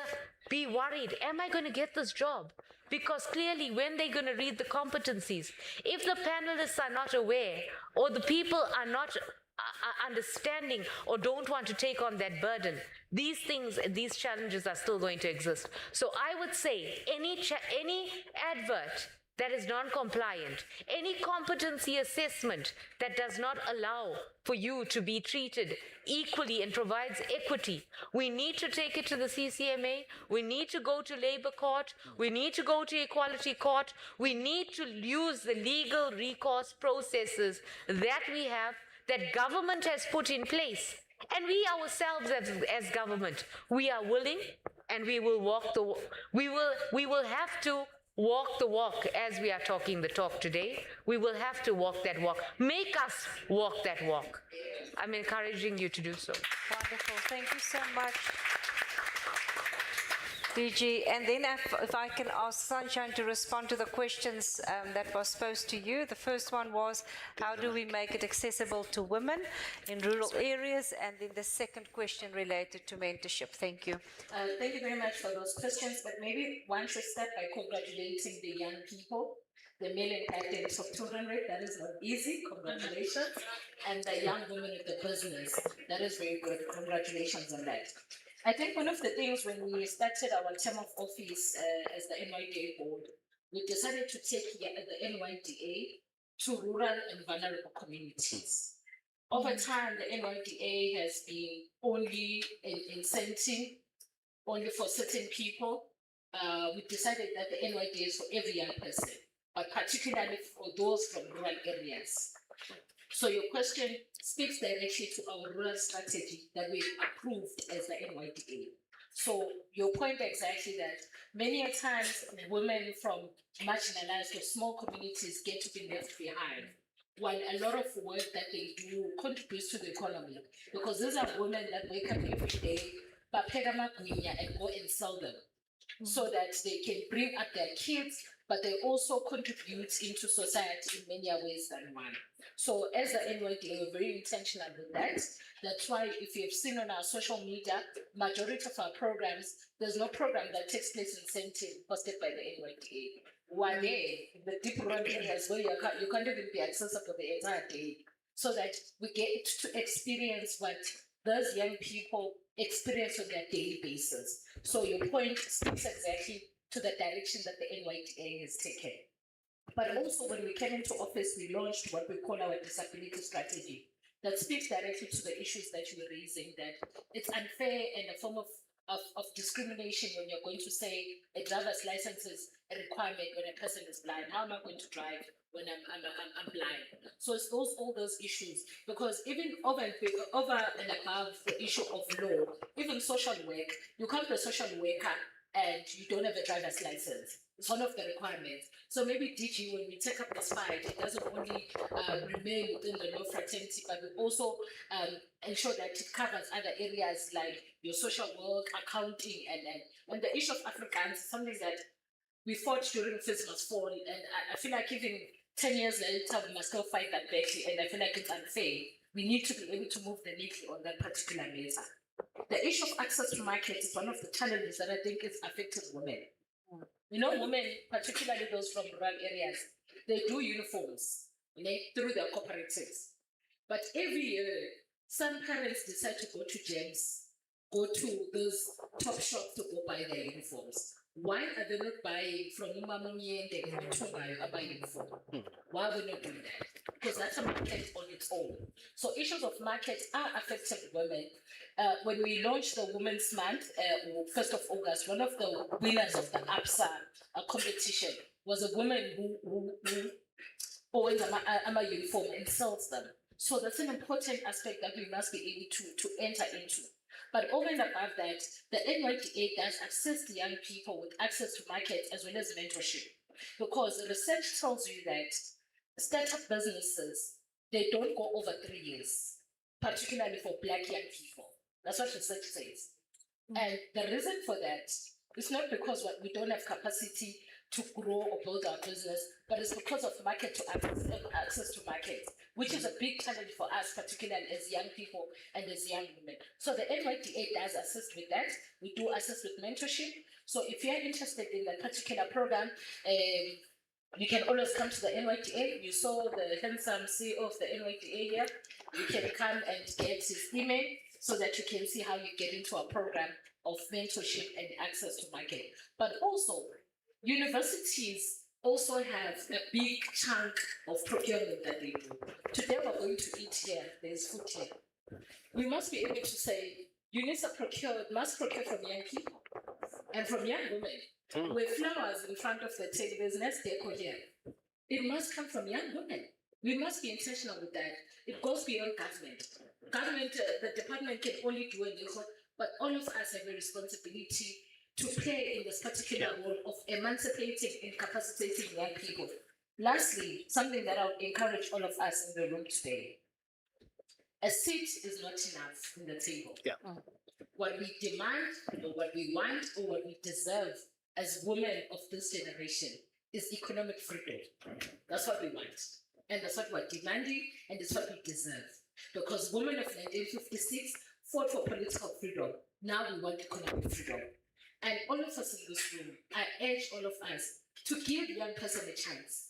be worried, am I going to get this job? Because clearly when they're going to read the competencies, if the panelists are not aware or the people are not understanding or don't want to take on that burden, these challenges are still going to exist. So I would say any advert that is non-compliant, any competency assessment that does not allow for you to be treated equally and provides equity, we need to take it to the CCMA, we need to go to Labour Court, we need to go to Equality Court, we need to use the legal recourse processes that we have, that government has put in place. And we ourselves as government, we are willing, and we will walk the walk. We will have to walk the walk as we are talking the talk today. We will have to walk that walk. Make us walk that walk. I'm encouraging you to do so. Wonderful. Thank you so much, DG. And then if I can ask Sunshine to respond to the questions that was posed to you. The first one was, how do we make it accessible to women in rural areas? And then the second question related to mentorship. Thank you. Thank you very much for those questions. But maybe one should start by congratulating the young people. The male inhabitants of children rate, that is not easy, congratulations. And the young women with the business, that is very good, congratulations on that. I think one of the things when we started our term of office as the NYDA board, we decided to take the NYDA to rural and vulnerable communities. Over time, the NYDA has been only incenting only for certain people. We decided that the NYDA is for every young person, but particularly for those from rural areas. So your question speaks directly to our rural strategy that we've approved as the NYDA. So your point exactly that many a times women from marginalized or small communities get to be left behind while a lot of work that they do contributes to the economy, because these are women that wake up every day, bapheka amagwinya, and go and sell them, so that they can bring up their kids, but they also contribute into society in many ways than one. So as the NYDA, we're very intentional with that. That's why if you've seen on our social media, majority of our programs, there's no program that takes place in Sentin hosted by the NYDA. One day, the deep rural areas where you can't even be accessible the entire day, so that we get to experience what those young people experience on their daily basis. So your point speaks exactly to the direction that the NYDA has taken. But also when we came into office, we launched what we call our disability strategy that speaks directly to the issues that you were raising, that it's unfair and a form of discrimination when you're going to say a driver's license is a requirement when a person is blind. How am I going to drive when I'm blind? So it's all those issues, because even over and above the issue of law, even social work, you can't be a social worker and you don't have a driver's license. It's one of the requirements. So maybe DG, when we take up this fight, it doesn't only remain within the law fraternity, but we also ensure that it covers other areas like your social work, accounting, and the issue of Afrikaans is something that we fought during First Must Fall, and I feel like even 10 years later, we must still fight that battle, and I feel like it's unfair. We need to be able to move the needle on that particular matter. The issue of access to market is one of the challenges that I think is affecting women. You know, women, particularly those from rural areas, they do uniforms through their cooperatives. But every year, some parents decide to go to gyms, go to those top shops to go buy their uniforms. Why are they not buying from Umamunye and buy uniform? Why are we not doing that? Because that's a market on its own. So issues of market are affecting women. When we launched the Women's Month, 1st of August, one of the winners of the APSA competition was a woman who owns a uniform and sells them. So that's an important aspect that we must be able to enter into. But over and above that, the NYDA does assist young people with access to markets as well as mentorship. Because research tells you that startup businesses, they don't go over 3 years, particularly for Black young people. That's what research says. And the reason for that is not because we don't have capacity to grow or build our business, but it's because of access to markets, which is a big challenge for us, particularly as young people and as young women. So the NYDA does assist with that. We do assist with mentorship. So if you're interested in that particular program, you can always come to the NYDA. You saw the handsome CEO of the NYDA here. You can come and get his email so that you can see how you get into a program of mentorship and access to market. But also, universities also have a big chunk of procurement that they do. Today we're going to eat here, there's food here. We must be able to say, Unisa must procure from young people and from young women. With flowers in front of the table, there's less deco here. It must come from young women. We must be intentional with that. It goes beyond government. Government, the department can only do a little, but all of us have a responsibility to play in this particular role of emancipating and capacitating young people. Lastly, something that I would encourage all of us in the room today. A seat is not enough on the table. What we demand, or what we want, or what we deserve as women of this generation is economic freedom. That's what we want. And that's what we're demanding, and it's what we deserve. Because women of 1956 fought for political freedom. Now we want economic freedom. And all of us in this room, I urge all of us to give young person a chance.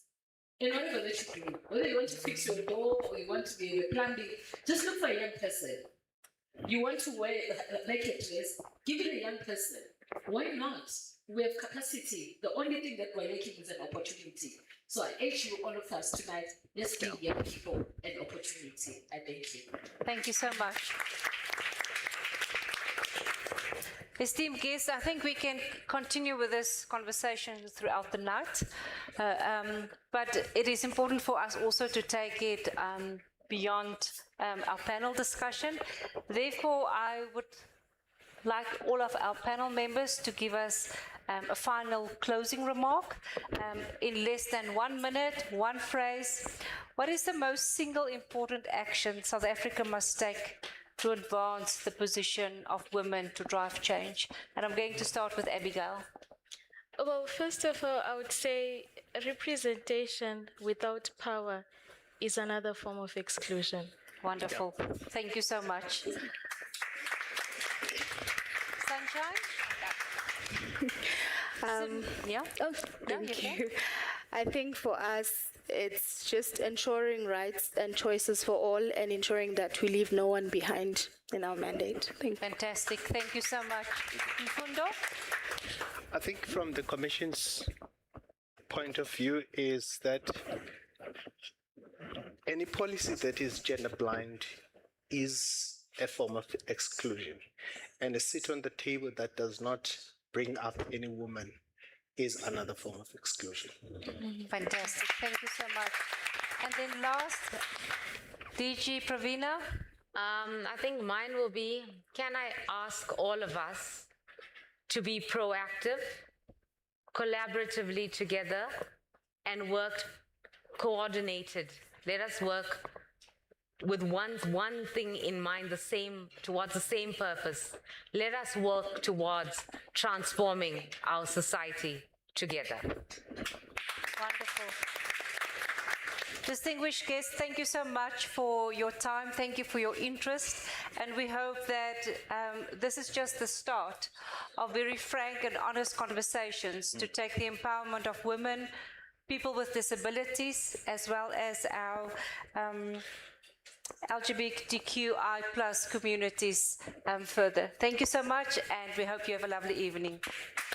In whatever that you do, whether you want to fix your door or you want to be a plumbing, just look for a young person. You want to make a dress, give it a young person. Why not? We have capacity. The only thing that we're lacking is an opportunity. So I urge you, all of us tonight, let's give young people an opportunity. I thank you. Thank you so much. Esteemed guests, I think we can continue with this conversation throughout the night, but it is important for us also to take it beyond our panel discussion. Therefore, I would like all of our panel members to give us a final closing remark in less than 1 minute, one phrase. What is the most single important action South Africa must take to advance the position of women to drive change? And I'm going to start with Abigail. Well, first of all, I would say representation without power is another form of exclusion. Wonderful. Thank you so much. Sunshine? Yeah. Oh, thank you. I think for us, it's just ensuring rights and choices for all and ensuring that we leave no one behind in our mandate. Thank you. Fantastic. Thank you so much. Mfundo? I think from the Commission's point of view is that any policy that is gender blind is a form of exclusion, and a seat on the table that does not bring up any woman is another form of exclusion. Fantastic. Thank you so much. And then last, DG Pravina. I think mine will be, can I ask all of us to be proactive, collaboratively together, and work coordinated. Let us work with one thing in mind, towards the same purpose. Let us work towards transforming our society together. Wonderful. Distinguished guests, thank you so much for your time. Thank you for your interest. And we hope that this is just the start of very frank and honest conversations to take the empowerment of women, people with disabilities, as well as our LGBTQI plus communities further. Thank you so much, and we hope you have a lovely evening.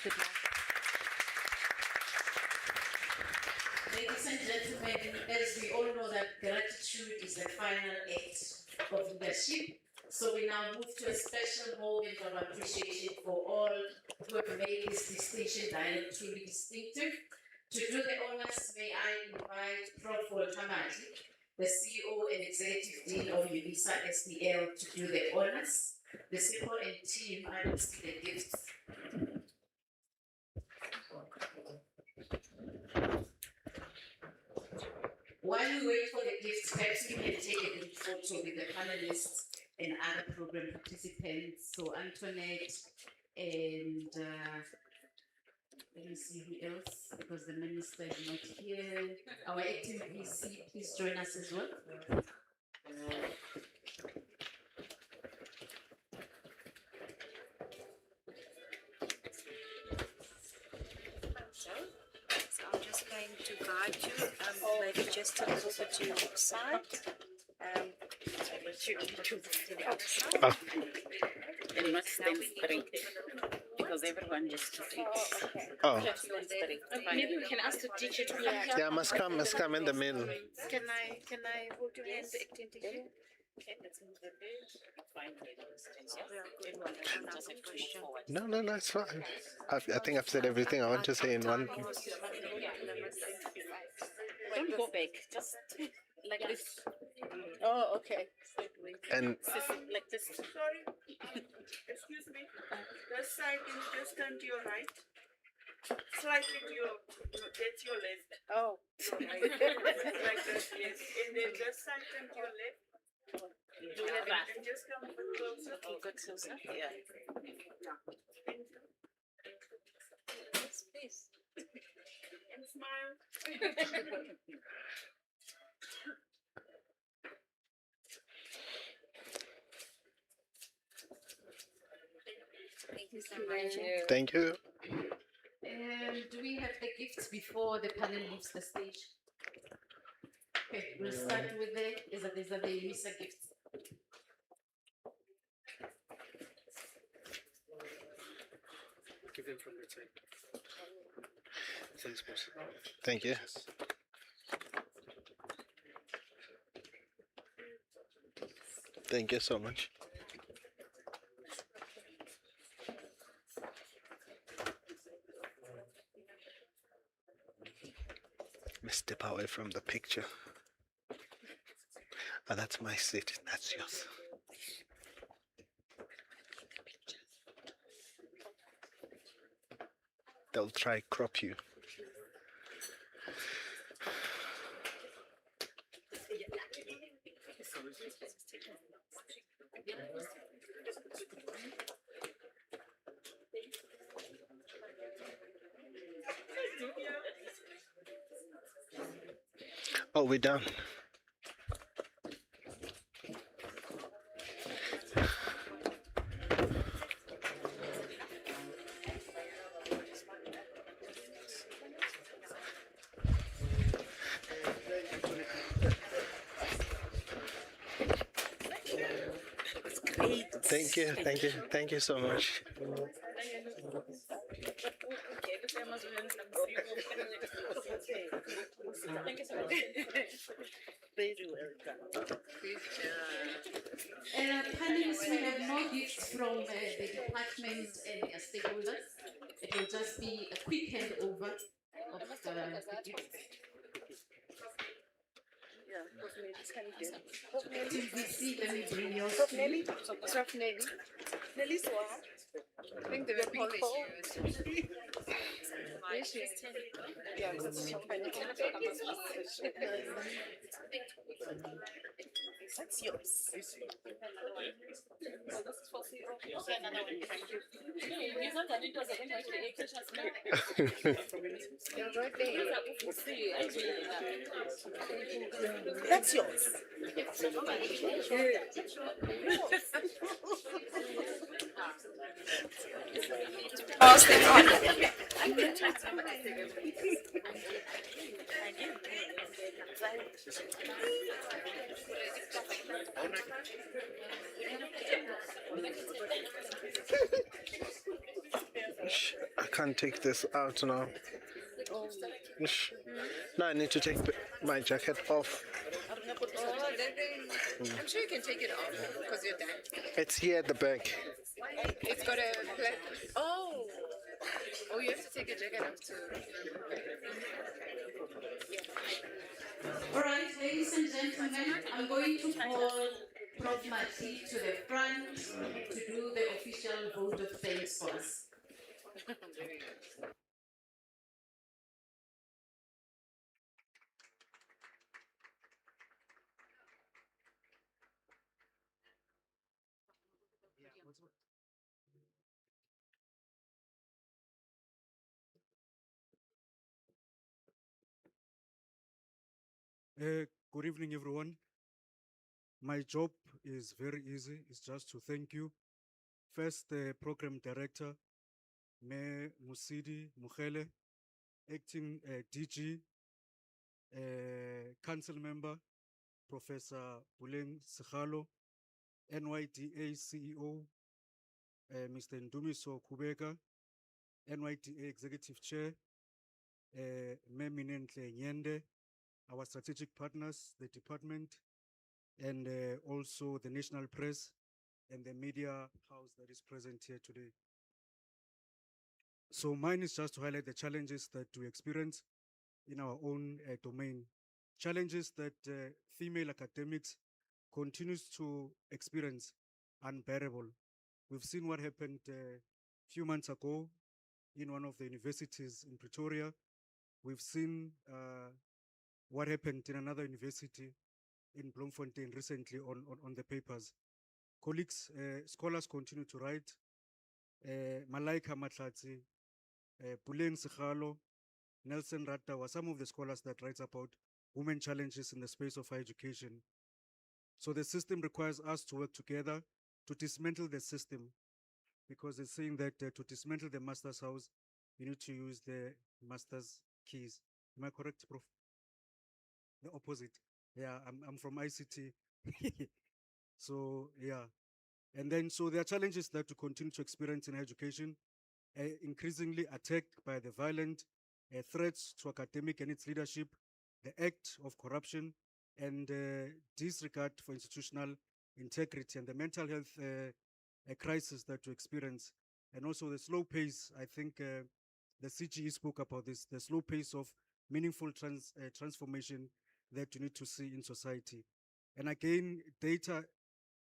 Good night. Ladies and gentlemen, as we all know that gratitude is the final act of leadership, so we now move to a special moment of appreciation for all who have made this distinction dialogue truly distinctive. To do the honors, may I invite Prof. Tamati, the CEO and Executive Dean of Unisa SDL, to do the honors. The support and team, I will see the gifts. While we wait for the gifts, perhaps we can take a group photo with the panelists and other program participants. So Antoinette and let me see who else, because the minister is not here. Our acting VC, please join us as well. So I'm just going to guide you, maybe just a little bit to your side. To the other side. And not stand straight, because everyone just to fit. Oh. Maybe we can ask the teacher to come here. Yeah, must come in the middle. Can I hold your hand, the acting teacher? No, it's fine. I think I've said everything I want to say in one. Don't go back, just like this. Oh, okay. And like this. Sorry, excuse me. That side, can you just turn to your right? Slightly to your, that's your left. Oh. Like this, yes. And then that side, turn to your left. And just come a bit closer. Oh, good, closer. Yeah. Yes, please. And smile. Thank you so much. thank you. Do we have the gifts before the panel leaves the stage? Okay, we'll start with these are the Unisa gifts. Give them from the side. Thanks, boss. Thank you. Thank you so much. Let me step away from the picture. Oh, that's my seat. That's yours. they'll try crop you. Oh, we're done. Thank you so much. Thank you so much. Very welcome. Panelists, we have no gifts from the department and their stakeholders. It will just be a quick handover of the gifts. TVC, let me bring yours to you. Nelly's one. I think they're Polish. Yeah, that's yours. That's yours. Pass them on. I can't take this out now. Now I need to take my jacket off. I'm sure you can take it off because you're done. It's here at the back. It's got a black. Oh, you have to take your jacket off too. All right, ladies and gentlemen, I'm going to call Prof. Mati to the front to do the official vote of thanks for us. Good evening, everyone. My job is very easy. It's just to thank you. First, the program director, Me Musidi Mukhele, acting DG, council member, Professor Buleng Sekhalo, NYDA CEO, Mr. Ndumiso Kubeka, NYDA Executive Chair, Me Minentle Nyende, our strategic partners, the department, and also the national press and the media house that is present here today. So mine is just to highlight the challenges that we experience in our own domain. Challenges that female academics continues to experience unbearable. We've seen what happened a few months ago in one of the universities in Pretoria. We've seen what happened in another university in Bloemfontein recently on the papers. Colleagues, scholars continue to write. Malaika Matlatsi, Buleng Sekhalo, Nelson Ratta were some of the scholars that writes about women challenges in the space of higher education. So the system requires us to work together to dismantle the system, because it's saying that to dismantle the master's house, you need to use the master's keys. Am I correct, Prof? The opposite. Yeah, I'm from ICT. So, yeah. And then, so there are challenges that we continue to experience in education, increasingly attacked by the violent threats to academic and its leadership, the act of corruption, and disregard for institutional integrity, and the mental health crisis that we experience, and also the slow pace. I think the CGE spoke about this, the slow pace of meaningful transformation that you need to see in society. And again, data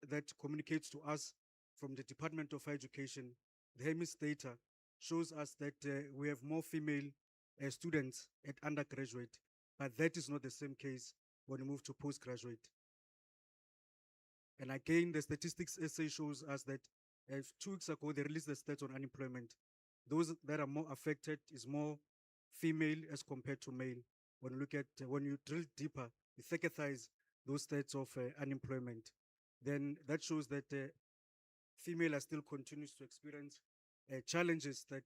that communicates to us from the Department of Education, the HEMIS data, shows us that we have more female students at undergraduate, but that is not the same case when we move to postgraduate. And again, the statistics essay shows us that 2 weeks ago, they released the stats on unemployment. Those that are more affected is more female as compared to male. When you look at, when you drill deeper, you thickize those stats of unemployment, then that shows that female are still continues to experience challenges that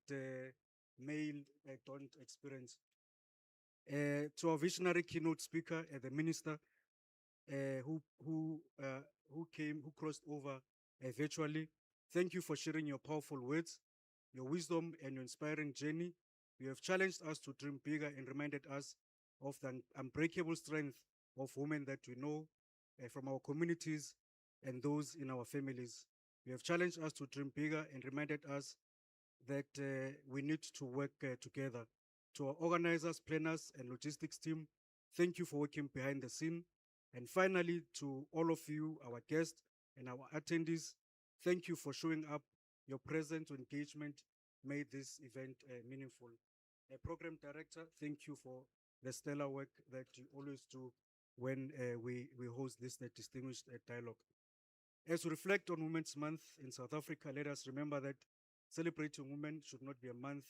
male don't experience. To our visionary keynote speaker, the minister, who crossed over virtually, thank you for sharing your powerful words, your wisdom, and your inspiring journey. You have challenged us to dream bigger and reminded us of the unbreakable strength of women that we know from our communities and those in our families. You have challenged us to dream bigger and reminded us that we need to work together. To our organizers, planners, and logistics team, thank you for working behind the scene. And finally, to all of you, our guests and our attendees, thank you for showing up. Your presence and engagement made this event meaningful. Program Director, thank you for the stellar work that you always do when we host this distinguished dialogue. As we reflect on Women's Month in South Africa, let us remember that celebrating women should not be a month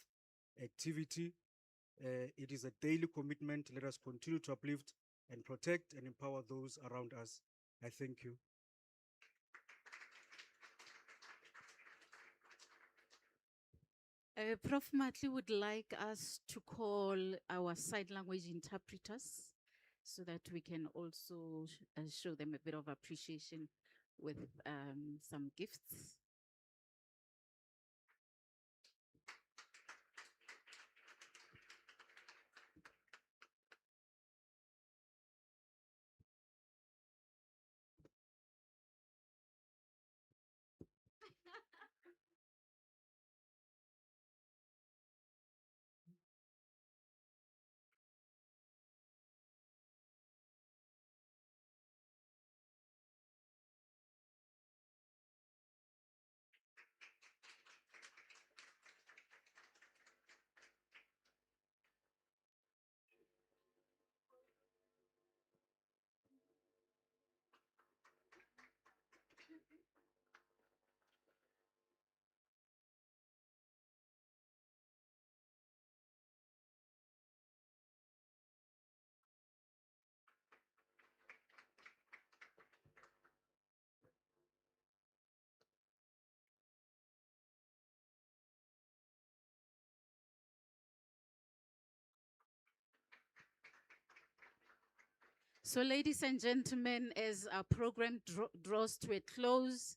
activity. It is a daily commitment. Let us continue to uplift and protect and empower those around us. I thank you. Prof. Matli would like us to call our sign language interpreters so that we can also show them a bit of appreciation with some gifts. So, ladies and gentlemen, as our program draws to a close,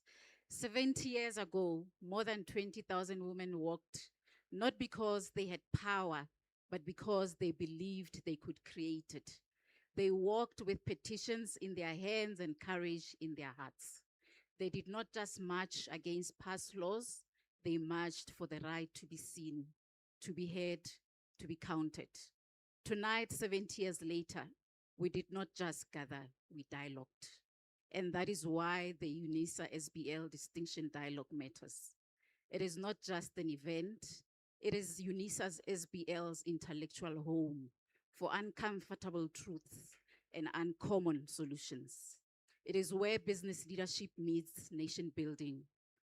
70 years ago, more than 20,000 women walked, not because they had power, but because they believed they could create it. They walked with petitions in their hands and courage in their hearts. They did not just march against past laws, they marched for the right to be seen, to be heard, to be counted. Tonight, 70 years later, we did not just gather, we dialogued. And that is why the Unisa SBL Distinction Dialogue matters. It is not just an event, it is Unisa's SBL's intellectual home for uncomfortable truths and uncommon solutions. It is where business leadership meets nation building,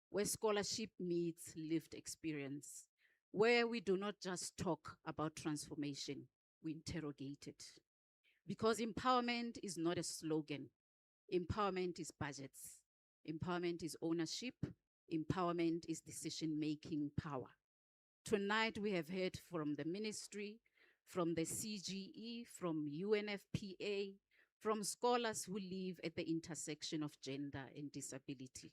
where scholarship meets lived experience, where we do not just talk about transformation, we interrogate it. Because empowerment is not a slogan. Empowerment is budgets. Empowerment is ownership. Empowerment is decision-making power. Tonight we have heard from the ministry, from the CGE, from UNFPA, from scholars who live at the intersection of gender and disability.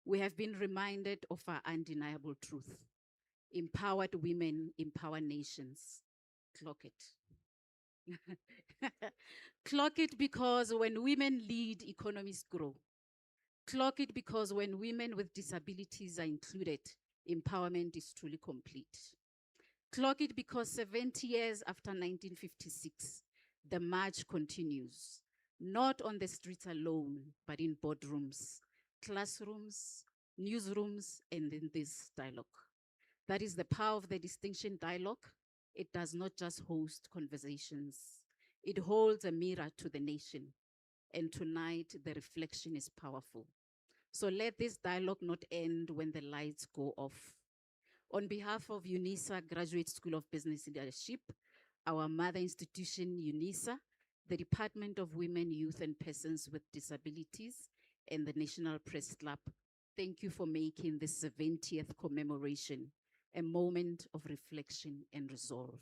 We have been reminded of our undeniable truth. Empowered women empower nations. Clock it. Clock it because when women lead, economies grow. Clock it because when women with disabilities are included, empowerment is truly complete. Clock it because 70 years after 1956, the march continues, not on the streets alone, but in boardrooms, classrooms, newsrooms, and in this dialogue. That is the power of the distinction dialogue. It does not just host conversations. It holds a mirror to the nation. And tonight, the reflection is powerful. So let this dialogue not end when the lights go off. On behalf of Unisa Graduate School of Business Leadership, our mother institution, Unisa, the Department of Women, Youth and Persons with Disabilities, and the National Press Club, thank you for making this 70th commemoration a moment of reflection and resolve.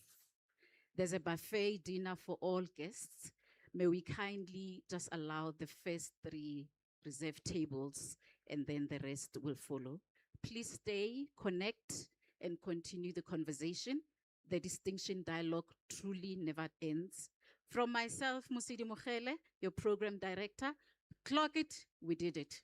There's a buffet dinner for all guests. May we kindly just allow the first 3 reserved tables and then the rest will follow. Please stay, connect, and continue the conversation. The distinction dialogue truly never ends. From myself, Musidi Mokhele, your program director, clock it, we did it.